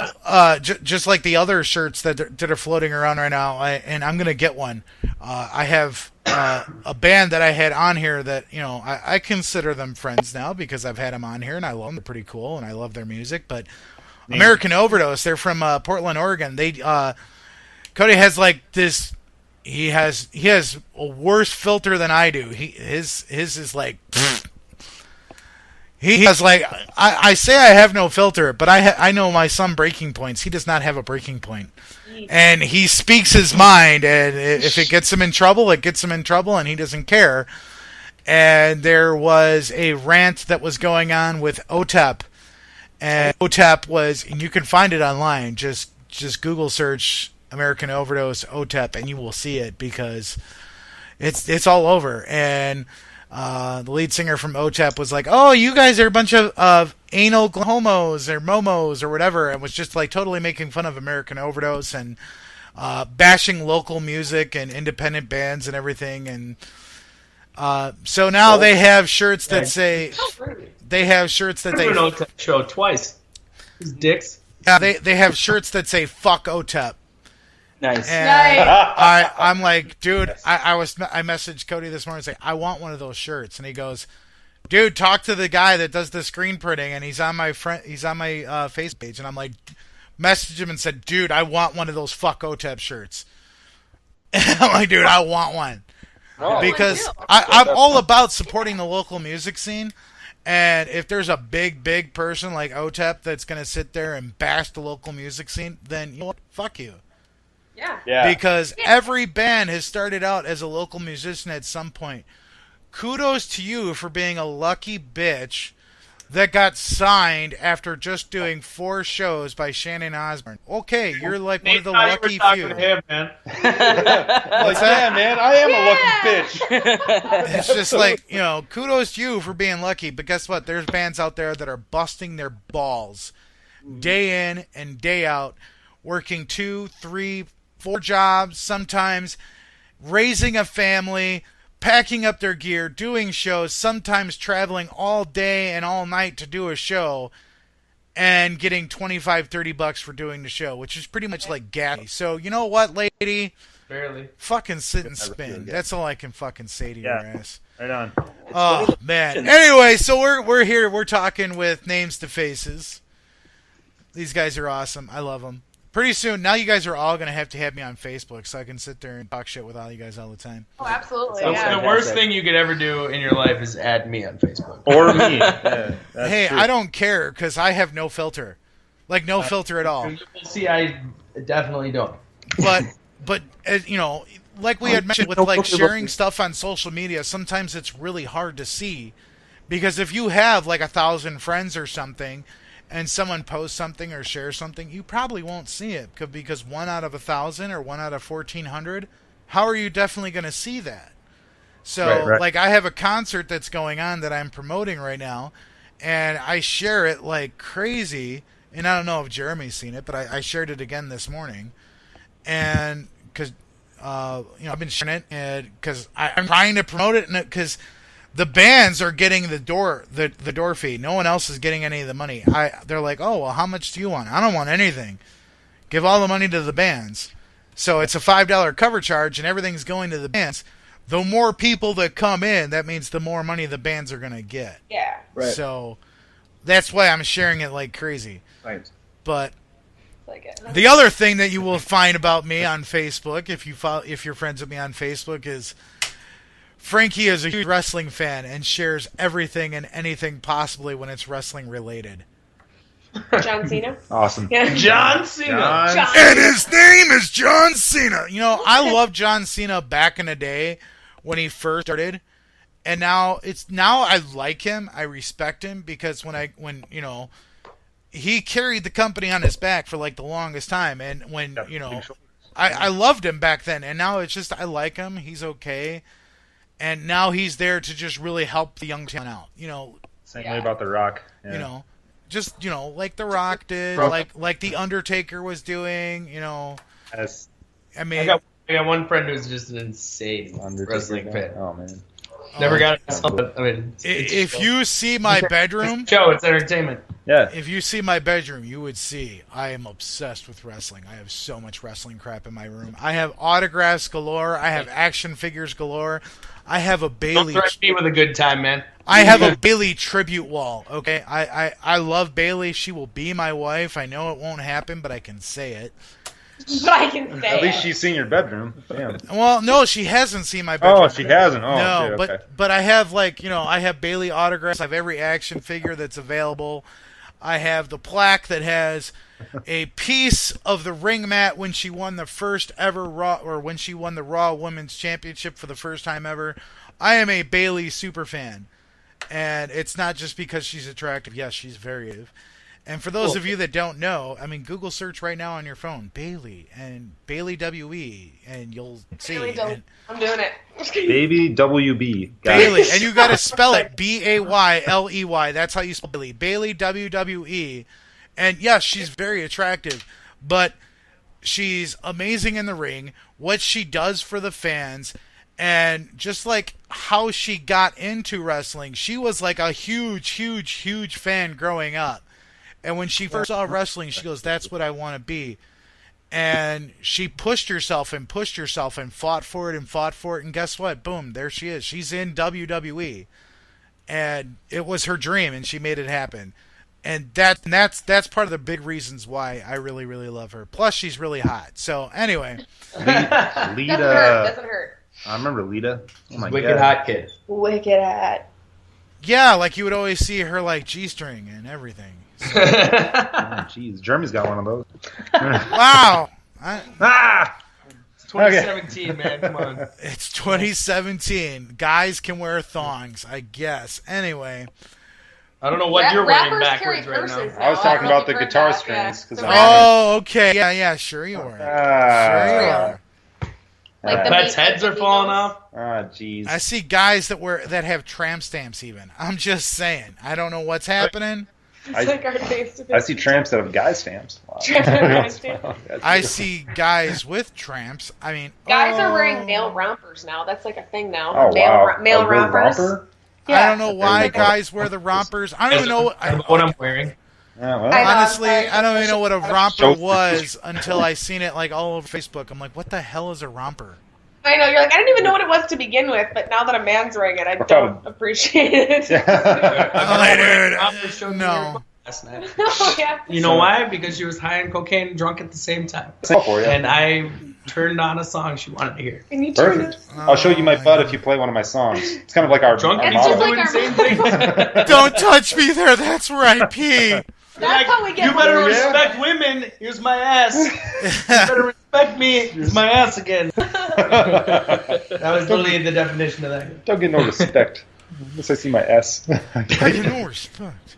just like the other shirts that are floating around right now, and I'm going to get one. I have a band that I had on here that, I consider them friends now because I've had them on here, and I love them. They're pretty cool, and I love their music, but American Overdose, they're from Portland, Oregon. They Cody has like this. He has a worse filter than I do. His is like. He has like I say I have no filter, but I know my some breaking points. He does not have a breaking point, and he speaks his mind. And if it gets him in trouble, it gets him in trouble, and he doesn't care. And there was a rant that was going on with OTEP, and OTEP was, and you can find it online. Just Google search American Overdose OTEP, and you will see it because it's all over. And the lead singer from OTEP was like, "Oh, you guys are a bunch of anal homos or momos or whatever," and was just like totally making fun of American Overdose and bashing local music and independent bands and everything. And so now they have shirts that say OTEP show twice. These dicks. Yeah, they have shirts that say "fuck OTEP." Nice. And I'm like, dude, I messaged Cody this morning and say, I want one of those shirts, and he goes, dude, talk to the guy that does the screen printing, and he's on my face page, and I'm like, messaged him and said, dude, I want one of those fuck OTEP shirts. And I'm like, dude, I want one. Because I'm all about supporting the local music scene. And if there's a big person like OTEP that's going to sit there and bash the local music scene, then, you know what? Fuck you. Yeah. Because every band has started out as a local musician at some point. Kudos to you for being a lucky bitch that got signed after just doing 4 shows by Shannon Osbourne. Okay, you're like one of the lucky few. To him, man. What's that? Yeah, man, I am a lucky bitch. It's just like, kudos to you for being lucky. But guess what? There's bands out there that are busting their balls day in and day out, working 2, 3, 4 jobs, sometimes raising a family, packing up their gear, doing shows, sometimes traveling all day and all night to do a show, and getting $25-$30 for doing the show, which is pretty much like gas. So you know what, lady? Barely. Fucking sit and spin. That's all I can fucking say to your ass. Right on. Oh man. Anyway, so we're here. We're talking with Names to Faces. These guys are awesome. I love them. Pretty soon, now you guys are all going to have me on Facebook so I can sit there and talk shit with all you guys all the time. Oh, absolutely. The worst thing you could ever do in your life is add me on Facebook. Or me. Yeah, hey, true. I don't care because I have no filter. Like, no filter at all. See, I definitely don't. But like we had mentioned with like sharing stuff on social media, sometimes it's really hard to see. Because if you have like 1,000 friends or something, and someone posts something or shares something, you probably won't see it because 1 out of 1,000 or 1 out of 1,400, how are you definitely going to see that? So, right. like, I have a concert that's going on that I'm promoting right now, and I share it like crazy, and I don't know if Jeremy's seen it, but I shared it again this morning, and because I've been sharing it because I'm trying to promote it, because the bands are getting the door fee. No one else is getting any of the money. They're like, oh, well, how much do you want? I don't want anything. Give all the money to the bands. So it's a $5 cover charge, and everything's going to the bands. The more people that come in, that means the more money the bands are going to get. Yeah. Right. So that's why I'm sharing it like crazy. Right. But the other thing that you will find about me on Facebook, if you're friends with me on Facebook, is Frankie is a huge wrestling fan and shares everything and anything possibly when it's wrestling related. John Cena? Awesome. Yeah. John Cena. And his name is John Cena. I loved John Cena back in the day when he first started. And now I like him. I respect him because when he carried the company on his back for like the longest time. And when, I loved him back then. And now it's just, I like him. He's okay. And now he's there to just really help the young talent out. Same way about The Rock. Yeah. Like The Rock did, like The Undertaker was doing. Yes. I mean, I got one friend who's just an insane wrestling fan. Oh man. Never got it. I mean, if you see my bedroom, show, it's entertainment. Yeah. If you see my bedroom, you would see I am obsessed with wrestling. I have so much wrestling crap in my room. I have autographs galore. I have action figures galore. I have a Bailey. Don't threaten me with a good time, man. I have a Bailey tribute wall. Okay, I love Bailey. She will be my wife. I know it won't happen, but I can say it. But I can say At least she's seen your bedroom. Damn. Well, no, she hasn't seen my bedroom. Oh, she hasn't. Oh, no, okay. but I have I have Bailey autographs. I have every action figure that's available. I have the plaque that has a piece of the ring mat when she won the first ever Raw, or when she won the Raw Women's Championship for the first time ever. I am a Bailey super fan, and it's not just because she's attractive. Yes, she's very attractive. And for those of you that don't know, I mean, Google search right now on your phone, Bailey and Bailey WE, and you'll see. I'm doing it. Baby WB. Bailey, and you got to spell it Bayley. That's how you spell Bailey. Bailey WWE. And yes, she's very attractive, but she's amazing in the ring. What she does for the fans, and just like how she got into wrestling, she was like a huge fan growing up. And when she first saw wrestling, she goes, "That's what I want to be." And she pushed herself and fought for it. And guess what? Boom, there she is. She's in WWE. And it was her dream, and she made it happen. And that's part of the big reasons why I really, really love her. Plus, she's really hot. So, anyway. Lita. Doesn't hurt. I remember Lita. Oh my Wicked God. hot kid. Wicked hot. Yeah, like you would always see her like G-string and everything. So. Oh, jeez. Jeremy's got one of those. Wow. It's 2017, man. Come on. It's 2017. Guys can wear thongs, I guess. Anyway. I don't know what you're wearing Rappers backwards carry right now. purses I was talking about the guitar strings. Oh, okay. Yeah, sure you are. Sure you are. Like the Pets' heads are falling off. Ah, jeez. I see guys that have tramp stamps even. I'm just saying. I don't know what's happening. I see tramps that have guy stamps. Wow. I see guys with tramps. I mean, guys are wearing male rompers now. That's like a thing now. Oh, wow. Male A rompers. romper? I don't know why guys wear the rompers. I don't even know what I'm wearing. Yeah, well. Honestly, I don't even know what a romper was until I seen it like all over Facebook. I'm like, what the hell is a romper? I know, you're like, I didn't even know what it was to begin with, but now that a man's wearing it, I don't appreciate it. No. Last night. Oh, yeah. You know why? Because she was high on cocaine and drunk at the same time. For you. And I turned on a song she wanted to hear. And you turned it. I'll show you my butt if you play one of my songs. It's kind of like our Drunk our people motto. do insane things. Don't touch me there. That's where I pee. That's how we get You better women. respect women. Here's my ass. You better respect me. Here's my ass again. That was literally the definition of that. Don't get no respect. Unless I see my S. I get no respect.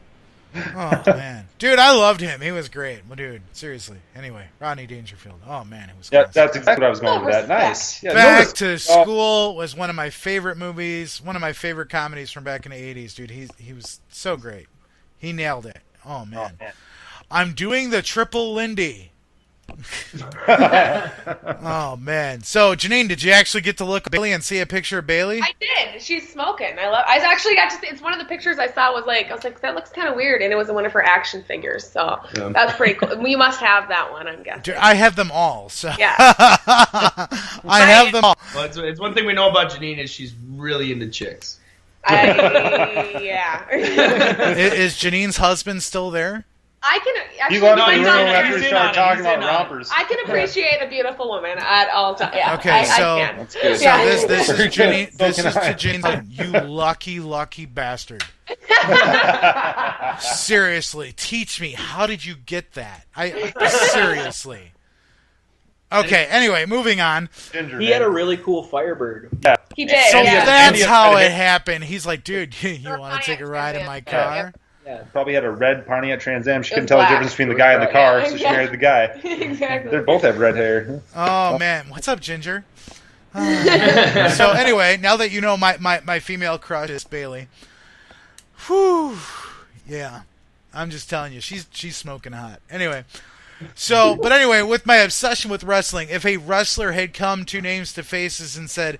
Oh, man. Dude, I loved him. He was great. Well, dude, seriously. Anyway, Rodney Dangerfield. Oh, man, it was Yeah, awesome. that's exactly what I was going with that. Nice. Yeah, Back notice- to School was one of my favorite movies, one of my favorite comedies from back in the 80s, dude. He was so great. He nailed it. Oh, man. I'm doing the triple Lindy. Oh, man. So, Janine, did you actually get to look at Bailey and see a picture of Bailey? I did. She's smoking. I actually got to see, it's one of the pictures I saw was like, I was like, that looks kind of weird. And it was one of her action figures. So that's pretty cool. You must have that one, I'm guessing. Dude, I have them all. So Yeah. I have them all. Well, it's one thing we know about Janine is she's really into chicks. Yeah. Is Janine's husband still there? I can actually. He left the he's room on after there. we started talking about rompers. I can appreciate a beautiful woman at all times. Yeah. Okay, so I can. That's good. So Yeah. this is Janine. This So is can I. to Janine's husband. You lucky bastard. Seriously, teach me. How did you get that? Seriously. Okay. Anyway, moving on. He had a really cool Firebird. Yeah. He did. So yeah. that's how it happened. He's like, dude, you want to take a ride in my car? Yeah. Probably had a red Pontiac Trans Am. She It couldn't was tell the black. difference between the guy and the car, Yeah. so she married the guy. Exactly. They both have red hair. Oh man, what's up, Ginger? So anyway, now that you know my female crush is Bailey. Whew. Yeah. I'm just telling you, she's smoking hot. Anyway, So, but anyway, with my obsession with wrestling, if a wrestler had come to Names to Faces and said,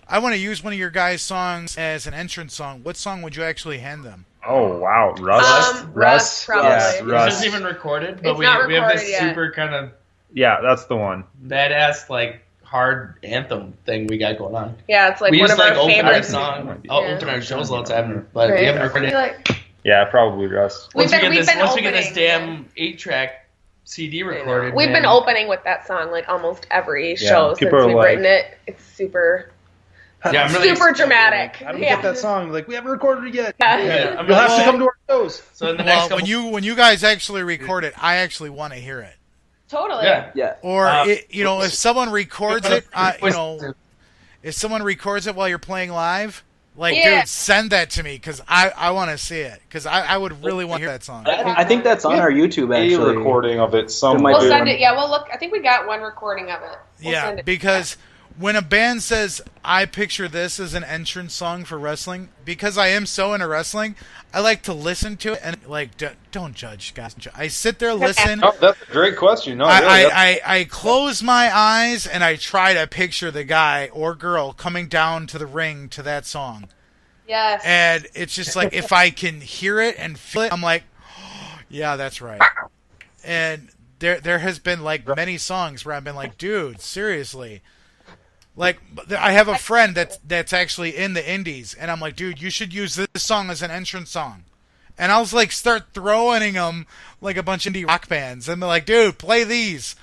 I want to use one of your guys' songs as an entrance song, what song would you actually hand them? Oh, wow. Rust? Rust, probably. Yeah, Rust. It's even recorded, but It's we not have this recorded yet. super kind of Yeah, that's the one. badass, like, hard anthem thing we got going on. Yeah, it's like we one used of to, our like, open our favorite song. Yeah. I'll open our shows all the time, but Right. we haven't recorded it. Like, Yeah, probably Rust. We've been Once we get this opening, damn 8-track CD recorded, we've man. been opening with that song like almost every show since people are we've like- written it. It's super, Yeah, I'm really super excited. dramatic. How do we Yeah. get that song? Like, we haven't recorded it yet. Yeah. Yeah, I'm You'll have to Well- come to our shows. So in the next Well, couple, when you guys actually record it, I actually want to hear it. Totally. yeah. Or if someone records it, Twist- if someone records it while you're playing live, like, Yeah. dude, send that to me because I want to see it because I would really want to hear that song. I think that's on our YouTube A actually. recording of it somewhere. might We'll be send it. Yeah, we'll look. I think we got one recording of it. We'll Yeah, send it. because when a band says, I picture this as an entrance song for wrestling, because I am so into wrestling, I like to listen to it and, like, don't judge, guys. I sit there, listen. Oh, that's a great question. No, really, I close my eyes and I try to picture the guy or girl coming down to the ring to that song. Yes. And it's just like, if I can hear it and feel it, I'm like, oh, yeah, that's right. And there has been, like, many songs where I've been like, dude, seriously. Like, I have a friend that's actually in the indies, and I'm like, dude, you should use this song as an entrance song. And I was like, start throwing him like a bunch of indie rock bands, and they're like, dude, play these.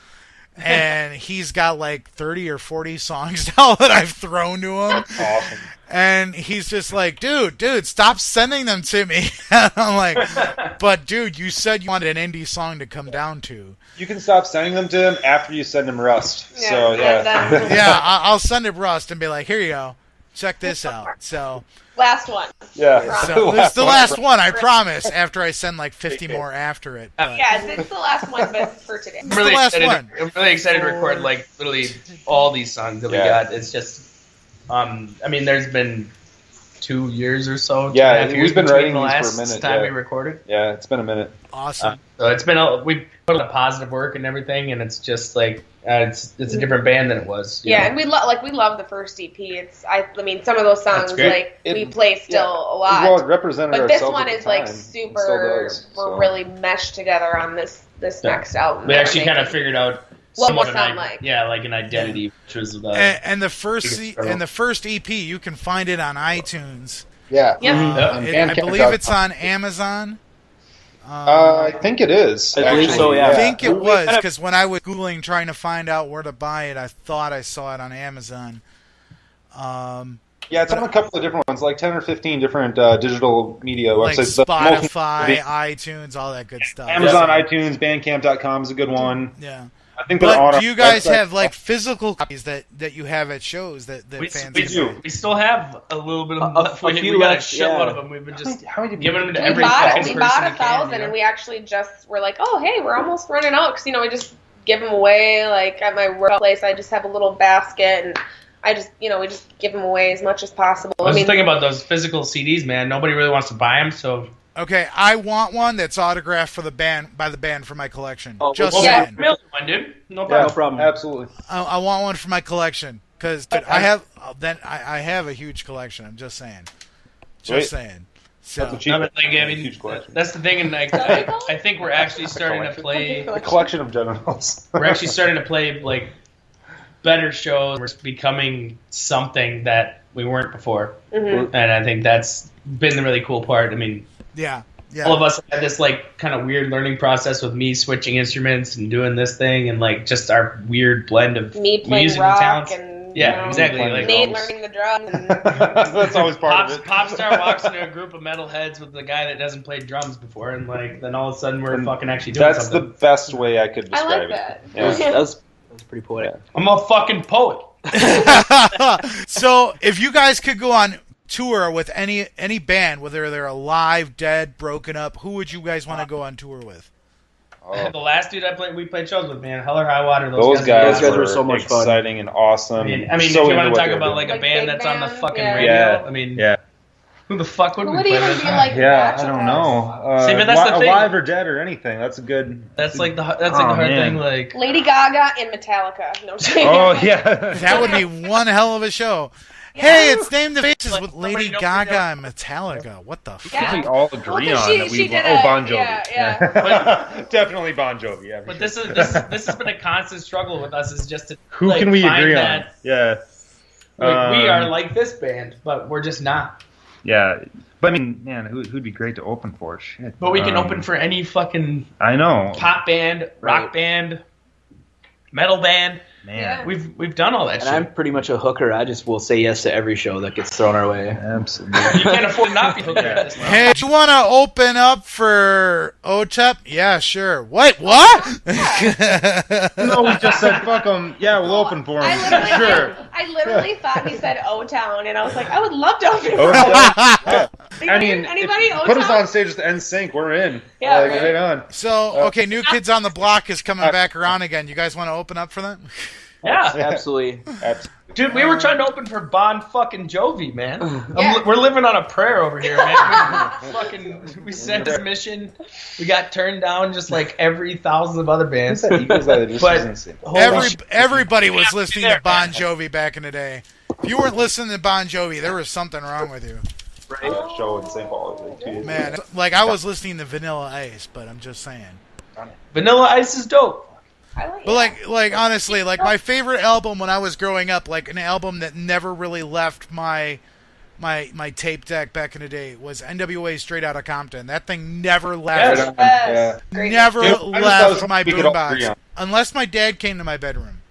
And he's got like 30 or 40 songs now that I've thrown to him. awesome. And he's just like, dude, stop sending them to me. And I'm like, but dude, you said you wanted an indie song to come down to. You can stop sending them to him after you send him Rust. Yeah, So, yeah. Yeah, I'll send it Rust and be like, here you go. Check this out. So Last one. Yeah. So it's the last one, I promise, after I send like 50 more after it. But Yeah, it's the last one but for today. I'm really the last excited. one. I'm really excited to record like literally all these songs that we got. It's just, I mean, there's been 2 years or so. Yeah, 2.5 years we've been between writing the these last for a minute, time yeah. we recorded. Yeah, it's been a minute. Awesome. So it's been we put a lot of positive work and everything, and it's just like it's a different band than it was. you Yeah, know? and we love the first EP. I mean, some of those songs great. like we play still a lot. Well, it represented But this ourselves one at the is like time. It super. still does, We're so. really meshed together on this next album. We that actually we're kind of making. figured out What somewhat we'll of an sound like. Yeah, like an identity, which was And the first EP, you can find it on iTunes. Yeah. I believe it's on Amazon. I think it is. I believe actually. so, yeah. I think it We was kind of- because when I was Googling trying to find out where to buy it, I thought I saw it on Amazon. Yeah, it's on a couple of different ones, like 10 or 15 different digital media Like websites. The most- Spotify, iTunes, all that good stuff. Amazon, iTunes, Bandcamp.com is a good one. Yeah. I think they're on But our do you guys website. have like physical copies that you have at shows that fans we can do. buy? We still have a little bit of A left. We few got a left, shitload yeah. of them. We've been just How many giving them to We every bought fucking person 1,000, we can, you know? and we actually just were like, oh hey, we're almost running out because we just give them away. Like at my work place, I just have a little basket and. I just, we just give them away as much as possible. I was just thinking about those physical CDs, man. Nobody really wants to buy them, so Okay, I want one that's autographed for the band by the band for my collection. Just we'll saying. mail you one, dude. No Yeah, problem. No problem. Absolutely. I want one for my collection because I have a huge collection. I'm just saying. Just saying. So That's what you No, but, like, I mean, huge collection. that's the thing, and like, I think we're actually starting to play. A collection of genitals. We're actually starting to play like better shows. We're becoming something that we weren't before, Mhm. and I think that's been the really cool part. I mean, yeah. all of us had this like kind of weird learning process with me switching instruments and doing this thing, and like just our weird blend of me playing music rock and talents. and Yeah, exactly. Playing Like Nate drums. learning the drums. And That's always part of it. Pop star walks into a group of metalheads with the guy that doesn't play drums before, and like then all of a sudden we're fucking actually doing That's something. the best way I could I describe like that. it. Yeah. That was pretty poetic. I'm a fucking poet. So if you guys could go on tour with any band, whether they're alive, dead, broken up, who would you guys want to go on tour with? The last dude we played shows with, man, Hell or High Water. Those guys were were so much fun. exciting and awesome. I mean, so if you into want what to talk they were about doing. like a Like band big that's on the band, fucking yeah. radio, Yeah. I mean, Yeah. Who the fuck would Who we would play even this? be like? Yeah, I matchup don't wise? know. See, but that's the thing. Alive or dead or anything. That's a good. That's like the hard Oh, man. thing. Like, Lady Gaga and Metallica. No shame. Oh yeah, That would be one hell of a show. Hey, it's Name the Faces with Lady Gaga and Metallica. What the fuck? Yeah. we all agree Well, 'cause on she- that she we. did Oh, a- Bon Jovi. yeah, Definitely Bon Jovi. Yeah. for but sure. this has been a constant struggle with us. Is just to Who like, can we find agree on? that, Yeah. Like, we are like this band, but we're just not. Yeah, but I mean, man, who'd be great to open for? Shit. But we can open for any fucking I know. pop band, rock band, metal band. Man, We've done all that And shit. I'm pretty much a hooker. I just will say yes to every show that gets thrown our way. Absolutely. You can't afford to not be hooked at this now. Hey, do you want to open up for OTEP? Yeah, sure. What? What? No, we just said fuck them. Yeah, we'll open for them. I literally thought he said O-Town, and I was like, I would love to open. Oh, yeah. I mean, Anybody if you put us O-Town? on stage with the NSYNC, we're in. Yeah, Like, right. right on. So, okay, New Kids on the Block is coming back around again. You guys want to open up for them? Yeah. Absolutely. Dude, we were trying to open for Bon fucking Jovi, man. Yeah. We're living on a prayer over here, man. We sent this mission. We got turned down just like every thousand of other bands. Everybody was listening there, to Bon Jovi back in the day. If you weren't listening to Bon Jovi, there was something wrong with you. Right. Show in St. Paul. Man, like I was listening to Vanilla Ice, but I'm just saying. Vanilla Ice is dope. But like honestly, like my favorite album when I was growing up, like an album that never really left my tape deck back in the day was NWA Straight Outta Compton. That thing never left. Yes. Never Dude, I just thought it left was my something we could all agree boombox on. unless my dad came to my bedroom.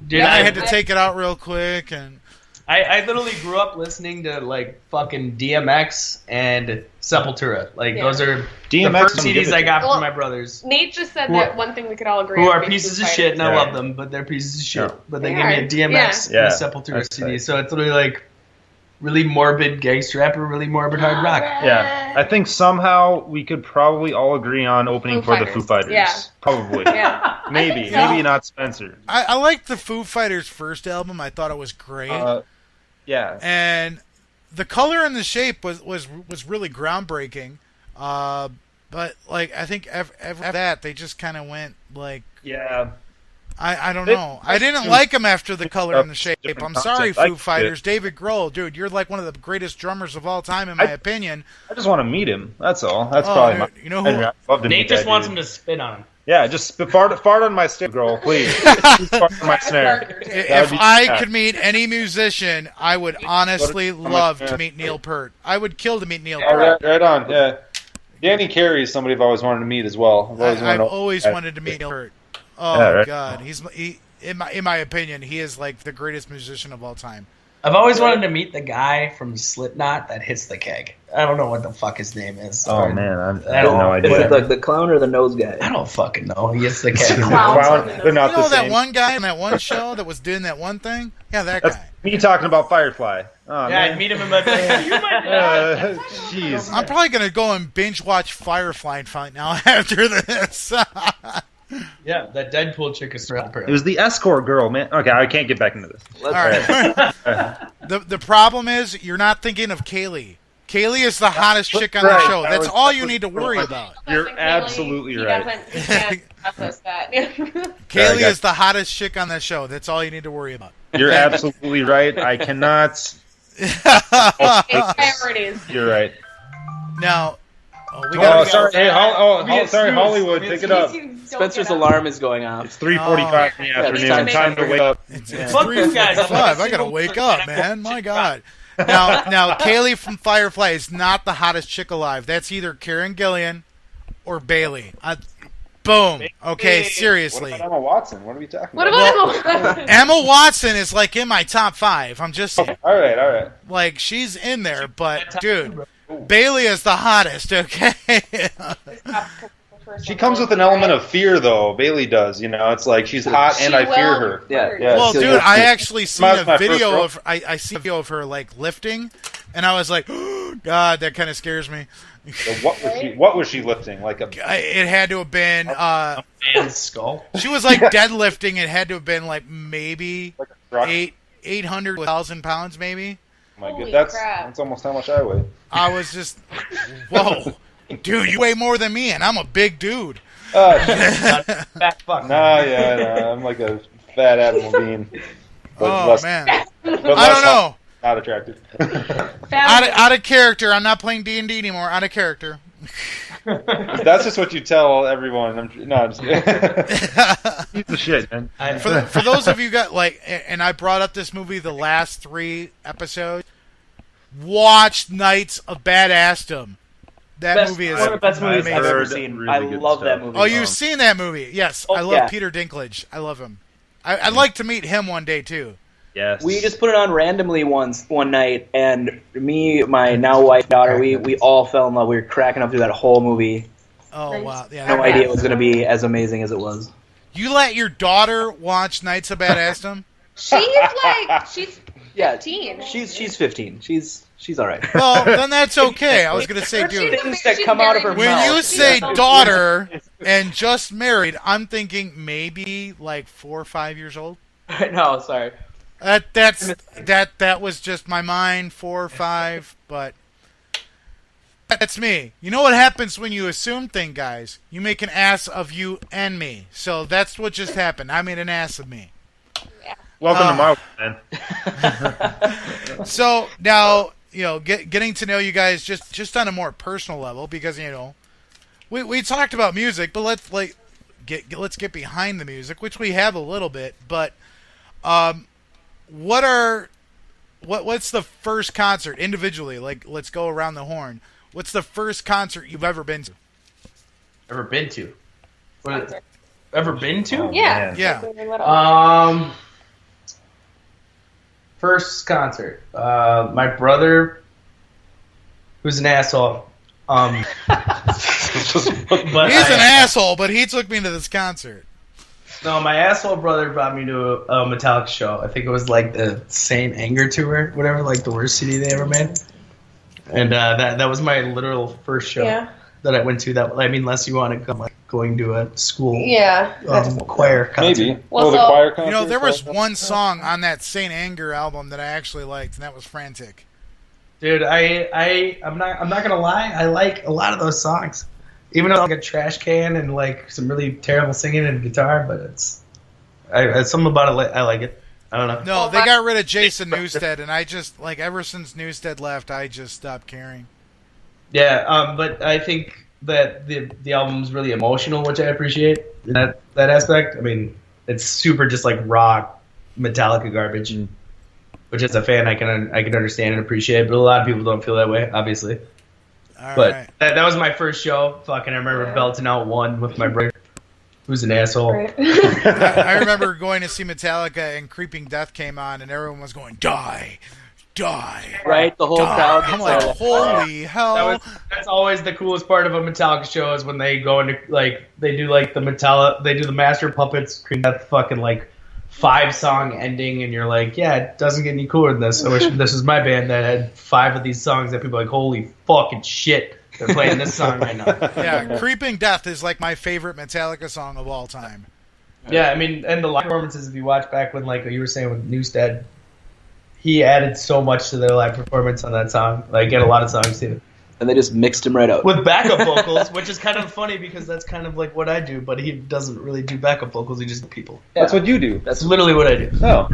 Dude, Then I had to take it out real quick and. I literally grew up listening to like fucking DMX and Sepultura. Like those are the DMX first don't give CDs it I to got Well, from my brothers. Nate just said Who that are- one thing we could all agree Who on. are being pieces Foo of shit, and I Fighters. love them, but they're pieces of shit. Yeah. But they They gave me a are. DMX Yeah. and a Sepultura That's CD, tight. so it's literally like really morbid gangster rap or really morbid hard rock. Yeah, I think somehow we could probably all agree on opening Foo for the Foo Fighters. Fighters. Yeah. Probably. Yeah. Maybe. so. Maybe not Spencer. I liked the Foo Fighters' first album. I thought it was great. Yeah. And the color and the shape was really groundbreaking. But like I think after that they just kind of went like Yeah. I don't know. I didn't like them after the color and the shape. I'm sorry, Foo Fighters. David Grohl, dude, you're like one of the greatest drummers of all time in my opinion. I just want to meet him. That's all. That's Oh, probably dude, my. you know who- I'd love to Nate meet just that wants dude. him to spit on him. Yeah, just fart on my stick, girl, please. Please fart on my snare. If I could meet any musician, I would honestly love to meet Neil Peart. I would kill to meet Neil All Peart. right, right on. Yeah. Danny Carey is somebody I've always wanted to meet as well. I've always wanted to meet Neil Peart. Oh Yeah, right. God, in my opinion, he is like the greatest musician of all time. I've always wanted to meet the guy from Slipknot that hits the keg. I don't know what the fuck his name is. Oh man, I have don't no know. idea. Is it the clown or the nose guy? I don't fucking know. He hits the keg. Clown, they're not You know the that same. one guy in that one show that was doing that one thing? Yeah, that That's guy. me talking about Firefly. Oh, Yeah, man. I'd meet him in my bed. You're my dad. Jeez. I'm probably gonna go and binge watch Firefly fight now after this. Yeah, that Deadpool chick is around. It was the escort girl, man. Okay, I can't get back into this. All right. The problem is you're not thinking of Kaylee. Kaylee is the hottest chick on the right. show. That That's was- all that you was- need to worry about. You're Listen, Kaylee, absolutely he right. He can't process that. Kaylee is the hottest chick on that show. That's all you need to worry about. You're absolutely right. I cannot. Priorities. You're right. Now, we Oh, got sorry. Hey, sorry, snooze. Hollywood. Pick it up. Spencer's alarm is going off. It's 3:45 in the afternoon. it's Time to wake up. It's Fuck you guys. 3:45. I gotta wake up, man. My God. Now, Kaylee from Firefly is not the hottest chick alive. That's either Karen Gillian or Bailey. Boom. Okay, seriously. What about Emma Watson? What are we talking What about? about Emma? Emma Watson is like in my top 5. I'm just saying. All right. Like she's in there, but dude, Bailey is the hottest. Okay. She comes with an element of fear, though. Bailey does. You know, it's like she's hot and I fear her. Yeah. Well, so dude, you're- I actually seen That's a my first video row. of I see a video of her like lifting, and I was like, oh, God, that kind of scares me. So what was she lifting? Like a It had to have been. Man's skull. She was like deadlifting. It had to have been like maybe truck? 800 1,000 pounds, maybe. My Holy good. crap. That's almost how much I weigh. I was just, whoa, dude, you weigh more than me, and I'm a big dude. Fat fuck. Nah, I'm like a fat Admiral Bean. But Oh man, but I don't know. Not attractive. Out of character. I'm not playing D&D anymore. Out of character. That's just what you tell everyone. I'm just kidding. Piece of shit, man. For those of you got and I brought up this movie the last 3 episodes. Watch Knights of Badassdom. That movie is one of the best movies I've ever seen. Really I love stuff. that movie. Oh, you've seen that movie? Yes, I love yeah. Peter Dinklage. I love him. I'd like to meet him one day too. Yes. We just put it on randomly one night, and me, my now wife, daughter, we all fell in love. We were cracking up through that whole movie. Oh wow! Yeah, No idea it was going to be as amazing as it was. You let your daughter watch Knights of Badassdom? She's 15. She's 15. She's all right. Well, then that's okay. I was going to say, dude, Things that come out of her when mouth. you say daughter and just married, I'm thinking maybe like 4 or 5 years old. No, sorry. That was just my mind, 4 or 5, but that's me. You know what happens when you assume things, guys? You make an ass of you and me. So that's what just happened. I made an ass of me. Welcome to my world, man. So now, getting to know you guys just on a more personal level, because we talked about music, but let's get behind the music, which we have a little bit. But what's the first concert individually? Let's go around the horn. What's the first concert you've ever been to? Ever been to? Ever been to? Yeah. First concert. My brother, who's an asshole. He's an asshole, but he took me to this concert. No, my asshole brother brought me to a Metallica show. I think it was like the Saint Anger tour, whatever, like the worst CD they ever made. And that was my literal first show that I went to. Unless you want to come going to a school choir concert. Maybe. Well, the choir concert. There was one song on that Saint Anger album that I actually liked, and that was Frantic. Dude, I'm not gonna lie. I like a lot of those songs, even though it's like a trash can and like some really terrible singing and guitar. But it's something about it. I like it. I don't know. No, they got rid of Jason Newsted, and I just ever since Newsted left, I just stopped caring. Yeah, but I think that the album's really emotional, which I appreciate in that aspect. I mean, it's super just like raw Metallica garbage, which as a fan I can understand and appreciate. But a lot of people don't feel that way, obviously. But that was my first show. Fucking, I remember belting out One with my brother, who's an asshole. Right. I remember going to see Metallica, and Creeping Death came on, and everyone was going, "Die, die!" Right, the whole crowd. I'm like, holy hell! That's always the coolest part of a Metallica show is when they go into they do the Master Puppets Creeping Death fucking 5-song ending, and you're like, yeah, it doesn't get any cooler than this. I wish this was my band that had 5 of these songs that people are like, holy fucking shit, they're playing this song right now. Yeah, Creeping Death is like my favorite Metallica song of all time. Yeah, I mean, and the live performances, if you watch back when, you were saying with Newsted, he added so much to their live performance on that song. Get a lot of songs too. And they just mixed him right up. With backup vocals, which is kind of funny because that's kind of like what I do, but he doesn't really do backup vocals, he just people. Yeah. That's what you do. That's literally what I do. Oh.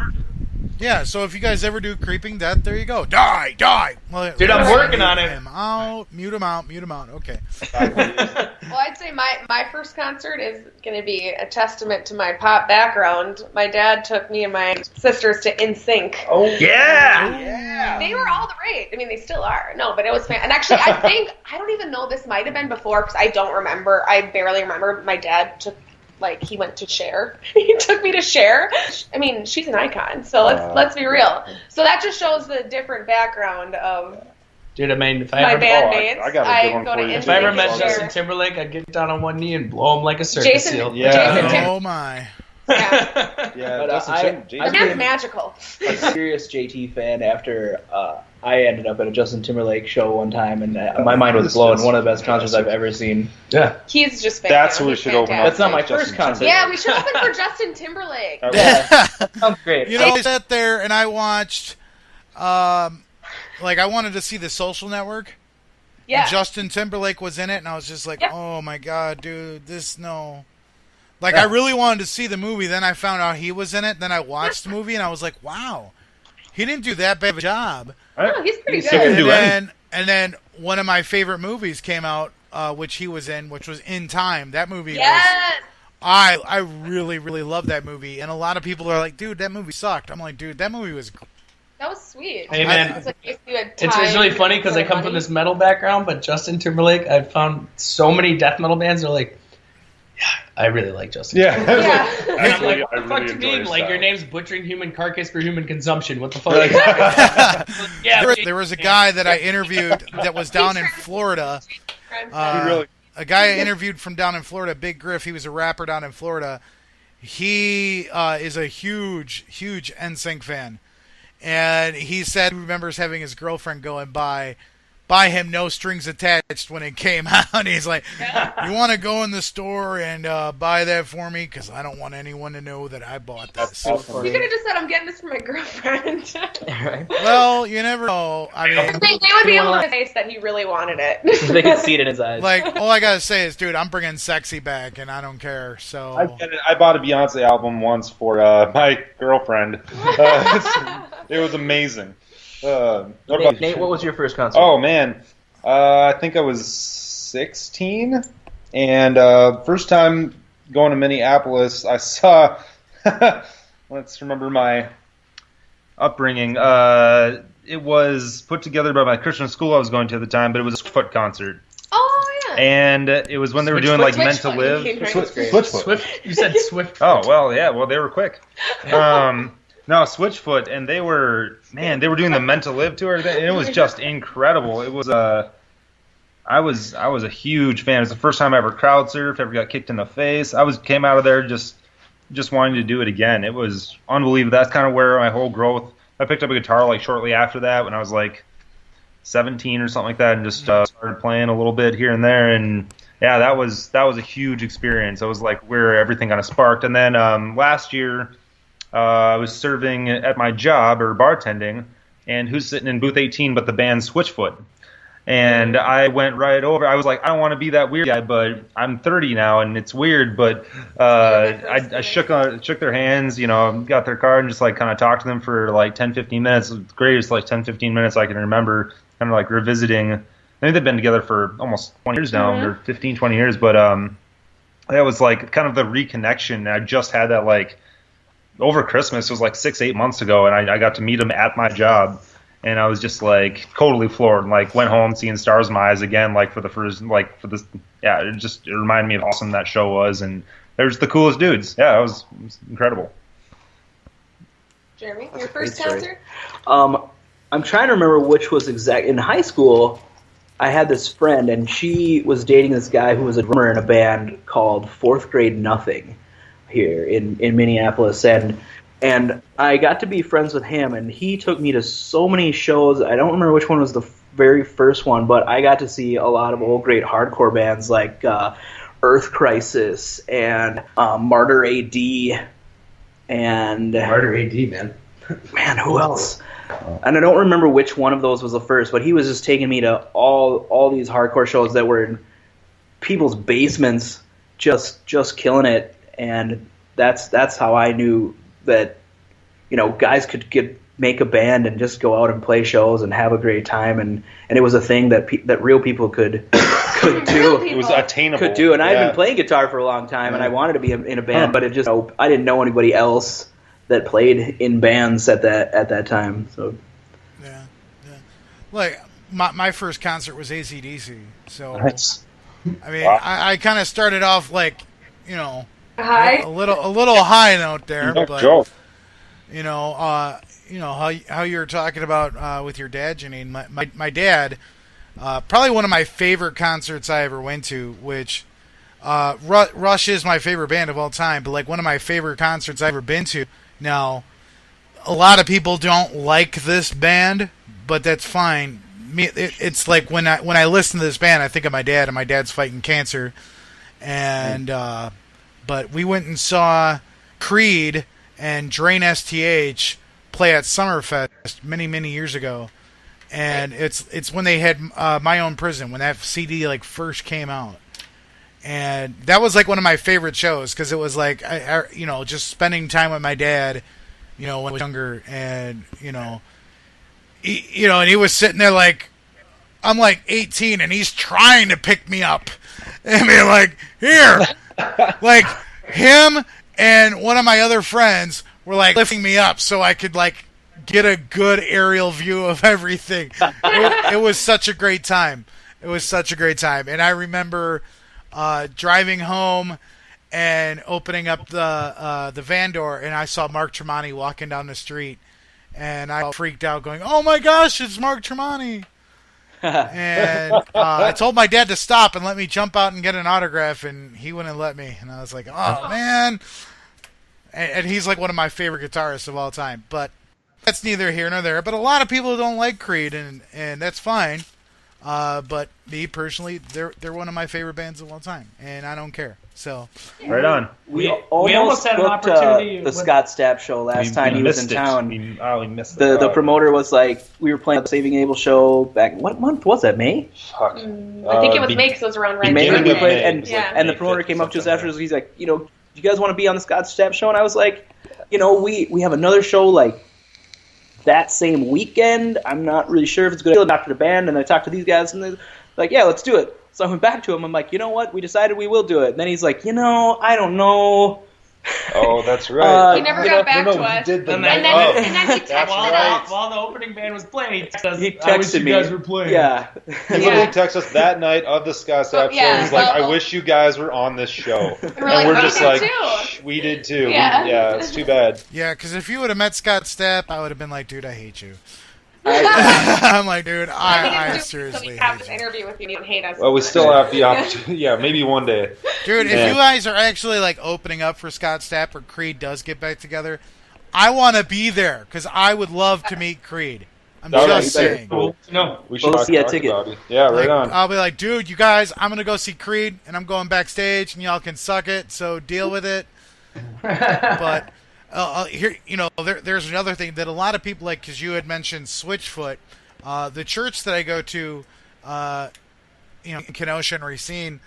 Yeah, so if you guys ever do Creeping Death, there you go. Die, die! Well, dude, I'm working on it. Mute him out. Okay. Well, I'd say my first concert is going to be a testament to my pop background. My dad took me and my sisters to NSYNC. Oh, yeah! They were all the rage. I mean, they still are. No, but it was fan. And actually, I don't even know, this might have been before because I don't remember. I barely remember. My dad took, he went to Cher. He took me to Cher. I mean, she's an icon. So let's be real. So that just shows the different background of. Dude, I mean, if my bandmates, I go to if I ever met Justin Timberlake, I'd get down on one knee and blow him like a circus seal. Yeah. Oh my. Yeah, but, That's magical. A serious JT fan after I ended up at a Justin Timberlake show one time, and my mind was blown. One of the best concerts I've ever seen. Yeah, he's just fantastic. That's who we should open up. That's not my first concert. Yeah, we should open for Justin Timberlake. Yeah, that sounds great. I sat there and I watched like I wanted to see The Social Network. Yeah. And Justin Timberlake was in it, and I was just like, oh my god, dude, no. Like, I really wanted to see the movie, then I found out he was in it, then I watched the movie, and I was like, wow, he didn't do that bad of a job. Oh, he's pretty good. And then one of my favorite movies came out, which he was in, which was In Time. That movie Yes! I really, really love that movie, and a lot of people are like, dude, that movie sucked. I'm like, dude, that movie was... That was sweet. Hey, man. It's really funny because I come from this metal background, but Justin Timberlake, I've found so many death metal bands are like, yeah, I really like Justin Timberlake. And I'm like, what the fuck do you mean? Like, your name's butchering human carcass for human consumption. What the fuck? There was a guy that I interviewed that was down in Florida. A guy I interviewed from down in Florida, Big Griff. He was a rapper down in Florida. He is a huge, huge NSYNC fan. And he said he remembers having his girlfriend go and buy him No Strings Attached when it came out. He's like, you want to go in the store and buy that for me? Because I don't want anyone to know that I bought this. You could have just said, I'm getting this for my girlfriend. Well, you never know. I mean, they would be able to face that he really wanted it. They could see it in his eyes. Like, all I got to say is, dude, I'm bringing sexy back, and I don't care. So I bought a Beyonce album once for my girlfriend. It was amazing. Nate, what was your first concert? Oh, man. I think I was 16. And first time going to Minneapolis, I saw... let's remember my upbringing. It was put together by my Christian school I was going to at the time, but it was a Switchfoot concert. Oh, yeah. And it was when they were doing, like, Meant to Live. Switchfoot. You said Swift. Oh, well, yeah. Well, they were quick. No, Switchfoot, and they were doing the Meant to Live tour, and it was just incredible. It was I was a huge fan. It was the first time I ever crowd surfed, ever got kicked in the face. Came out of there just wanting to do it again. It was unbelievable. That's kind of where my whole growth. I picked up a guitar like shortly after that when I was like 17 or something like that, and just started playing a little bit here and there. And yeah, that was a huge experience. It was like where everything kind of sparked. And then last year. I was serving at my job or bartending, and who's sitting in booth 18 but the band Switchfoot? And I went right over. I was like, I don't want to be that weird guy, but I'm 30 now, and it's weird. But I shook their hands, got their card, and just like kind of talked to them for like 10, 15 minutes. The greatest like 10, 15 minutes I can remember, kind of like revisiting. I think they've been together for almost 20 years now, or 15, 20 years. But that was like kind of the reconnection. I just had that like. Over Christmas, it was like 6-8 months ago, and I got to meet him at my job, and I was just like totally floored, and like went home seeing stars in my eyes again, like for the first, like for this, yeah, it reminded me of how awesome that show was, and they're just the coolest dudes. Yeah, it was incredible. Jeremy, your first concert? I'm trying to remember which was exact. In high school, I had this friend, and she was dating this guy who was a drummer in a band called Fourth Grade Nothing. Here in Minneapolis, and I got to be friends with him, and he took me to so many shows. I don't remember which one was the very first one, but I got to see a lot of old great hardcore bands like Earth Crisis and Martyr AD and Martyr AD, man, who else? And I don't remember which one of those was the first, but he was just taking me to all these hardcore shows that were in people's basements, just killing it. And that's how I knew that, guys could make a band and just go out and play shows and have a great time, and it was a thing that real people could do. It was attainable. Could do, and I had been playing guitar for a long time, and I wanted to be in a band, but it just I didn't know anybody else that played in bands at that time. So yeah. Like my first concert was AC/DC, so nice. I mean, wow. I kind of started off like High? A little high note there, no but joke. How you were talking about with your dad, Janine. My dad, probably one of my favorite concerts I ever went to, which Rush is my favorite band of all time, but like one of my favorite concerts I've ever been to. Now, a lot of people don't like this band, but that's fine. It's like when I listen to this band, I think of my dad, and my dad's fighting cancer, and. But we went and saw Creed and Drain STH play at Summerfest many, many years ago. and it's when they had My Own Prison, when that CD like first came out. And that was like one of my favorite shows because it was like I just spending time with my dad, when I was younger, and and he was sitting there like I'm like 18 and he's trying to pick me up and be like, here, like him and one of my other friends were like lifting me up so I could like get a good aerial view of everything. It was such a great time. It was such a great time, and I remember driving home and opening up the van door, and I saw Mark Tremonti walking down the street, and I freaked out, going, "Oh my gosh, it's Mark Tremonti!" And I told my dad to stop and let me jump out and get an autograph, and he wouldn't let me. And I was like, "Oh man!" And he's like one of my favorite guitarists of all time. But that's neither here nor there. But a lot of people don't like Creed, and that's fine. But me personally, they're one of my favorite bands of all time, and I don't care. So right on. We almost had an opportunity. The Scott Stapp show last time he was in town. We missed it. The promoter was like, we were playing the Saving Abel show back. What month was that? May? I think it was May because it was around May. And the promoter came up to us afterwards. He's like, do you guys want to be on the Scott Stapp show? And I was like, we have another show like that same weekend. I'm not really sure if it's good. I talked to the band, and I talked to these guys, and they're like, yeah, let's do it. So I went back to him. I'm like, you know what? We decided we will do it. And then he's like, I don't know. Oh, that's right. He never got back to us. He did and then he texted us. While the opening band was playing, he texted us. He texted I wish me. You guys were playing. Yeah. He literally texted us that night of the Scott Stapp show. He's like, I wish you guys were on this show. And we're just like, we did too. Yeah, it's too bad. Yeah, because if you would have met Scott Stapp, I would have been like, dude, I hate you. I'm like, dude, I seriously have this interview with you and hate us. Well, we still have the opportunity. Yeah, maybe one day. Dude, if you guys are actually like opening up for Scott Stapp or Creed does get back together, I want to be there because I would love to meet Creed. I'm just saying. Cool. No, we should see a ticket. Yeah, right on. I'll be like, dude, you guys, I'm gonna go see Creed, and I'm going backstage, and y'all can suck it. So deal with it. But. Here, there's another thing that a lot of people like, because you had mentioned Switchfoot. The church that I go to, in Kenosha and Racine,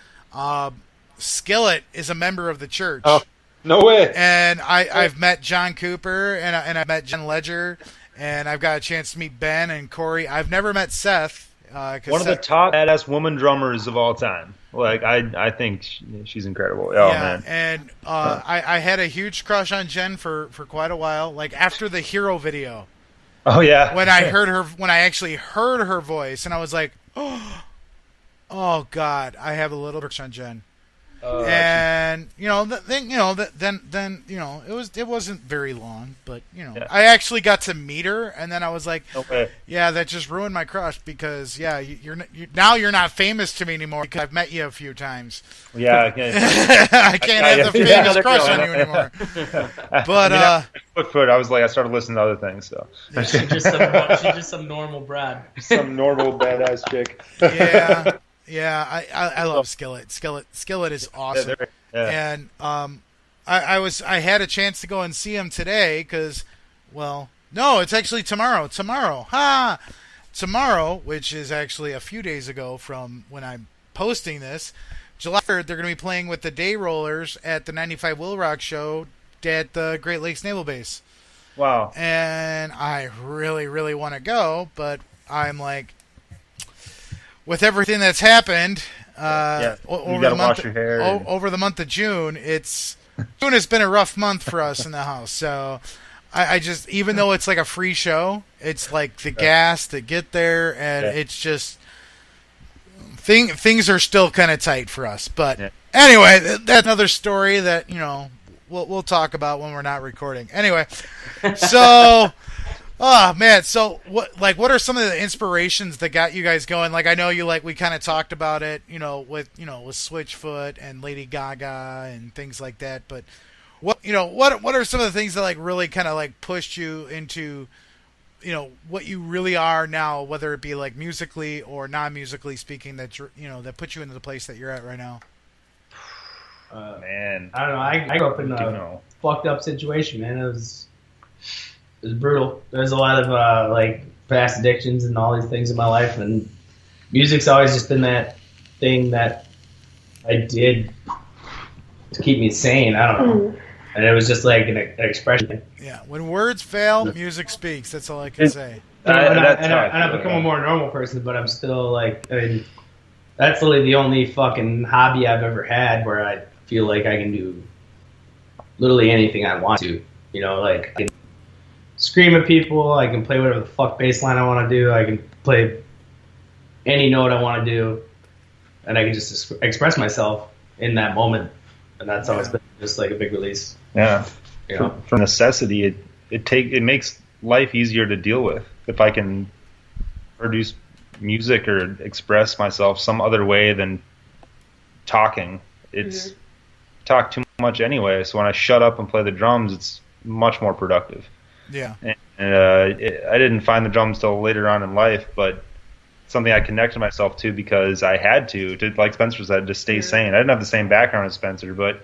Skillet is a member of the church. Oh, no way! And I've met John Cooper, and I've met Jen Ledger, and I've got a chance to meet Ben and Corey. I've never met Seth. One of the top badass woman drummers of all time. Like I think she's incredible. Oh man! And I had a huge crush on Jen for quite a while. Like after the Hero video. Oh yeah. When I actually heard her voice, and I was like, oh God, I have a little crush on Jen. And then it wasn't very long, but I actually got to meet her, and then I was like, yeah, that just ruined my crush because you're not famous to me anymore because I've met you a few times. Yeah, I can't have the famous crush on you anymore. But I was like, I started listening to other things. So she's just some normal Brad, some normal badass chick. Yeah. Yeah, I love Skillet. Skillet is awesome. And I had a chance to go and see him today because, no, it's actually tomorrow. Tomorrow, which is actually a few days ago from when I'm posting this, July 3rd, they're going to be playing with the Day Rollers at the 95 Will Rock show at the Great Lakes Naval Base. Wow. And I really, really want to go, but I'm like, with everything that's happened over the month of June, June has been a rough month for us in the house. So I just, even though it's like a free show, it's like the gas to get there, and it's just things are still kind of tight for us. But anyway, that's another story that we'll talk about when we're not recording. Anyway, so. Oh man! So what are some of the inspirations that got you guys going? Like I know we kind of talked about it, with Switchfoot and Lady Gaga and things like that. But what are some of the things that like really kind of like pushed you into, what you really are now, whether it be like musically or non-musically speaking, that that put you into the place that you're at right now? Man, I don't know. I grew up in a fucked up situation, man. It was brutal. There's a lot of past addictions and all these things in my life, and music's always just been that thing that I did to keep me sane. I don't know. And it was just like an expression. Yeah, when words fail, music speaks. That's all I can say. I've become a more normal person, but I'm still like, I mean, that's literally the only fucking hobby I've ever had where I feel like I can do literally anything I want to. You know, like I can scream at people, I can play whatever the fuck bass line I want to do, I can play any note I want to do, and I can just express myself in that moment. And that's always been just like a big release. Yeah. You know? For necessity, it makes life easier to deal with if I can produce music or express myself some other way than talking. It's talk too much anyway, so when I shut up and play the drums, it's much more productive. Yeah. And I didn't find the drums till later on in life, but something I connected myself to because I had to like Spencer said, to stay sane. I didn't have the same background as Spencer, but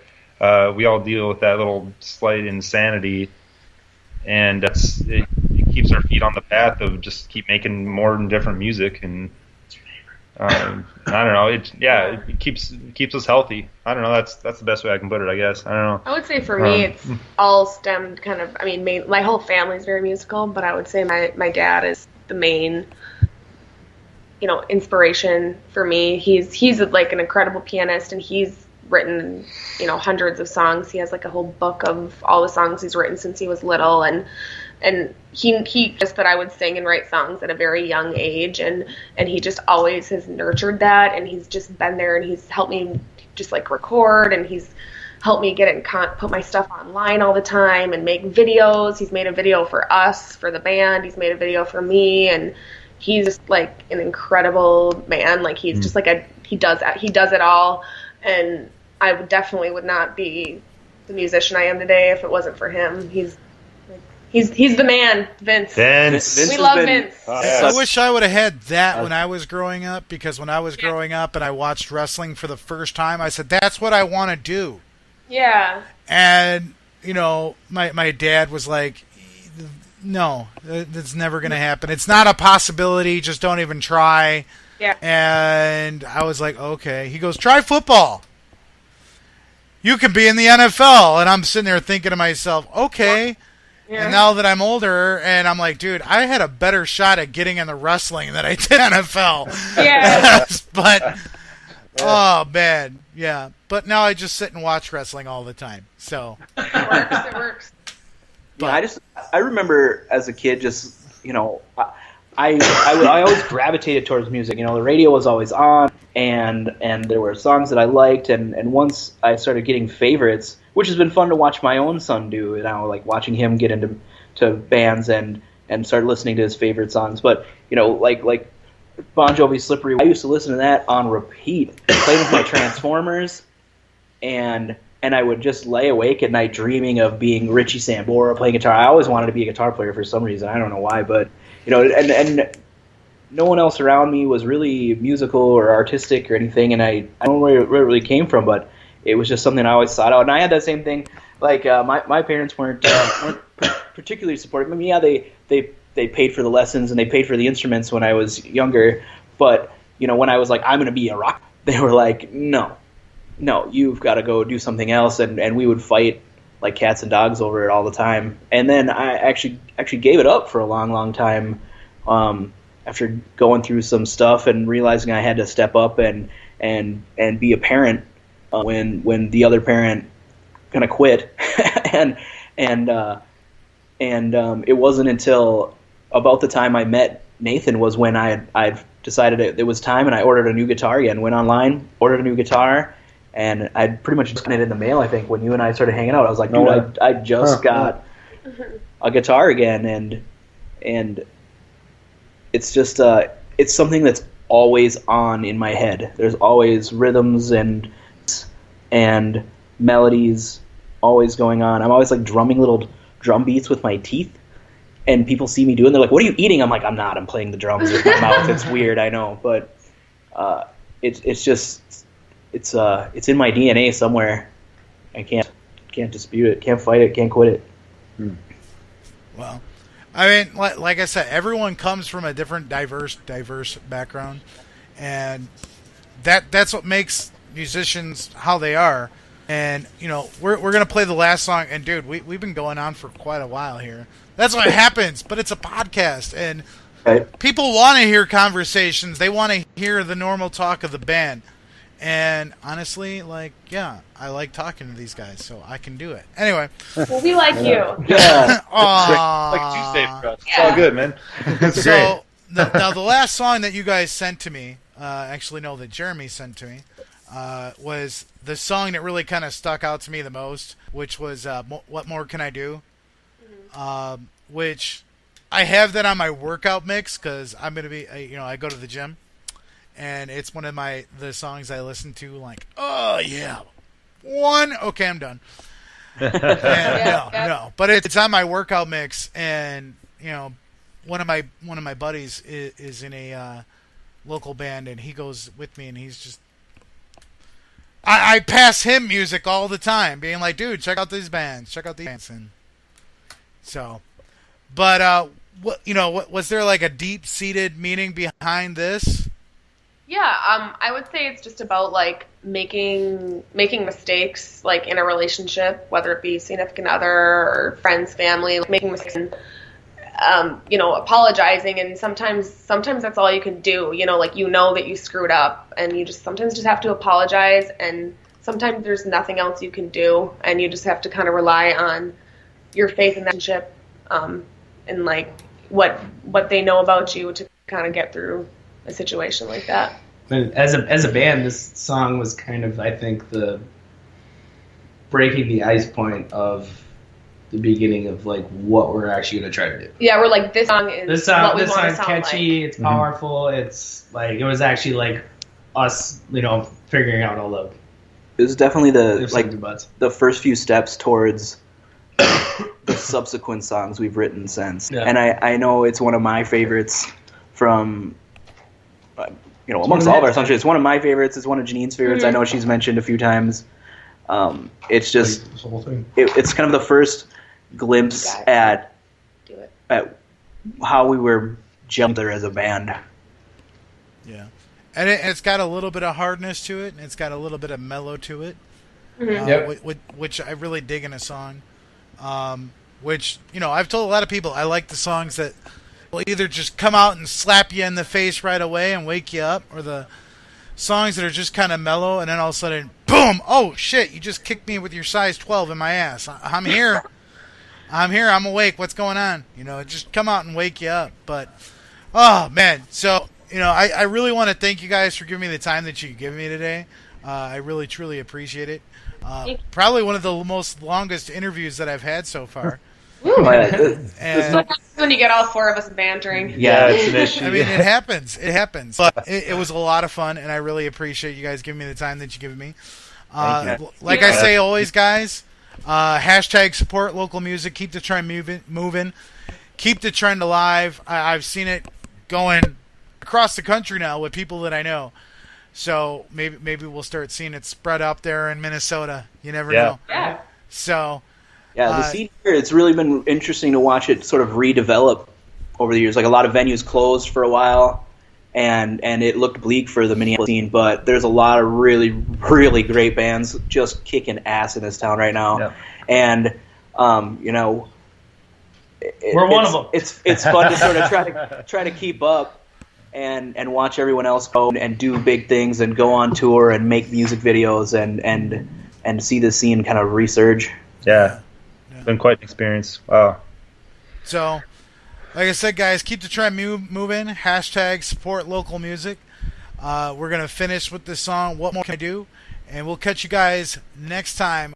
we all deal with that little slight insanity, and it keeps our feet on the path of just keep making more and different music, and I don't know. It keeps us healthy. I don't know. That's the best way I can put it, I guess. I don't know. I would say for me, it's all stemmed kind of. I mean, my whole family's very musical, but I would say my dad is the main, inspiration for me. He's like an incredible pianist, and he's written, hundreds of songs. He has like a whole book of all the songs he's written since he was little, and he just that I would sing and write songs at a very young age, and he just always has nurtured that, and he's just been there, and he's helped me just like record, and he's helped me get it and put my stuff online all the time and make videos. He's made a video for us, for the band. He's made a video for me, and he's just like an incredible man. Like he's just like he does it all, and I definitely would not be the musician I am today if it wasn't for him. He's the man, Vince. We love Vince. I wish I would have had that when I was growing up, because when I was growing up and I watched wrestling for the first time, I said, that's what I want to do. Yeah. And, my dad was like, no, that's never going to happen. It's not a possibility. Just don't even try. Yeah. And I was like, okay. He goes, try football. You can be in the NFL. And I'm sitting there thinking to myself, okay. Yeah. And now that I'm older, and I'm like, dude, I had a better shot at getting in the wrestling than I did NFL. Yeah. But, oh, man. Yeah. But now I just sit and watch wrestling all the time. So. It works. Yeah, I remember as a kid just, I always gravitated towards music. The radio was always on, and there were songs that I liked, and once I started getting favorites, which has been fun to watch my own son do, like watching him get into bands and start listening to his favorite songs. But like Bon Jovi's "Slippery," I used to listen to that on repeat, playing with my Transformers, and I would just lay awake at night dreaming of being Richie Sambora playing guitar. I always wanted to be a guitar player for some reason. I don't know why, but and no one else around me was really musical or artistic or anything, and I don't know where it really came from, but it was just something I always sought out. And I had that same thing. Like my parents weren't particularly supportive. I mean, yeah, they paid for the lessons and they paid for the instruments when I was younger, but when I was like, I'm going to be a rock, they were like, no, you've got to go do something else, and we would fight like cats and dogs over it all the time. And then I actually gave it up for a long time after going through some stuff and realizing I had to step up and be a parent when the other parent kind of quit. and it wasn't until about the time I met Nathan was when I'd decided it was time, and I ordered a new guitar again. Went online, ordered a new guitar, and I'd pretty much gotten it in the mail, I think, when you and I started hanging out. I was like, dude, I just got a guitar again, and it's just it's something that's always on in my head. There's always rhythms and melodies always going on. I'm always like drumming little drum beats with my teeth, and people see me doing. They're like, "What are you eating?" I'm like, "I'm not. I'm playing the drums with my mouth." It's weird, I know, but it's just it's in my DNA somewhere. I can't dispute it. Can't fight it. Can't quit it. Well, I mean, like I said, everyone comes from a different, diverse background, and that's what makes musicians how they are. And you know, we're gonna play the last song, and dude, we've been going on for quite a while here. That's what happens, but it's a podcast, and people want to hear conversations. They want to hear the normal talk of the band. And honestly, like, yeah, I like talking to these guys, so I can do it. Anyway. Well, we like you. Yeah. Like Tuesday for us. It's all good, man. It's so, now the last song that you guys sent to me, that Jeremy sent to me, was the song that really kind of stuck out to me the most, which was What More Can I Do? Which I have that on my workout mix because I'm going to be, I go to the gym. And it's one of the songs I listen to, like, oh yeah, okay, I'm done. No, but it's on my workout mix, and you know, one of my buddies is in a local band, and he goes with me, and he's just, I pass him music all the time, being like, dude, check out these bands, and so, but what was there like a deep seated meaning behind this? Yeah, I would say it's just about like making mistakes, like in a relationship, whether it be significant other or friends, family, like making mistakes, and apologizing, and sometimes that's all you can do. Like that you screwed up, and you sometimes just have to apologize, and sometimes there's nothing else you can do, and you just have to kind of rely on your faith in that relationship, and like what they know about you to kind of get through a situation like that. As a band, this song was kind of, I think, the breaking the ice point of the beginning of like what we're actually going to try to do. Yeah, we're like, this song is what we want to song's sound catchy, like. It's powerful, it's like, it was actually like us, figuring out all the. It was definitely the first few steps towards the subsequent songs we've written since. Yeah. And I know it's one of my favorites from, amongst all of our songs. It's one of my favorites. It's one of Janine's favorites. I know she's mentioned a few times. It's just, it's kind of the first glimpse at how we were jumped as a band. Yeah. And it's got a little bit of hardness to it, and it's got a little bit of mellow to it, which I really dig in a song. Which, I've told a lot of people I like the songs that will either just come out and slap you in the face right away and wake you up, or the songs that are just kind of mellow, and then all of a sudden, boom! Oh shit! You just kicked me with your size 12 in my ass. I'm here. I'm awake. What's going on? Just come out and wake you up. But, oh man, so I really want to thank you guys for giving me the time that you gave me today. I really truly appreciate it. Probably one of the most longest interviews that I've had so far. And when you get all four of us bantering. Yeah, it's an issue. I mean, it happens. But it was a lot of fun, and I really appreciate you guys giving me the time that you give me. Like I say always, guys, hashtag support local music. Keep the trend moving. Keep the trend alive. I've seen it going across the country now with people that I know. So maybe we'll start seeing it spread up there in Minnesota. You never know. Yeah. So. Yeah, the scene here, it's really been interesting to watch it sort of redevelop over the years. Like, a lot of venues closed for a while, and it looked bleak for the Minneapolis scene, but there's a lot of really, really great bands just kicking ass in this town right now. Yeah. And, we're one of them. It's fun to sort of try to keep up and watch everyone else go and do big things and go on tour and make music videos and see the scene kind of resurge. Yeah. Been quite an experience. Wow. So, like I said, guys, keep the trend moving. Hashtag support local music. We're going to finish with this song, What More Can I Do? And we'll catch you guys next time.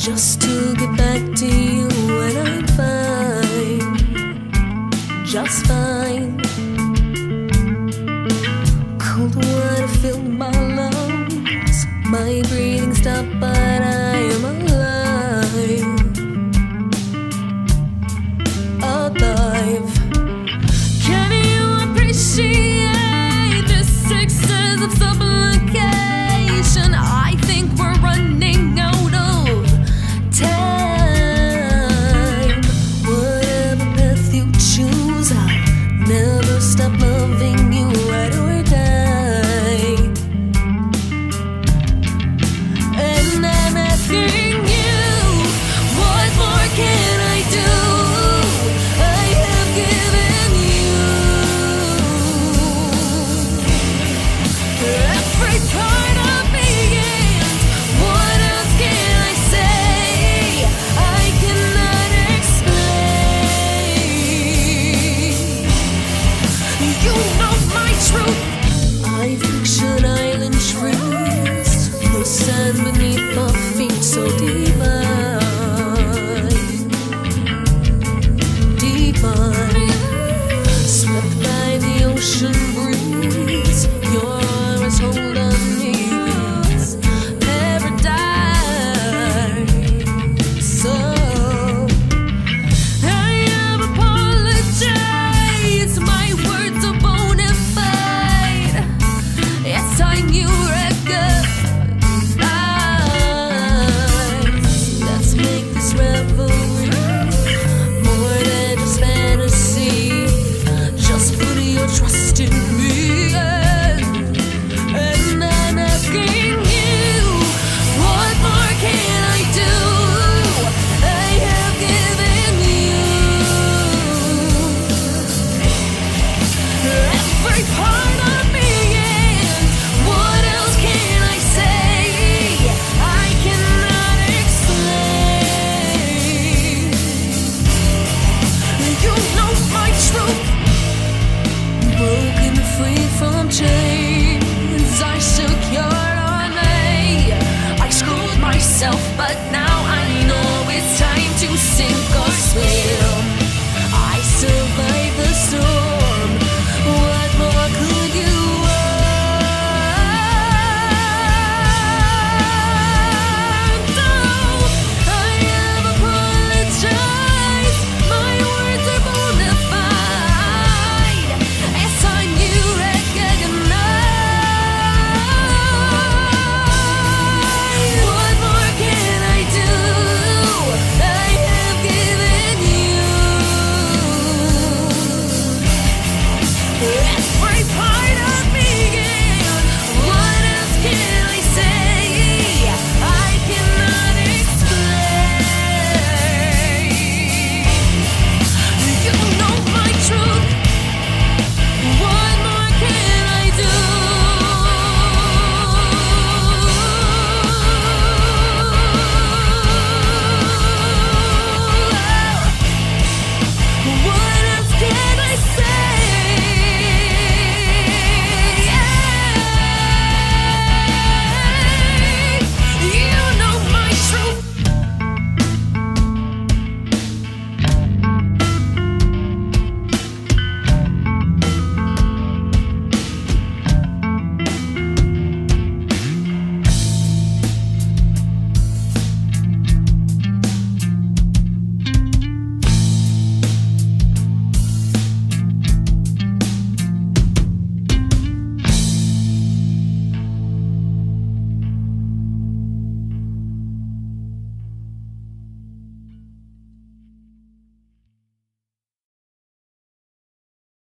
just to get back to you.